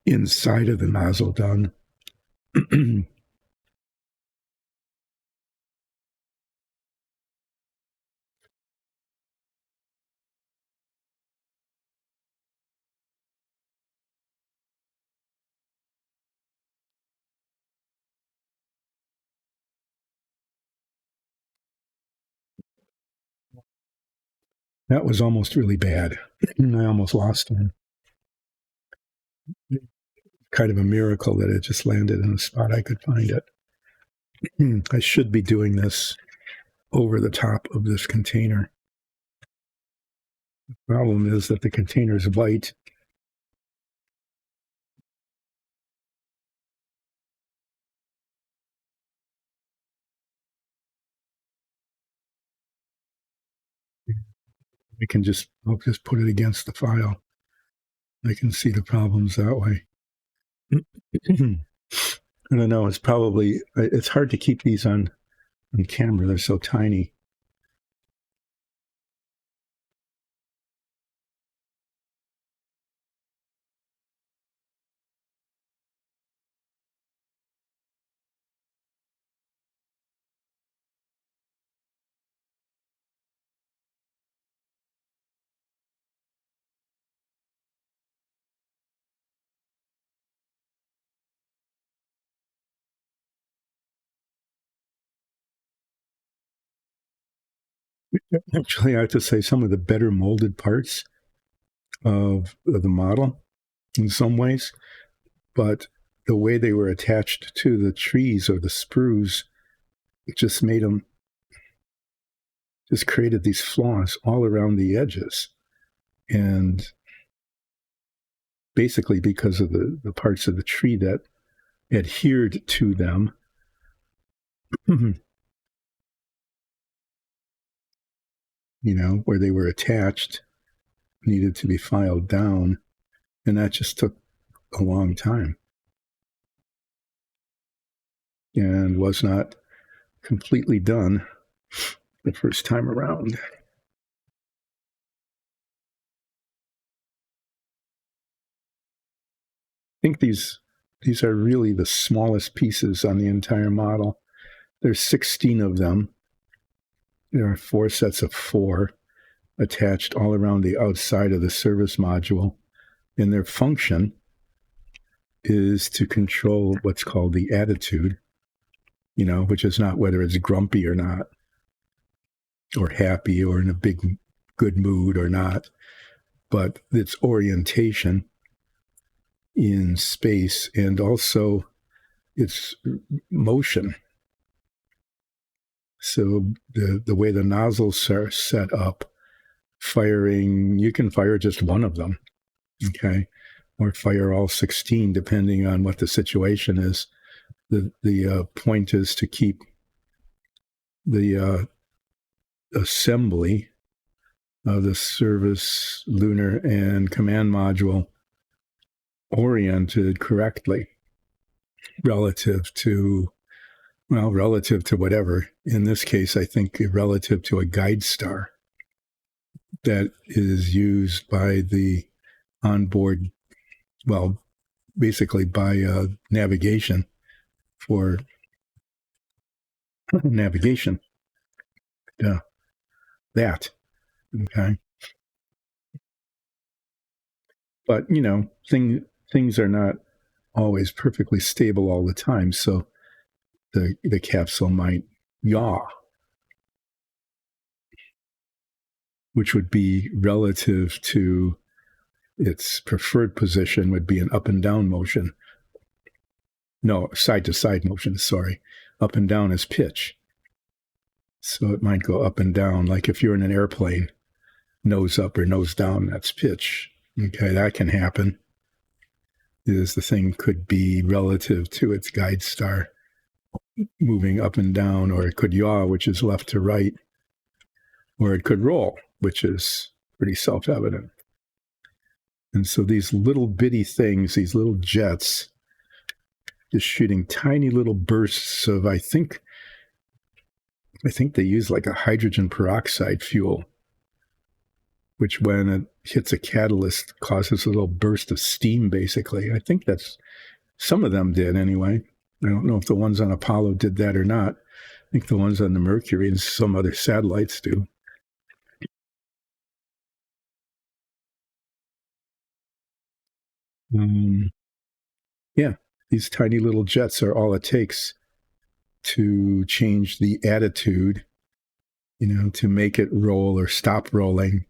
inside of the nozzle done. That was almost really bad. I almost lost one. Kind of a miracle that it just landed in a spot I could find it. I should be doing this over the top of this container. The problem is that the container is white. I'll just put it against the file. I can see the problems that way. I don't know. It's hard to keep these on camera. They're so tiny. Actually, I have to say some of the better molded parts of the model in some ways, but the way they were attached to the trees or the sprues, it just created these flaws all around the edges. And basically because of the parts of the tree that adhered to them, where they were attached, needed to be filed down. And that just took a long time and was not completely done the first time around. I think these are really the smallest pieces on the entire model. There's 16 of them. There are 4 sets of 4 attached all around the outside of the service module. And their function is to control what's called the attitude, which is not whether it's grumpy or not, or happy or in a big good mood or not, but its orientation in space and also its motion. So the way the nozzles are set up, you can fire just one of them, okay? or fire all 16, depending on what the situation is. The point is to keep the assembly of the service, lunar, and command module oriented correctly relative to whatever. In this case, I think relative to a guide star that is used by the onboard, well, basically by navigation for navigation. That. Okay. But, things are not always perfectly stable all the time. So the capsule might yaw, which would be relative to its preferred position would be an up and down motion. No, side to side motion, sorry. Up and down is pitch. So it might go up and down. Like if you're in an airplane, nose up or nose down, that's pitch. Okay, that can happen. Is the thing could be relative to its guide star moving up and down, or it could yaw, which is left to right, or it could roll, which is pretty self-evident. And so these little bitty things, these little jets, just shooting tiny little bursts of, I think they use like a hydrogen peroxide fuel, which when it hits a catalyst causes a little burst of steam, basically. I think that's, some of them did anyway. I don't know if the ones on Apollo did that or not. I think the ones on the Mercury and some other satellites do. Yeah, these tiny little jets are all it takes to change the attitude, to make it roll or stop rolling,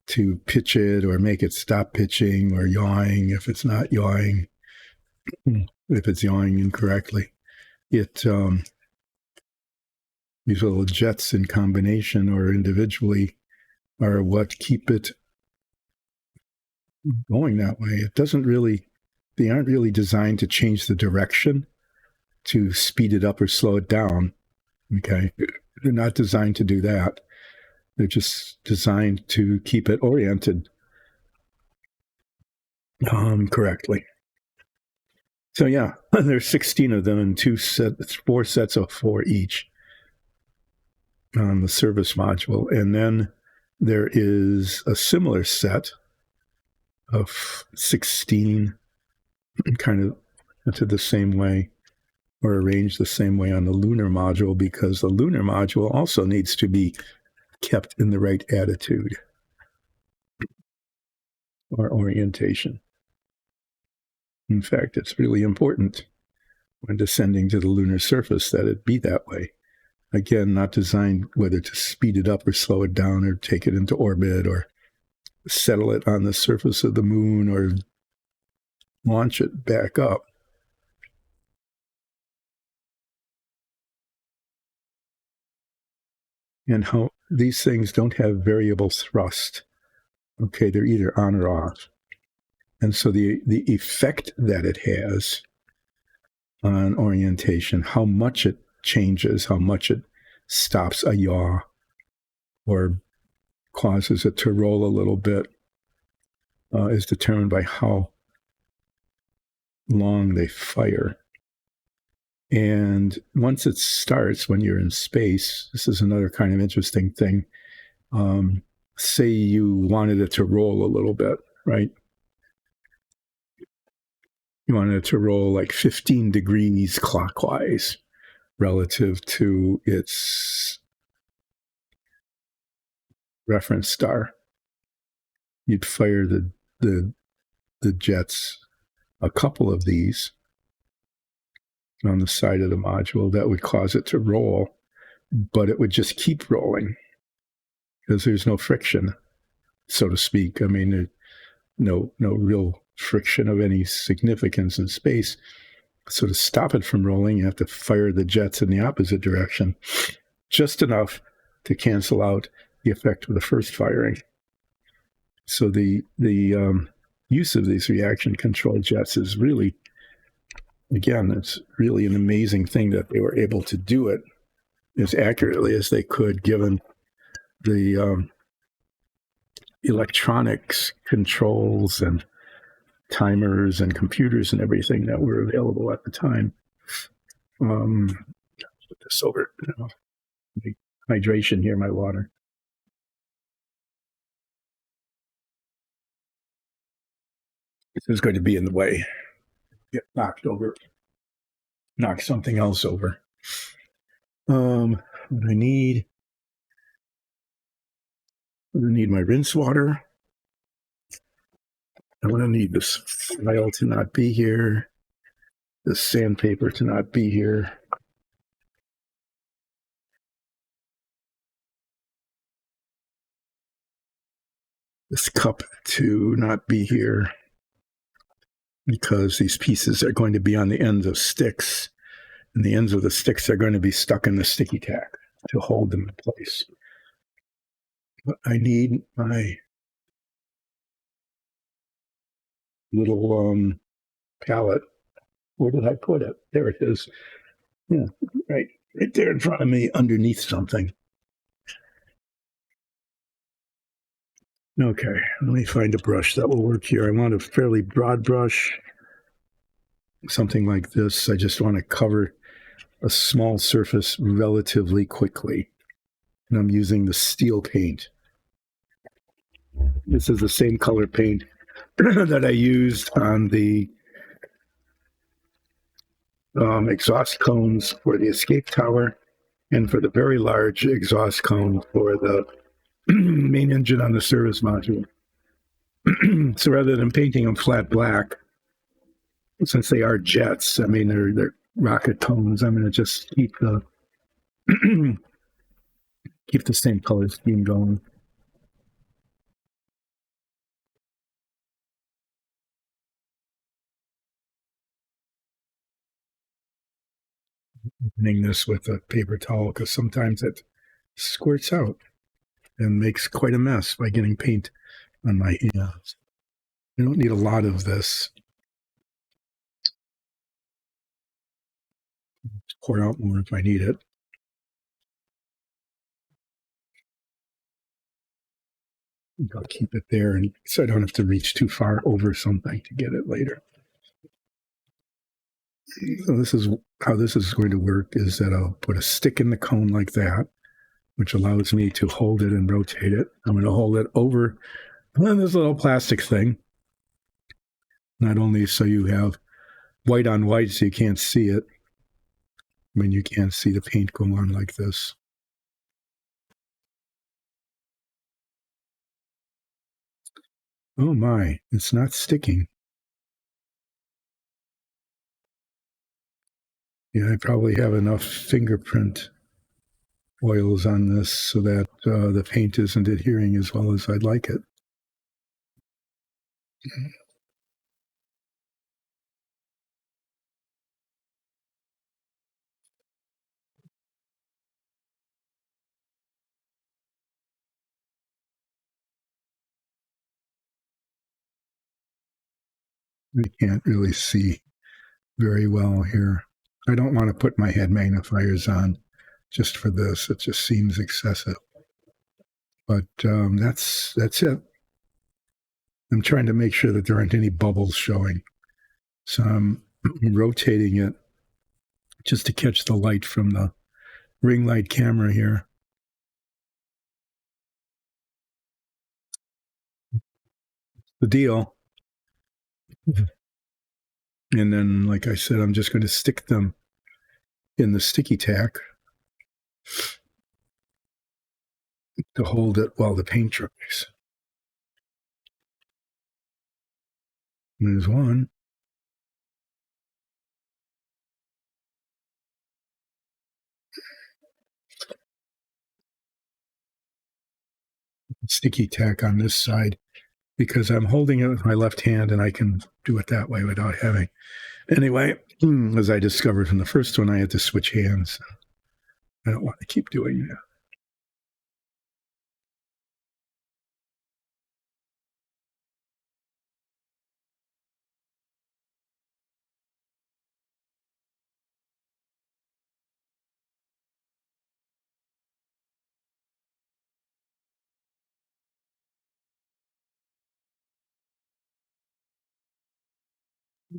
to pitch it or make it stop pitching or yawing if it's not yawing, if it's yawing incorrectly. These little jets in combination or individually are what keep it going that way. They aren't really designed to change the direction, to speed it up or slow it down. Okay. They're not designed to do that. They're just designed to keep it oriented correctly. So yeah, there's 16 of them and 4 sets of 4 each on the service module. And then there is a similar set of 16 kind of into the same way or arranged the same way on the lunar module, because the lunar module also needs to be kept in the right attitude or orientation. In fact, it's really important when descending to the lunar surface that it be that way. Again, not designed whether to speed it up or slow it down or take it into orbit or settle it on the surface of the moon or launch it back up. And how these things don't have variable thrust. Okay, they're either on or off. And so the effect that it has on orientation, how much it changes, how much it stops a yaw or causes it to roll a little bit, is determined by how long they fire. And once it starts, when you're in space, this is another kind of interesting thing. Say you wanted it to roll a little bit, right? You wanted it to roll like 15 degrees clockwise relative to its reference star. You'd fire the jets, a couple of these on the side of the module. That would cause it to roll, but it would just keep rolling because there's no friction, so to speak. I mean, no real friction of any significance in space. So to stop it from rolling, you have to fire the jets in the opposite direction, just enough to cancel out the effect of the first firing. So the use of these reaction control jets is really, again, it's really an amazing thing that they were able to do it as accurately as they could, given the electronics controls and timers and computers and everything that were available at the time. Put this over, hydration here, my water. This is going to be in the way. Get knocked over. Knock something else over. What I need my rinse water. I'm going to need this file to not be here. This sandpaper to not be here. This cup to not be here, because these pieces are going to be on the ends of sticks, and the ends of the sticks are going to be stuck in the sticky tack to hold them in place. But I need my little palette. Where did I put it? There it is. Yeah, right there in front of me, underneath something. Okay, let me find a brush that will work here. I want a fairly broad brush, something like this. I just want to cover a small surface relatively quickly. And I'm using the steel paint. This is the same color paint that I used on the exhaust cones for the escape tower and for the very large exhaust cone for the main engine on the service module. So rather than painting them flat black, since they are jets, I mean, they're rocket tones, I'm going to just keep the keep the same color scheme going. Opening this with a paper towel, because sometimes it squirts out and makes quite a mess by getting paint on my hands. I don't need a lot of this. Pour out more if I need it. I'll keep it there, and so I don't have to reach too far over something to get it later. So this is how this is going to work, is that I'll put a stick in the cone like that, which allows me to hold it and rotate it. I'm going to hold it over this little plastic thing, not only so you have white on white so you can't see it, when you can't see the paint go on like this. Oh my, it's not sticking. Yeah, I probably have enough fingerprint oils on this so that the paint isn't adhering as well as I'd like it. I can't really see very well here. I don't want to put my head magnifiers on just for this. It just seems excessive. But that's it. I'm trying to make sure that there aren't any bubbles showing. So I'm rotating it just to catch the light from the ring light camera here. The deal. And then, like I said, I'm just going to stick them in the sticky tack to hold it while the paint dries. There's one. Sticky tack on this side, because I'm holding it with my left hand and I can do it that way without having. Anyway, as I discovered from the first one, I had to switch hands. I don't want to keep doing that.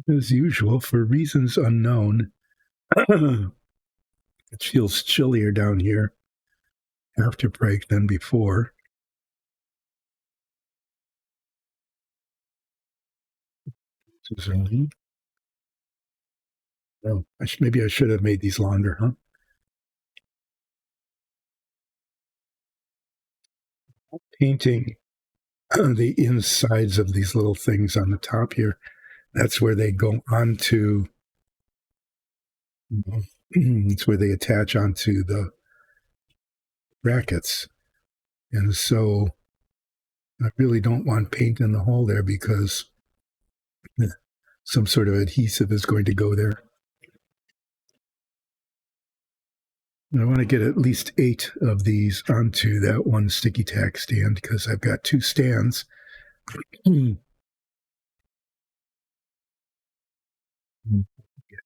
As usual, for reasons unknown, it feels chillier down here after break than before. Oh, maybe I should have made these longer, huh? Painting the insides of these little things on the top here. That's where they go onto. It's where they attach onto the brackets, and so I really don't want paint in the hole there because some sort of adhesive is going to go there. And I want to get at least 8 of these onto that one sticky tack stand because I've got 2 stands. Get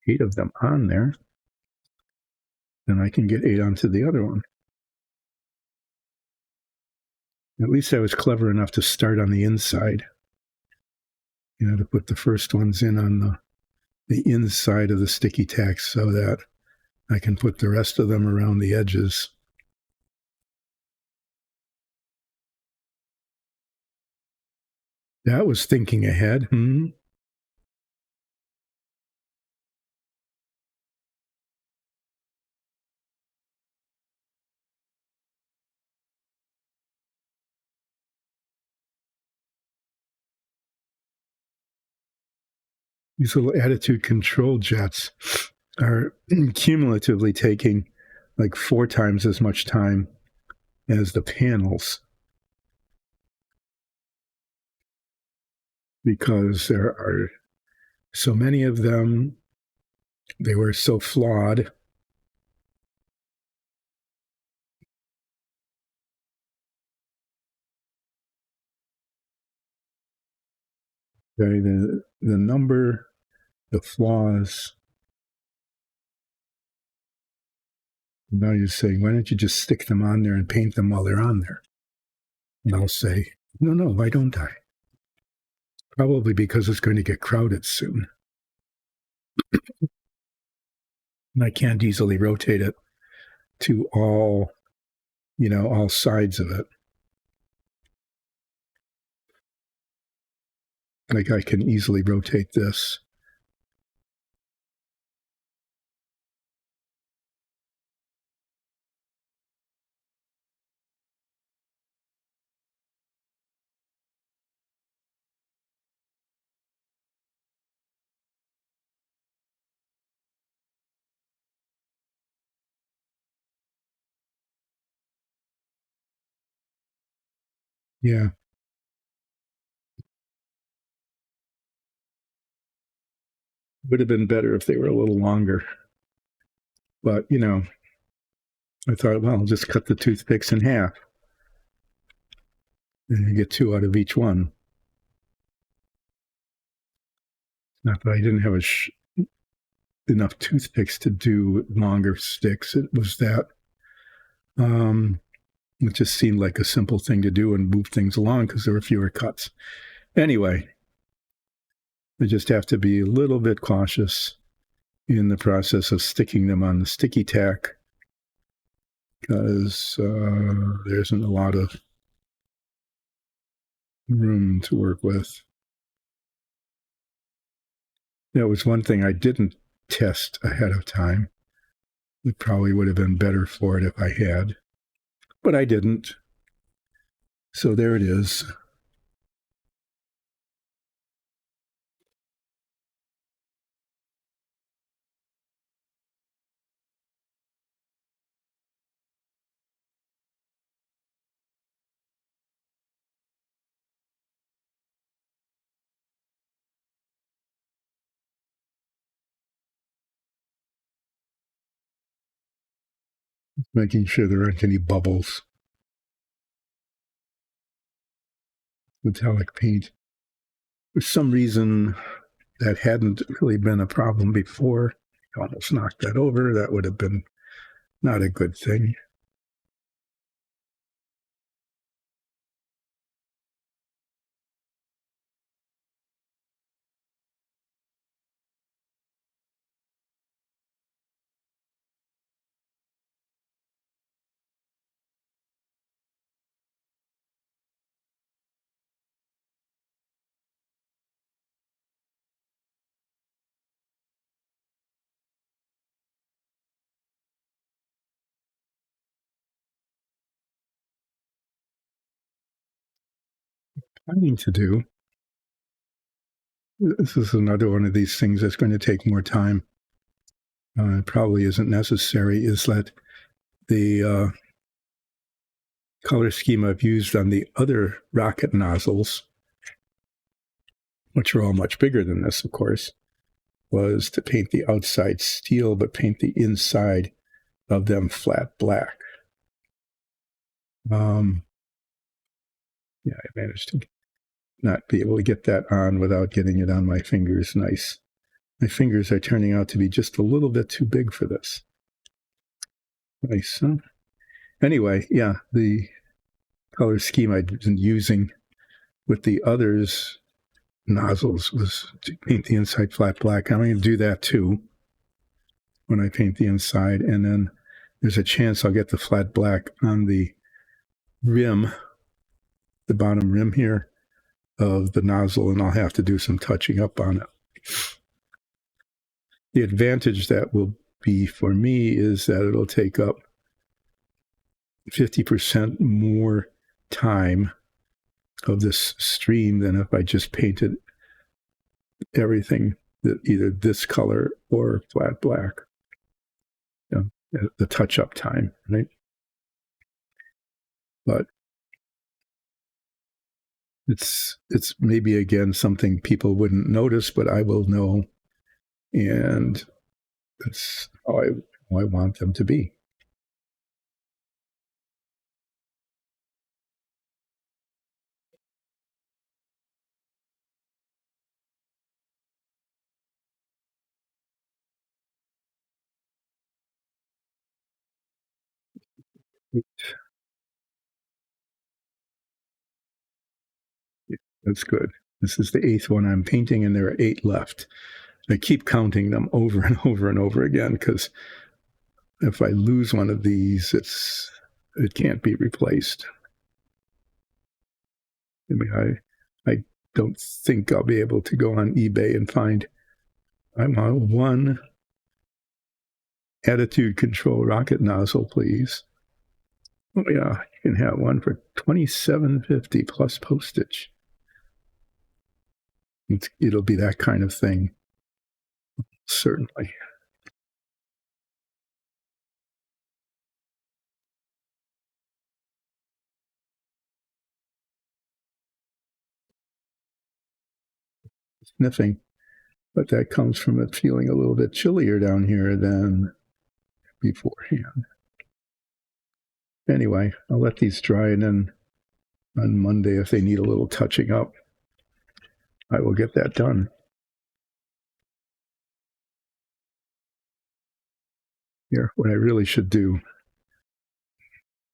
8 of them on there. Then I can get 8 onto the other one. At least I was clever enough to start on the inside. To put the first ones in on the inside of the sticky tack so that I can put the rest of them around the edges. That was thinking ahead. These little attitude control jets are cumulatively taking like 4 times as much time as the panels because there are so many of them. They were so flawed. The number, the flaws. Now you're saying, why don't you just stick them on there and paint them while they're on there? And I'll say, no, why don't I? Probably because it's going to get crowded soon. And I can't easily rotate it to all sides of it. Like I can easily rotate this. Yeah. Would have been better if they were a little longer. But, I thought, well, I'll just cut the toothpicks in half. And you get 2 out of each one. Not that I didn't have enough toothpicks to do longer sticks. It was that it just seemed like a simple thing to do and move things along because there were fewer cuts. Anyway, I just have to be a little bit cautious in the process of sticking them on the sticky tack because there isn't a lot of room to work with. That was one thing I didn't test ahead of time. It probably would have been better for it if I had, but I didn't. So there it is. Making sure there aren't any bubbles. Metallic paint. For some reason, that hadn't really been a problem before. I almost knocked that over. That would have been not a good thing. planning to do, this is another one of these things that's going to take more time. It probably isn't necessary, is that the color scheme I've used on the other rocket nozzles, which are all much bigger than this, of course, was to paint the outside steel, but paint the inside of them flat black. Yeah, I managed to not be able to get that on without getting it on my fingers nice. My fingers are turning out to be just a little bit too big for this. Nice, huh? Anyway, yeah, the color scheme I'd been using with the others nozzles was to paint the inside flat black. I'm going to do that too when I paint the inside, and then there's a chance I'll get the flat black on the rim, the bottom rim here of the nozzle, and I'll have to do some touching up on it. The advantage that will be for me is that it'll take up 50% more time of this stream than if I just painted everything that either this color or flat black. You know, the touch-up time, right? But it's maybe again something people wouldn't notice, but I will know, and that's how I want them to be. That's good. This is the 8th one I'm painting, and there are 8 left. I keep counting them over and over and over again, because if I lose one of these, it can't be replaced. I mean, I don't think I'll be able to go on eBay and find, I want one attitude control rocket nozzle, please. Oh yeah, you can have one for $27.50 plus postage. It'll be that kind of thing, certainly. Sniffing, but that comes from it feeling a little bit chillier down here than beforehand. Anyway, I'll let these dry, and then on Monday, if they need a little touching up, I will get that done. Here, what I really should do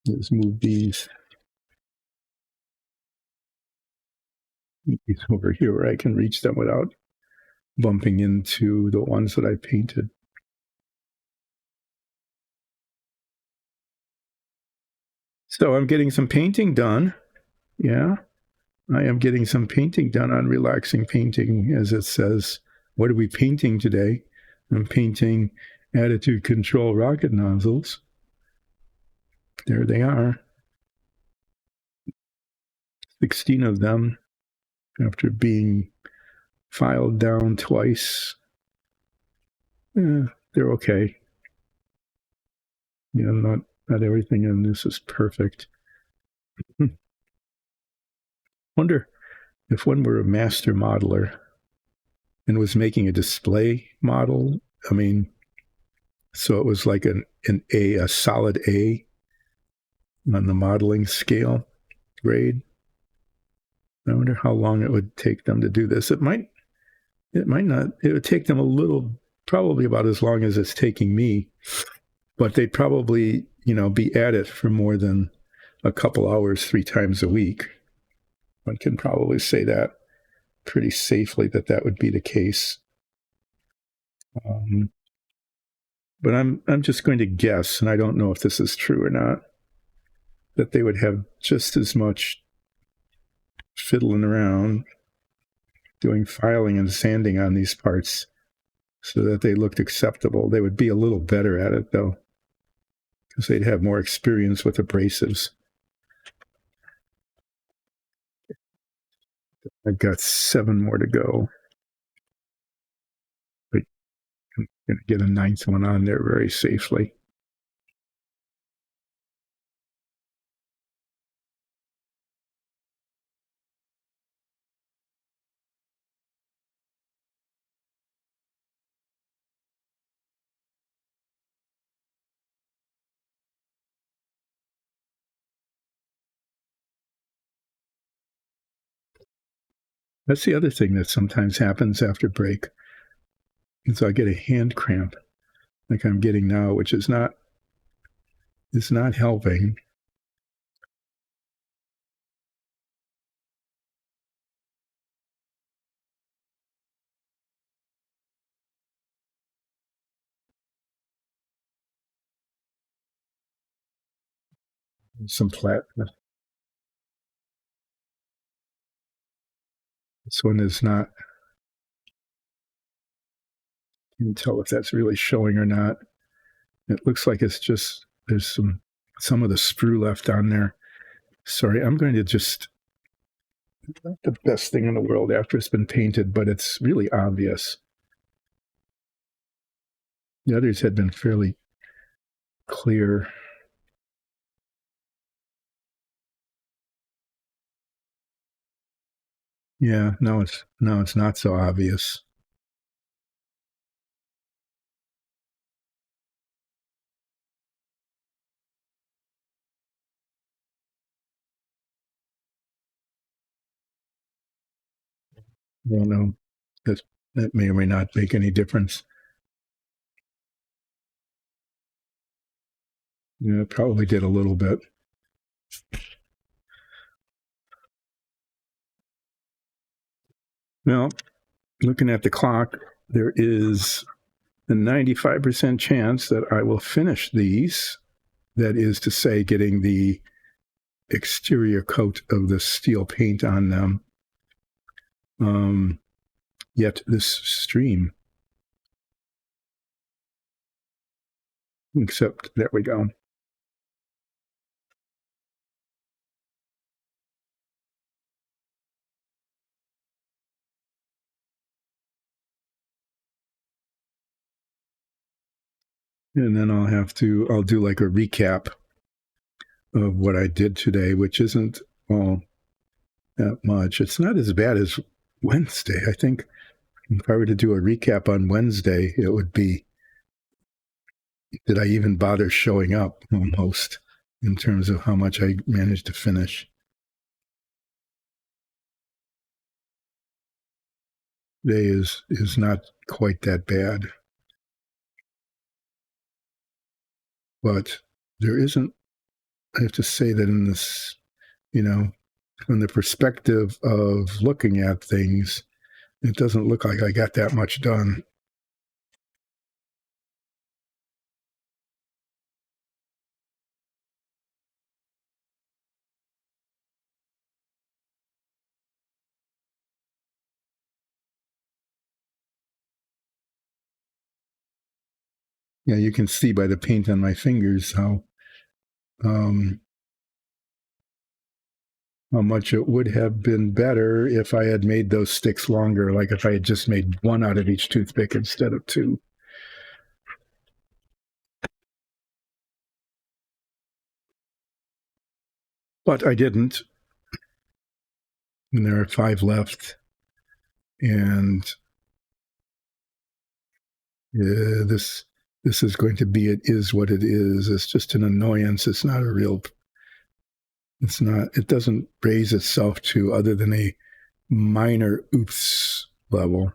is move these over here where I can reach them without bumping into the ones that I painted. So I'm getting some painting done. Yeah, I am getting some painting done on Relaxing Painting, as it says. What are we painting today? I'm painting attitude control rocket nozzles. There they are. 16 of them after being filed down twice. They're okay. You know, not everything in this is perfect. Wonder if one were a master modeler and was making a display model. I mean, so it was like a solid A on the modeling scale grade. I wonder how long it would take them to do this. It might not. It would take them a little, probably about as long as it's taking me, but they'd probably, be at it for more than a couple hours 3 times a week. One can probably say that pretty safely, that would be the case. But I'm just going to guess, and I don't know if this is true or not, that they would have just as much fiddling around, doing filing and sanding on these parts so that they looked acceptable. They would be a little better at it, though, because they'd have more experience with abrasives. I've got 7 more to go. But I'm going to get a 9th one on there very safely. That's the other thing that sometimes happens after break. Is I get a hand cramp like I'm getting now, which is not helping. Some platinum. This one is not. You can tell if that's really showing or not. It looks like it's just there's some of the sprue left on there. Sorry, I'm going to just not the best thing in the world after it's been painted, but it's really obvious. The others had been fairly clear. Yeah, now it's not so obvious. I don't know. That may or may not make any difference. Yeah, it probably did a little bit. Well, looking at the clock, there is a 95% chance that I will finish these. That is to say, getting the exterior coat of the steel paint on them. Yet this stream, except there we go. And then I'll do like a recap of what I did today, which isn't all that much. It's not as bad as Wednesday. I think if I were to do a recap on Wednesday, it would be, did I even bother showing up almost in terms of how much I managed to finish. Today is not quite that bad. But there isn't, I have to say that in this, from the perspective of looking at things, it doesn't look like I got that much done. Yeah, you can see by the paint on my fingers how much it would have been better if I had made those sticks longer, like if I had just made one out of each toothpick instead of 2. But I didn't. And there are 5 left. And this is going to be, it is what it is. It's just an annoyance. It's not a real, it doesn't raise itself to other than a minor oops level.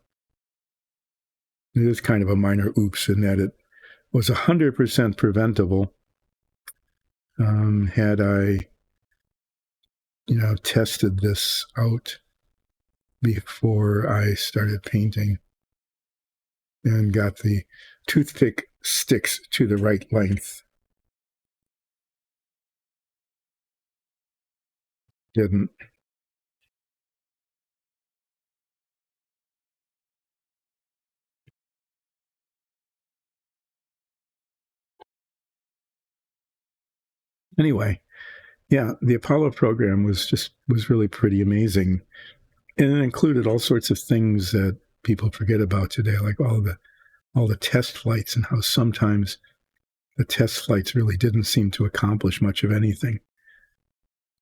It is kind of a minor oops in that it was 100% preventable had I, tested this out before I started painting and got the toothpick sticks to the right length. Didn't. Anyway, yeah, the Apollo program was really pretty amazing. And it included all sorts of things that people forget about today, like all the test flights, and how sometimes the test flights really didn't seem to accomplish much of anything,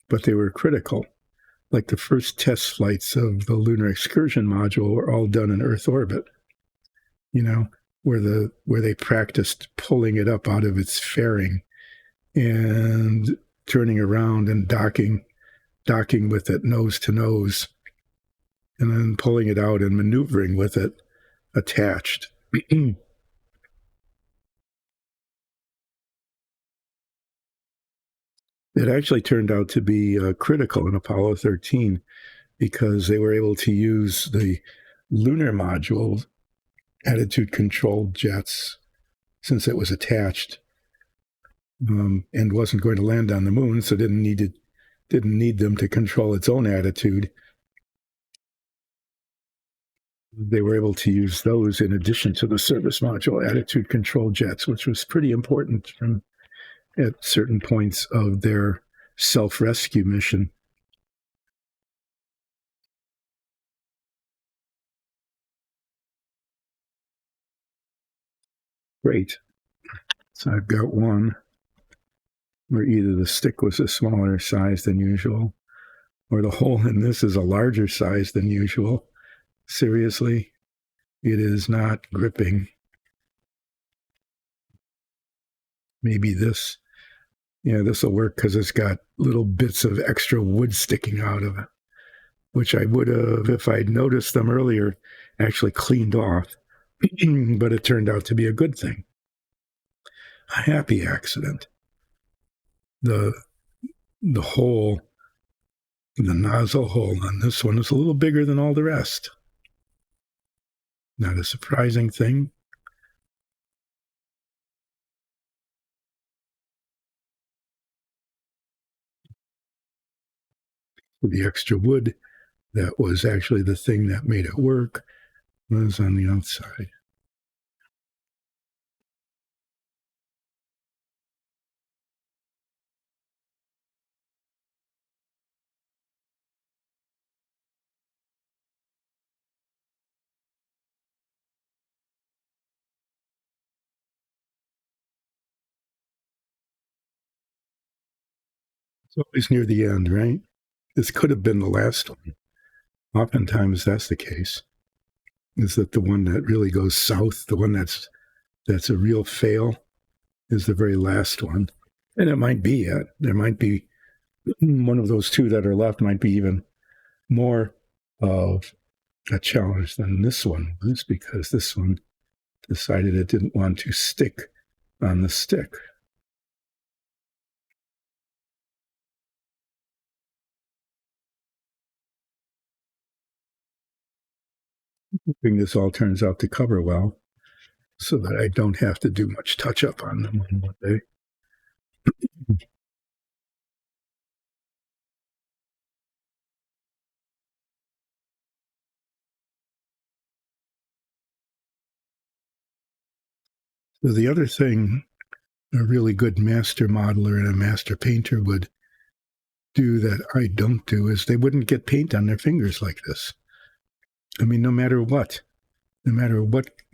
but they were critical. Like the first test flights of the Lunar Excursion Module were all done in Earth orbit, where they practiced pulling it up out of its fairing and turning around and docking with it nose to nose, and then pulling it out and maneuvering with it attached. It actually turned out to be critical in Apollo 13 because they were able to use the lunar module attitude controlled jets, since it was attached and wasn't going to land on the moon, so didn't need them to control its own attitude. They were able to use those in addition to the service module attitude control jets, which was pretty important at certain points of their self-rescue mission. Great. So I've got one where either the stick was a smaller size than usual, or the hole in this is a larger size than usual. Seriously, it is not gripping. Maybe this will work because it's got little bits of extra wood sticking out of it, which I would have, if I'd noticed them earlier, actually cleaned off. But it turned out to be a good thing. A happy accident. The hole, the nozzle hole on this one is a little bigger than all the rest. Not a surprising thing. With the extra wood, that was actually the thing that made it work, was on the outside. It's always near the end, right? This could have been the last one. Oftentimes that's the case, is that the one that really goes south, the one that's a real fail, is the very last one. And it might be it. There might be one of those two that are left might be even more of a challenge than this one was, because this one decided it didn't want to stick on the stick. Hoping this all turns out to cover well, so that I don't have to do much touch up on them on one day. So the other thing a really good master modeler and a master painter would do that I don't do is they wouldn't get paint on their fingers like this. I mean, no matter what,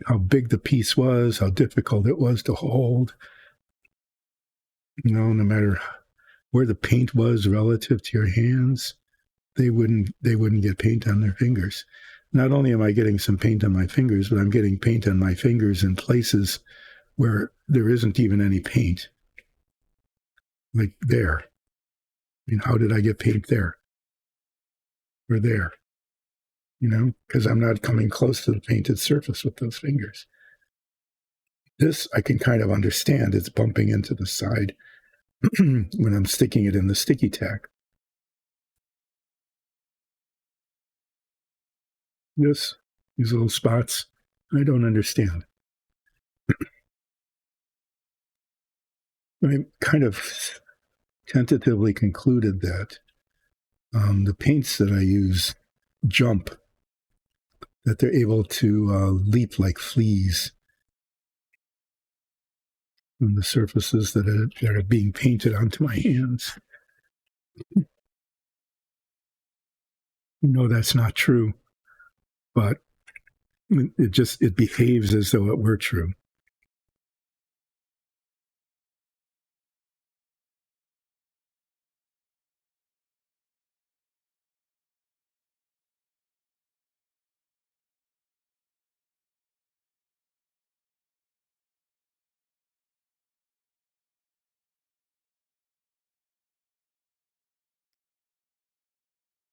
how big the piece was, how difficult it was to hold, no matter where the paint was relative to your hands, they wouldn't get paint on their fingers. Not only am I getting some paint on my fingers, but I'm getting paint on my fingers in places where there isn't even any paint. Like there. I mean, how did I get paint there? Or there? Because I'm not coming close to the painted surface with those fingers. This I can kind of understand. It's bumping into the side when I'm sticking it in the sticky tack. These little spots, I don't understand. I kind of tentatively concluded that the paints that I use jump, that they're able to leap like fleas on the surfaces that are being painted onto my hands. No, that's not true, but it behaves as though it were true.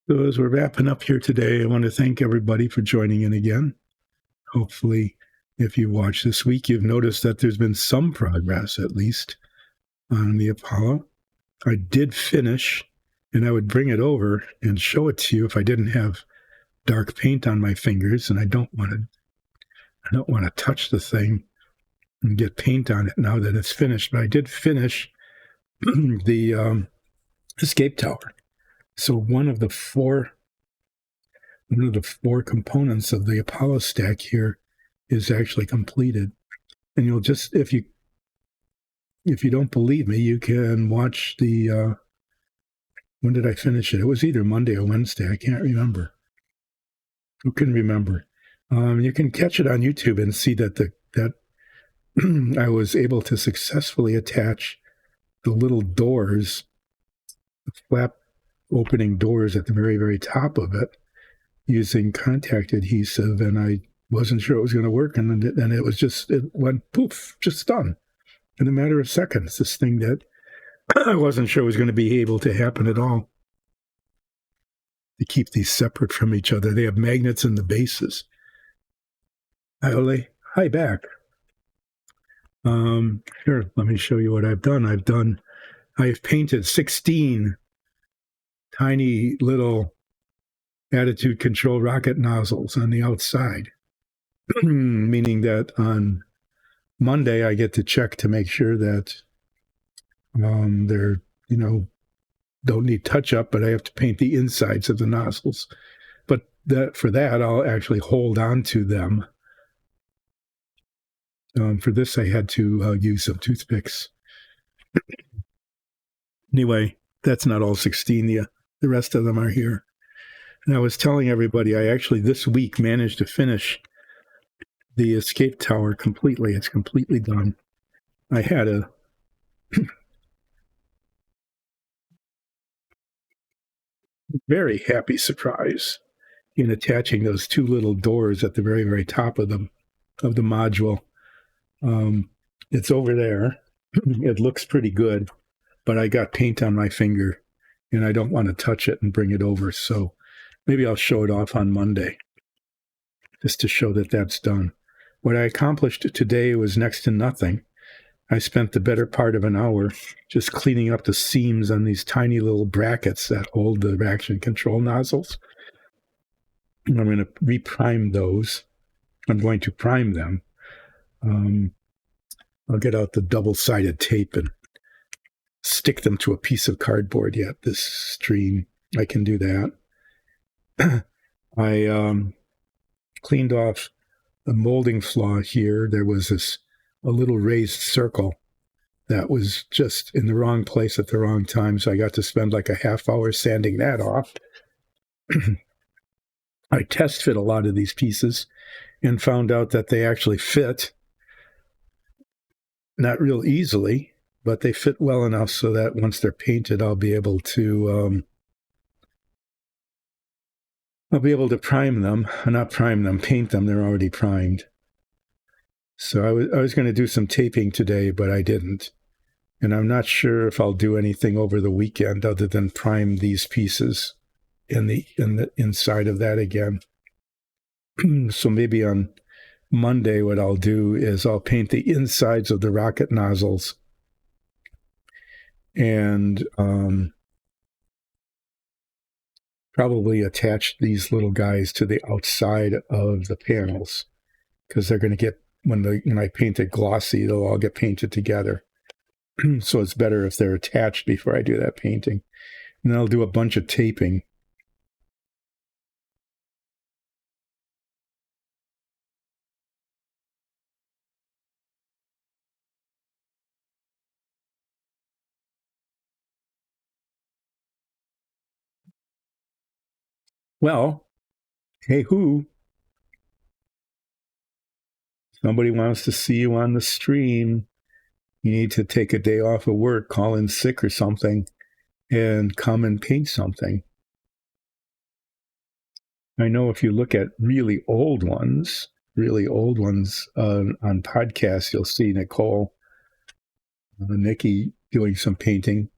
So as we're wrapping up here today, I want to thank everybody for joining in again. Hopefully, if you watched this week, you've noticed that there's been some progress, at least, on the Apollo. I did finish, and I would bring it over and show it to you if I didn't have dark paint on my fingers, and I don't want to touch the thing and get paint on it now that it's finished. But I did finish the escape tower. So one of the four components of the Apollo stack here is actually completed. And you'll just, if you don't believe me, you can watch the when did I finish it? It was either Monday or Wednesday. I can't remember. Who can remember? You can catch it on YouTube and see that that I was able to successfully attach the little doors, the flap opening doors at the very, very top of it using contact adhesive, and I wasn't sure it was going to work, and then it went poof, just done in a matter of seconds. This thing that I wasn't sure was going to be able to happen at all. To keep these separate from each other, they have magnets in the bases. Hi back. Here, let me show you what I've done. I've painted 16 tiny little attitude control rocket nozzles on the outside, meaning that on Monday I get to check to make sure that they're, don't need touch up, but I have to paint the insides of the nozzles. But for that, I'll actually hold on to them. For this, I had to use some toothpicks. Anyway, that's not all 16. The rest of them are here. And I was telling everybody, I actually this week managed to finish the escape tower completely. It's completely done. I had a very happy surprise in attaching those two little doors at the very, very top of the module. It's over there. It looks pretty good, but I got paint on my finger, and I don't want to touch it and bring it over. So maybe I'll show it off on Monday, just to show that that's done. What I accomplished today was next to nothing. I spent the better part of an hour just cleaning up the seams on these tiny little brackets that hold the reaction control nozzles. And I'm going to reprime those. I'm going to prime them. I'll get out the double-sided tape and stick them to a piece of cardboard yet this stream. I can do that. I cleaned off a molding flaw here. There was a little raised circle that was just in the wrong place at the wrong time. So I got to spend like a half hour sanding that off. I test fit a lot of these pieces and found out that they actually fit. Not real easily, but they fit well enough so that once they're painted, I'll be able to prime them. Not prime them, paint them. They're already primed. So I was going to do some taping today, but I didn't. And I'm not sure if I'll do anything over the weekend other than prime these pieces in the inside of that again. So maybe on Monday, what I'll do is I'll paint the insides of the rocket nozzles and probably attach these little guys to the outside of the panels, because they're going to get, when I paint it glossy, they'll all get painted together. So it's better if they're attached before I do that painting. And then I'll do a bunch of taping. Well, hey, who? Somebody wants to see you on the stream. You need to take a day off of work, call in sick or something, and come and paint something. I know if you look at really old ones on podcasts, you'll see Nicole, Nikki doing some painting.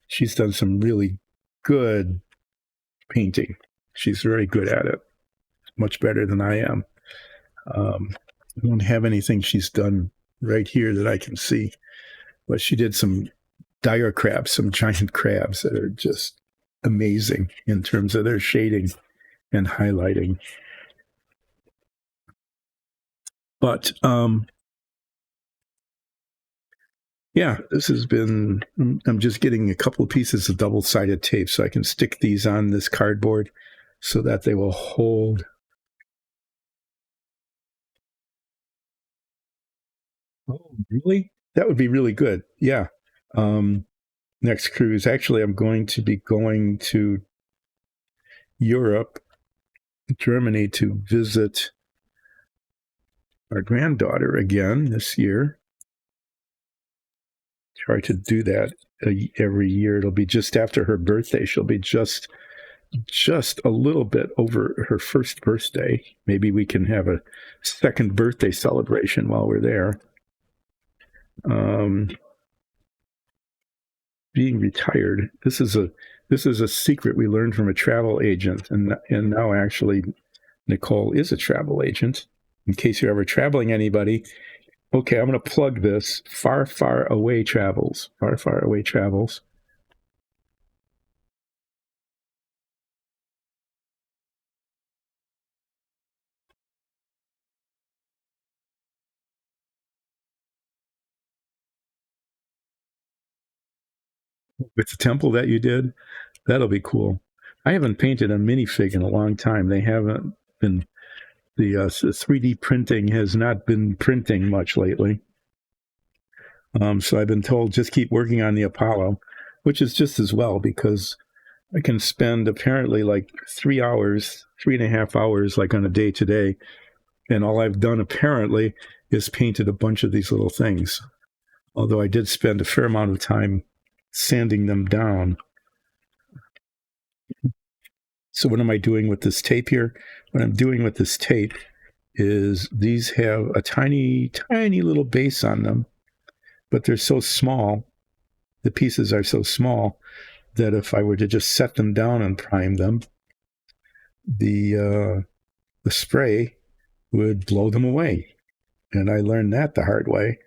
She's done some really good painting. She's very good at it, much better than I am. I don't have anything she's done right here that I can see, but she did some dire crabs, some giant crabs that are just amazing in terms of their shading and highlighting. But yeah, this has been, I'm just getting a couple of pieces of double-sided tape so I can stick these on this cardboard so that they will hold. Oh, really? That would be really good. Yeah. Next cruise. Actually, I'm going to be going to Europe, Germany, to visit our granddaughter again this year. Try to do that every year. It'll be just after her birthday. She'll be just a little bit over her first birthday. Maybe we can have a second birthday celebration while we're there. Being retired. This is a secret we learned from a travel agent, and now actually Nicole is a travel agent. In case you're ever traveling anybody, okay, I'm going to plug this. Far, Far Away Travels. Far, Far Away Travels. With the temple that you did, that'll be cool. I haven't painted a minifig in a long time. They haven't been, the 3D printing has not been printing much lately. So I've been told just keep working on the Apollo, which is just as well because I can spend apparently like 3.5 hours, like on a day today. And all I've done apparently is painted a bunch of these little things. Although I did spend a fair amount of time sanding them down. So what am I doing with this tape here? What I'm doing with this tape is these have a tiny, tiny little base on them, but they're so small, the pieces are so small that if I were to just set them down and prime them, the spray would blow them away. And I learned that the hard way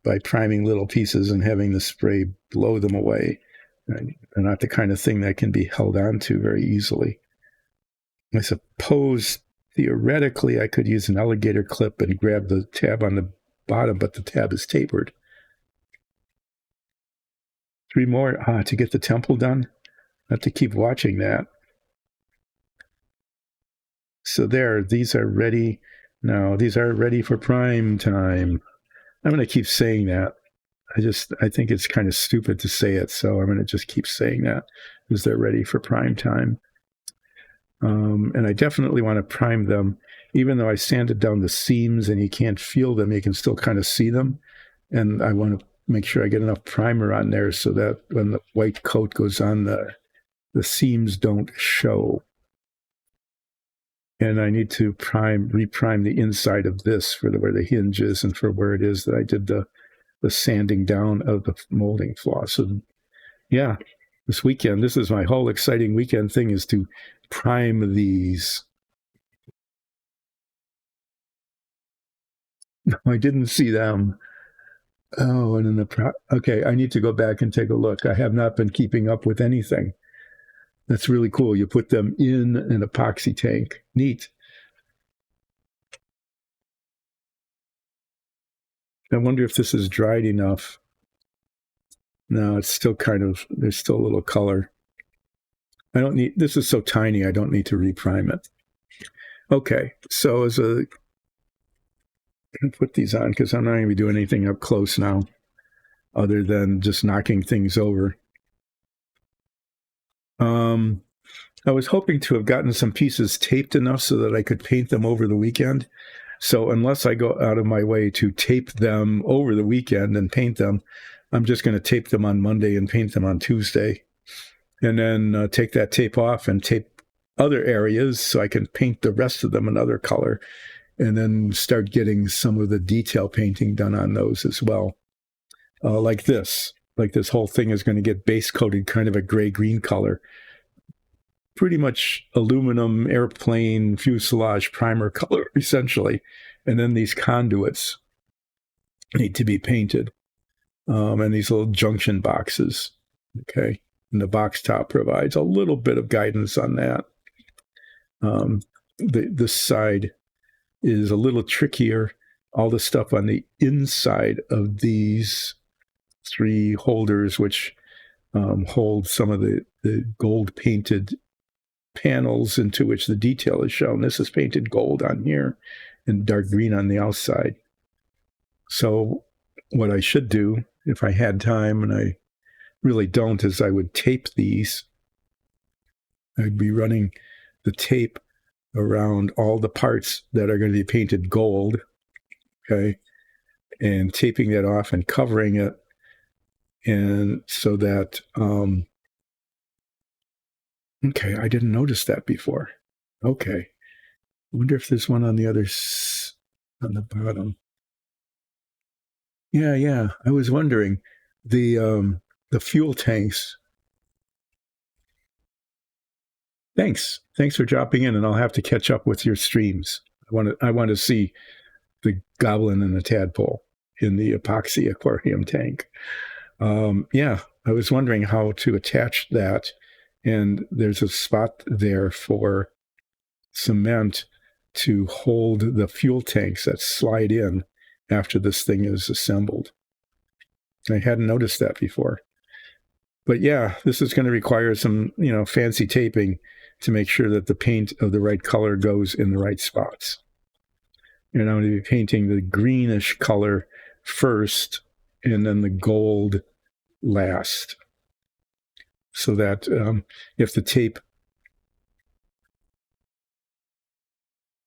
by priming little pieces and having the spray blow them away. They're not the kind of thing that can be held onto very easily. I suppose theoretically I could use an alligator clip and grab the tab on the bottom, but the tab is tapered. 3 more to get the temple done. I have to keep watching that. So there, these are ready. Now, these are ready for prime time. I'm going to keep saying that. I think it's kind of stupid to say it, so I'm going to just keep saying that because they're ready for prime time. And I definitely want to prime them, even though I sanded down the seams and you can't feel them, you can still kind of see them. And I want to make sure I get enough primer on there so that when the white coat goes on, the seams don't show. And I need to reprime the inside of this for where the hinge is and for where it is that I did the sanding down of the molding floss. So yeah, this weekend, this is my whole exciting weekend thing, is to prime these. No, I didn't see them. Oh, and then okay, I need to go back and take a look. I have not been keeping up with anything. That's really cool. You put them in an epoxy tank. Neat. I wonder if this is dried enough. No, it's still there's still a little color. This is so tiny, I don't need to reprime it. Okay, so put these on because I'm not going to be doing anything up close now other than just knocking things over. I was hoping to have gotten some pieces taped enough so that I could paint them over the weekend. So unless I go out of my way to tape them over the weekend and paint them, I'm just going to tape them on Monday and paint them on Tuesday. And then take that tape off and tape other areas so I can paint the rest of them another color, and then start getting some of the detail painting done on those as well. Like this whole thing is going to get base coated kind of a gray-green color. Pretty much aluminum airplane fuselage primer color, essentially. And then these conduits need to be painted. And these little junction boxes, okay? And the box top provides a little bit of guidance on that. This side is a little trickier. All the stuff on the inside of these three holders, which hold some of the gold painted panels into which the detail is shown. This is painted gold on here and dark green on the outside. So what I should do, if I had time, and I really don't, is I would tape these. I'd be running the tape around all the parts that are going to be painted gold, okay, and taping that off and covering it, and so that okay, I didn't notice that before. Okay. I wonder if there's one on the on the bottom. Yeah. I was wondering, the fuel tanks. Thanks for dropping in, and I'll have to catch up with your streams. I want to see the goblin and the tadpole in the epoxy aquarium tank. Yeah, I was wondering how to attach that. And there's a spot there for cement to hold the fuel tanks that slide in after this thing is assembled. I hadn't noticed that before. But yeah, this is going to require some, fancy taping to make sure that the paint of the right color goes in the right spots. And I'm going to be painting the greenish color first and then the gold last. So that if the tape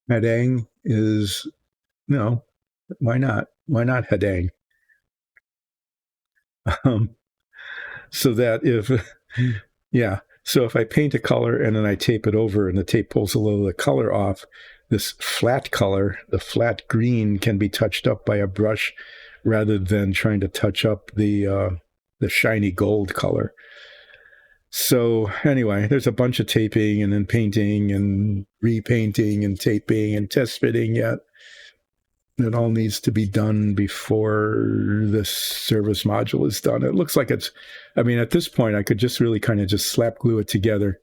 Hadang is, why not? Why not Hadang? So that so if I paint a color and then I tape it over and the tape pulls a little of the color off, this flat color, the flat green, can be touched up by a brush rather than trying to touch up the shiny gold color. So anyway, there's a bunch of taping and then painting and repainting and taping and test fitting yet. It all needs to be done before this service module is done. It looks like at this point, I could just really kind of just slap glue it together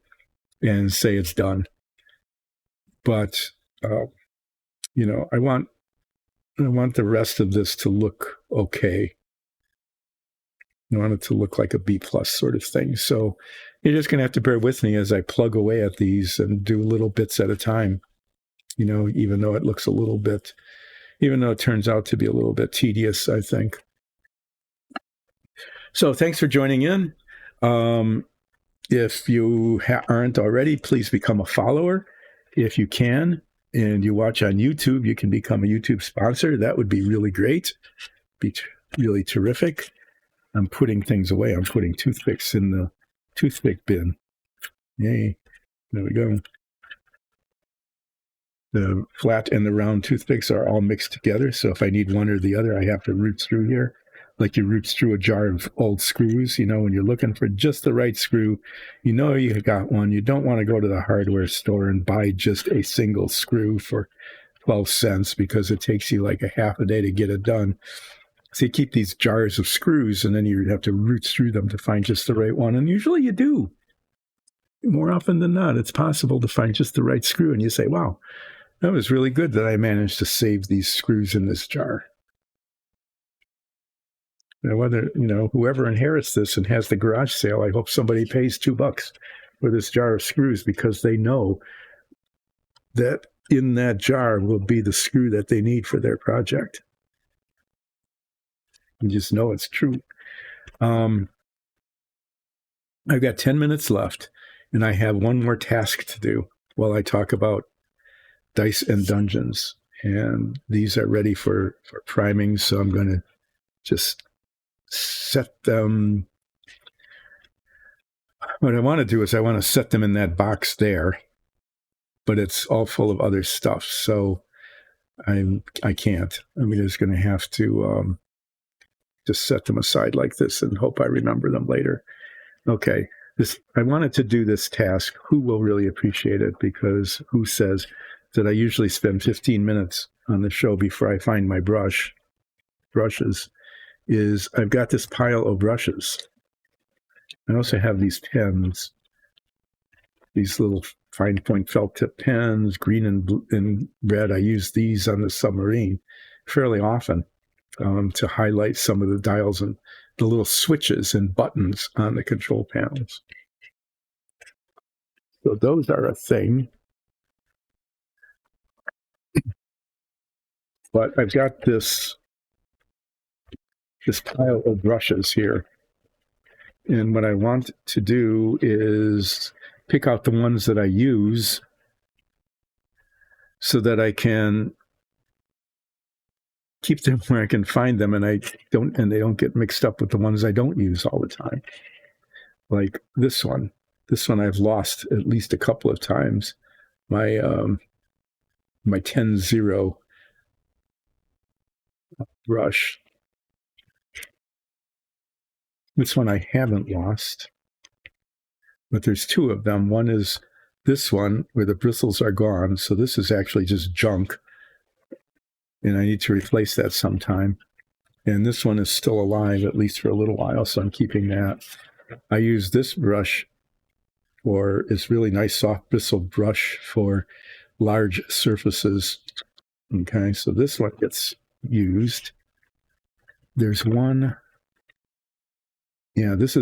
and say it's done. But, I want the rest of this to look okay. I want it to look like a B+ sort of thing. So you're just going to have to bear with me as I plug away at these and do little bits at a time, even though it turns out to be a little bit tedious, I think. So thanks for joining in. If you aren't already, please become a follower if you can. And you watch on YouTube, you can become a YouTube sponsor. That would be really great. Be really terrific. I'm putting things away. I'm putting toothpicks in the toothpick bin. Yay. There we go. The flat and the round toothpicks are all mixed together. So if I need one or the other, I have to root through here. Like you root through a jar of old screws, when you're looking for just the right screw, you got one. You don't want to go to the hardware store and buy just a single screw for 12 cents because it takes you like a half a day to get it done. So you keep these jars of screws, and then you have to root through them to find just the right one. And usually you do. More often than not, it's possible to find just the right screw. And you say, wow, that was really good that I managed to save these screws in this jar. Now, whether, whoever inherits this and has the garage sale, I hope somebody pays $2 for this jar of screws, because they know that in that jar will be the screw that they need for their project. You just know it's true. I've got 10 minutes left. And I have one more task to do while I talk about Dice and Dungeons. And these are ready for priming, so I'm going to just set them. What I want to do is I want to set them in that box there, but it's all full of other stuff, so I can't. I'm just going to have to just set them aside like this and hope I remember them later. Okay, I wanted to do this task. Who will really appreciate it? Because who says that I usually spend 15 minutes on the show before I find my brushes, is I've got this pile of brushes. I also have these pens, these little fine point felt tip pens, green and blue and red. I use these on the submarine fairly often to highlight some of the dials and the little switches and buttons on the control panels. So those are a thing. But I've got this pile of brushes here. And what I want to do is pick out the ones that I use so that I can keep them where I can find them, and they don't get mixed up with the ones I don't use all the time. Like this one. This one I've lost at least a couple of times. My 10-0 brush. This one I haven't lost, but there's two of them. One is this one where the bristles are gone, so this is actually just junk, and I need to replace that sometime. And this one is still alive, at least for a little while, so I'm keeping that. I use this brush for, it's really nice soft bristle brush for large surfaces. Okay, so this one gets used. There's one. Yeah, this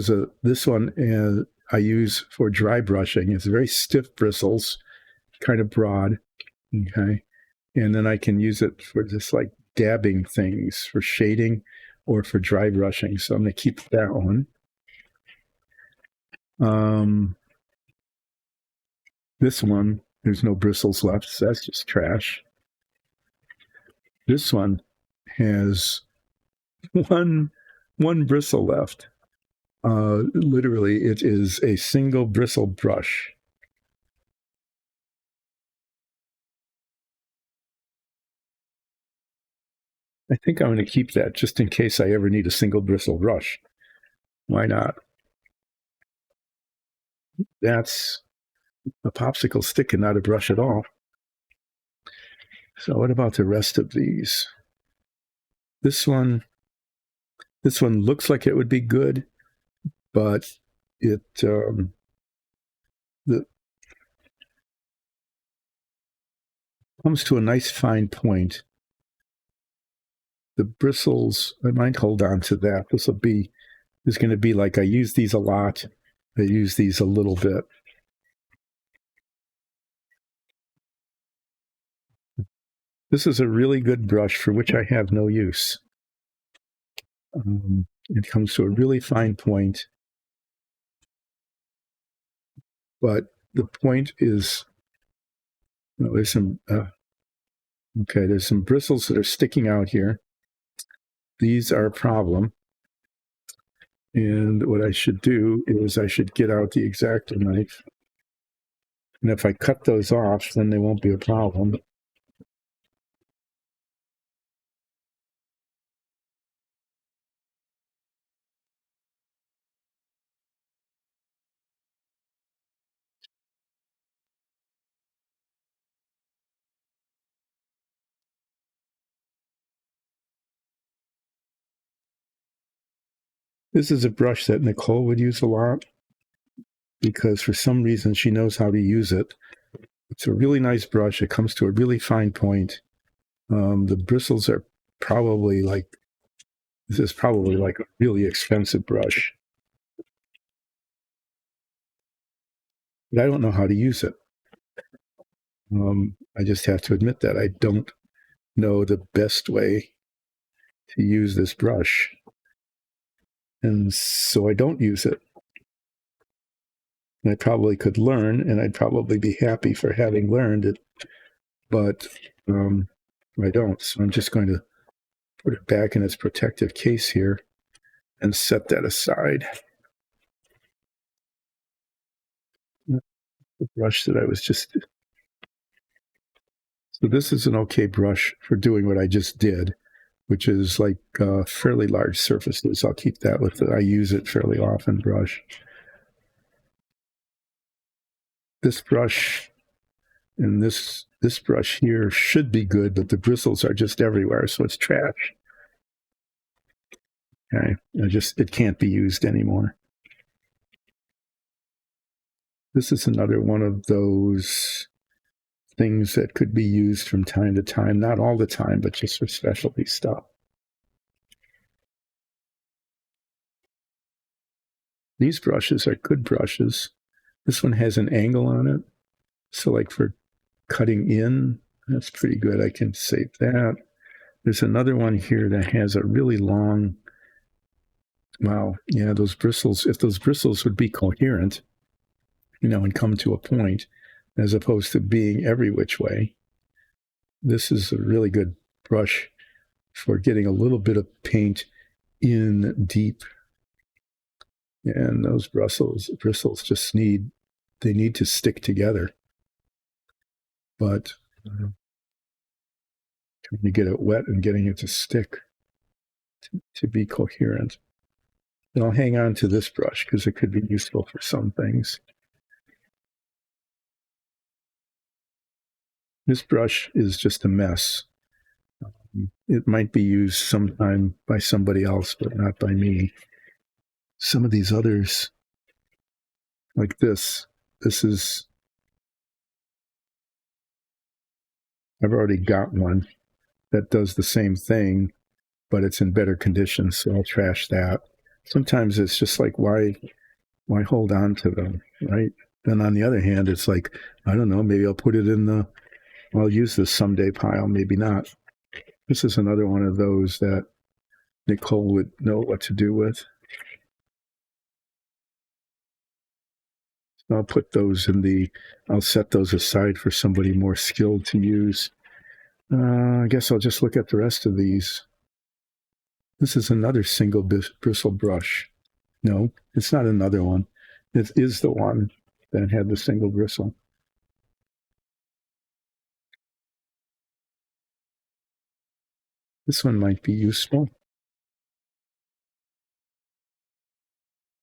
one I use for dry brushing. It's very stiff bristles, kind of broad. Okay, and then I can use it for just like dabbing things, for shading or for dry brushing. So I'm going to keep that one. This one, there's no bristles left, so that's just trash. This one has one bristle left. Literally, it is a single bristle brush. I think I'm going to keep that just in case I ever need a single bristle brush. Why not? That's a popsicle stick and not a brush at all. So what about the rest of these? This one looks like it would be good, but it comes to a nice fine point. The bristles, I might hold on to that. This is going to be like, I use these a lot. I use these a little bit. This is a really good brush for which I have no use. It comes to a really fine point. But the point is, there's some, there's some bristles that are sticking out here. These are a problem. And what I should do is I should get out the X-Acto knife. And if I cut those off, then they won't be a problem. This is a brush that Nicole would use a lot because for some reason she knows how to use it. It's a really nice brush. It comes to a really fine point. The bristles are probably like, this is probably like a really expensive brush. But I don't know how to use it. I just have to admit that I don't know the best way to use this brush. And so I don't use it. And I probably could learn, and I'd probably be happy for having learned it, but I don't. So I'm just going to put it back in its protective case here and set that aside. The brush that I was just... So this is an okay brush for doing what I just did, which is like fairly large surfaces. I'll keep that with it. I use it fairly often, brush. This brush and this brush here should be good, but the bristles are just everywhere, so it's trash. Okay, it can't be used anymore. This is another one of those things that could be used from time to time, not all the time, but just for specialty stuff. These brushes are good brushes. This one has an angle on it, so like for cutting in, that's pretty good. I can save that. There's another one here that has a really long... Wow, yeah, those bristles, if those bristles would be coherent, and come to a point, as opposed to being every which way, this is a really good brush for getting a little bit of paint in deep. And those bristles just need to stick together. But trying to get it wet and getting it to stick to be coherent. And I'll hang on to this brush because it could be useful for some things. This brush is just a mess. It might be used sometime by somebody else, but not by me. Some of these others, like this is... I've already got one that does the same thing, but it's in better condition, so I'll trash that. Sometimes it's just like, why hold on to them, right? Then on the other hand, it's like, I don't know, maybe I'll put it in the I'll use this someday pile, maybe not. This is another one of those that Nicole would know what to do with. So I'll put those I'll set those aside for somebody more skilled to use. I guess I'll just look at the rest of these. This is another single bristle brush. No, it's not another one. It is the one that had the single bristle. This one might be useful.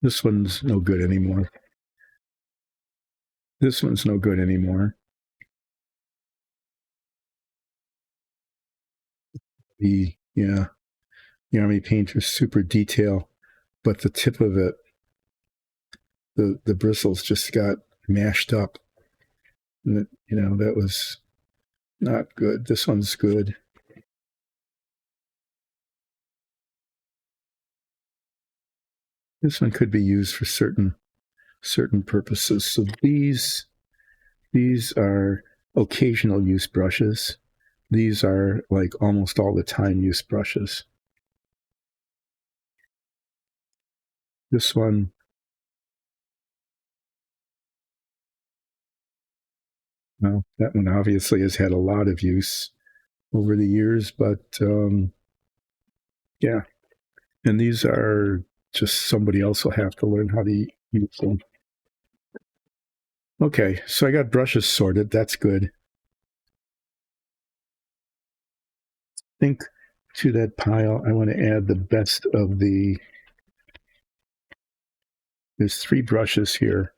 This one's no good anymore. This one's no good anymore. The Army Painter super detail, but the tip of it, the bristles just got mashed up. And that was not good. This one's good. This one could be used for certain purposes. So these are occasional use brushes. These are like almost all the time use brushes. This one, well, that one obviously has had a lot of use over the years, but yeah. And these are just somebody else will have to learn how to use them. Okay, so I got brushes sorted. That's good. I think to that pile, I want to add the best of there's 3 brushes here,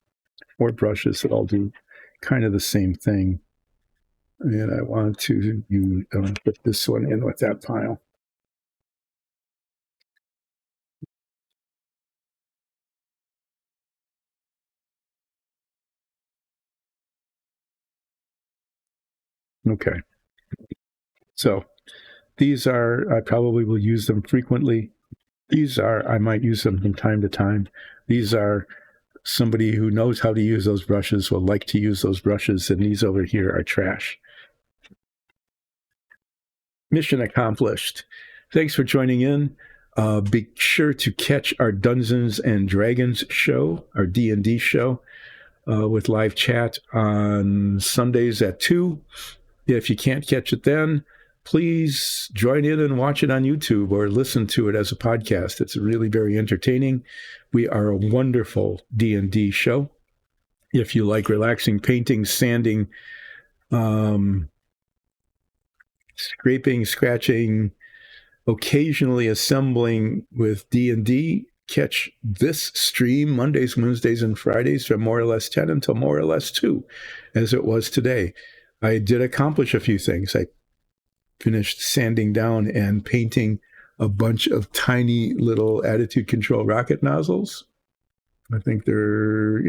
4 brushes that all do kind of the same thing. And I want to put this one in with that pile. Okay. So these are, I probably will use them frequently. These are, I might use them from time to time. These are somebody who knows how to use those brushes will like to use those brushes, and these over here are trash. Mission accomplished. Thanks for joining in. Be sure to catch our Dungeons and Dragons show, our D&D show. with live chat on Sundays at 2. If you can't catch it then, please join in and watch it on YouTube or listen to it as a podcast. It's really very entertaining. We are a wonderful D&D show. If you like relaxing, painting, sanding, scraping, scratching, occasionally assembling with D&D, catch this stream Mondays, Wednesdays, and Fridays from more or less 10 until more or less 2, as it was today. I did accomplish a few things. I finished sanding down and painting a bunch of tiny little attitude control rocket nozzles. I think they're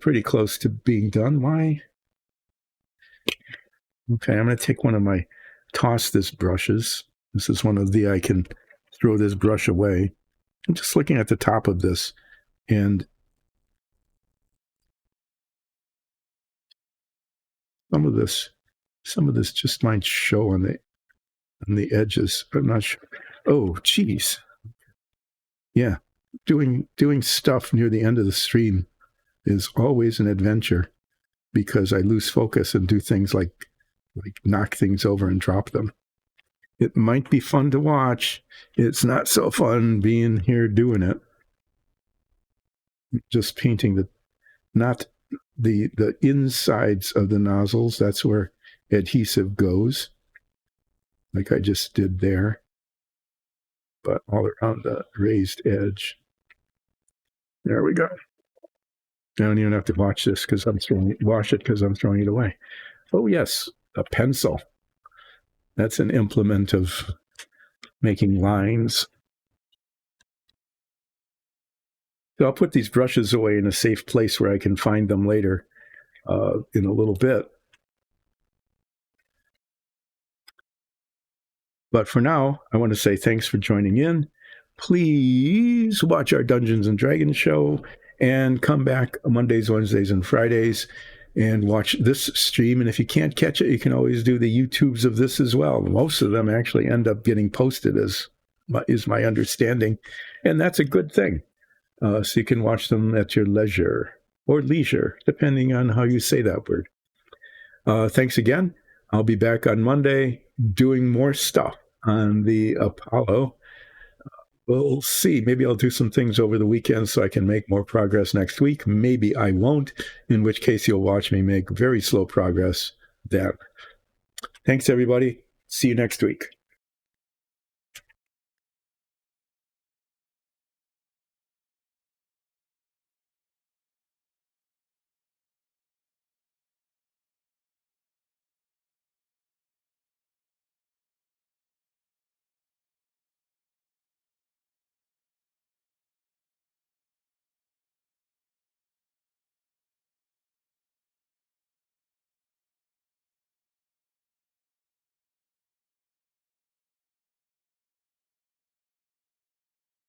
pretty close to being done. Why? Okay, I'm going to take one of my toss this brushes. This is one of the, I can throw this brush away. I'm just looking at the top of this, and some of this just might show on the edges. I'm not sure. Oh, geez. Yeah, doing stuff near the end of the stream is always an adventure, because I lose focus and do things like knock things over and drop them. It might be fun to watch. It's not so fun being here doing it. Just painting not the insides of the nozzles. That's where adhesive goes, like I just did there, but all around the raised edge. There we go. I don't even have to wash it because I'm throwing it away. Oh yes, a pencil. That's an implement of making lines. So I'll put these brushes away in a safe place where I can find them later in a little bit. But for now, I want to say thanks for joining in. Please watch our Dungeons and Dragons show and come back Mondays, Wednesdays, and Fridays and watch this stream. And if you can't catch it, you can always do the YouTubes of this as well. Most of them actually end up getting posted, is my understanding. And that's a good thing. So you can watch them at your leisure, or leisure, depending on how you say that word. Thanks again. I'll be back on Monday doing more stuff on the Apollo. We'll see. Maybe I'll do some things over the weekend so I can make more progress next week. Maybe I won't, in which case you'll watch me make very slow progress then. Thanks, everybody. See you next week.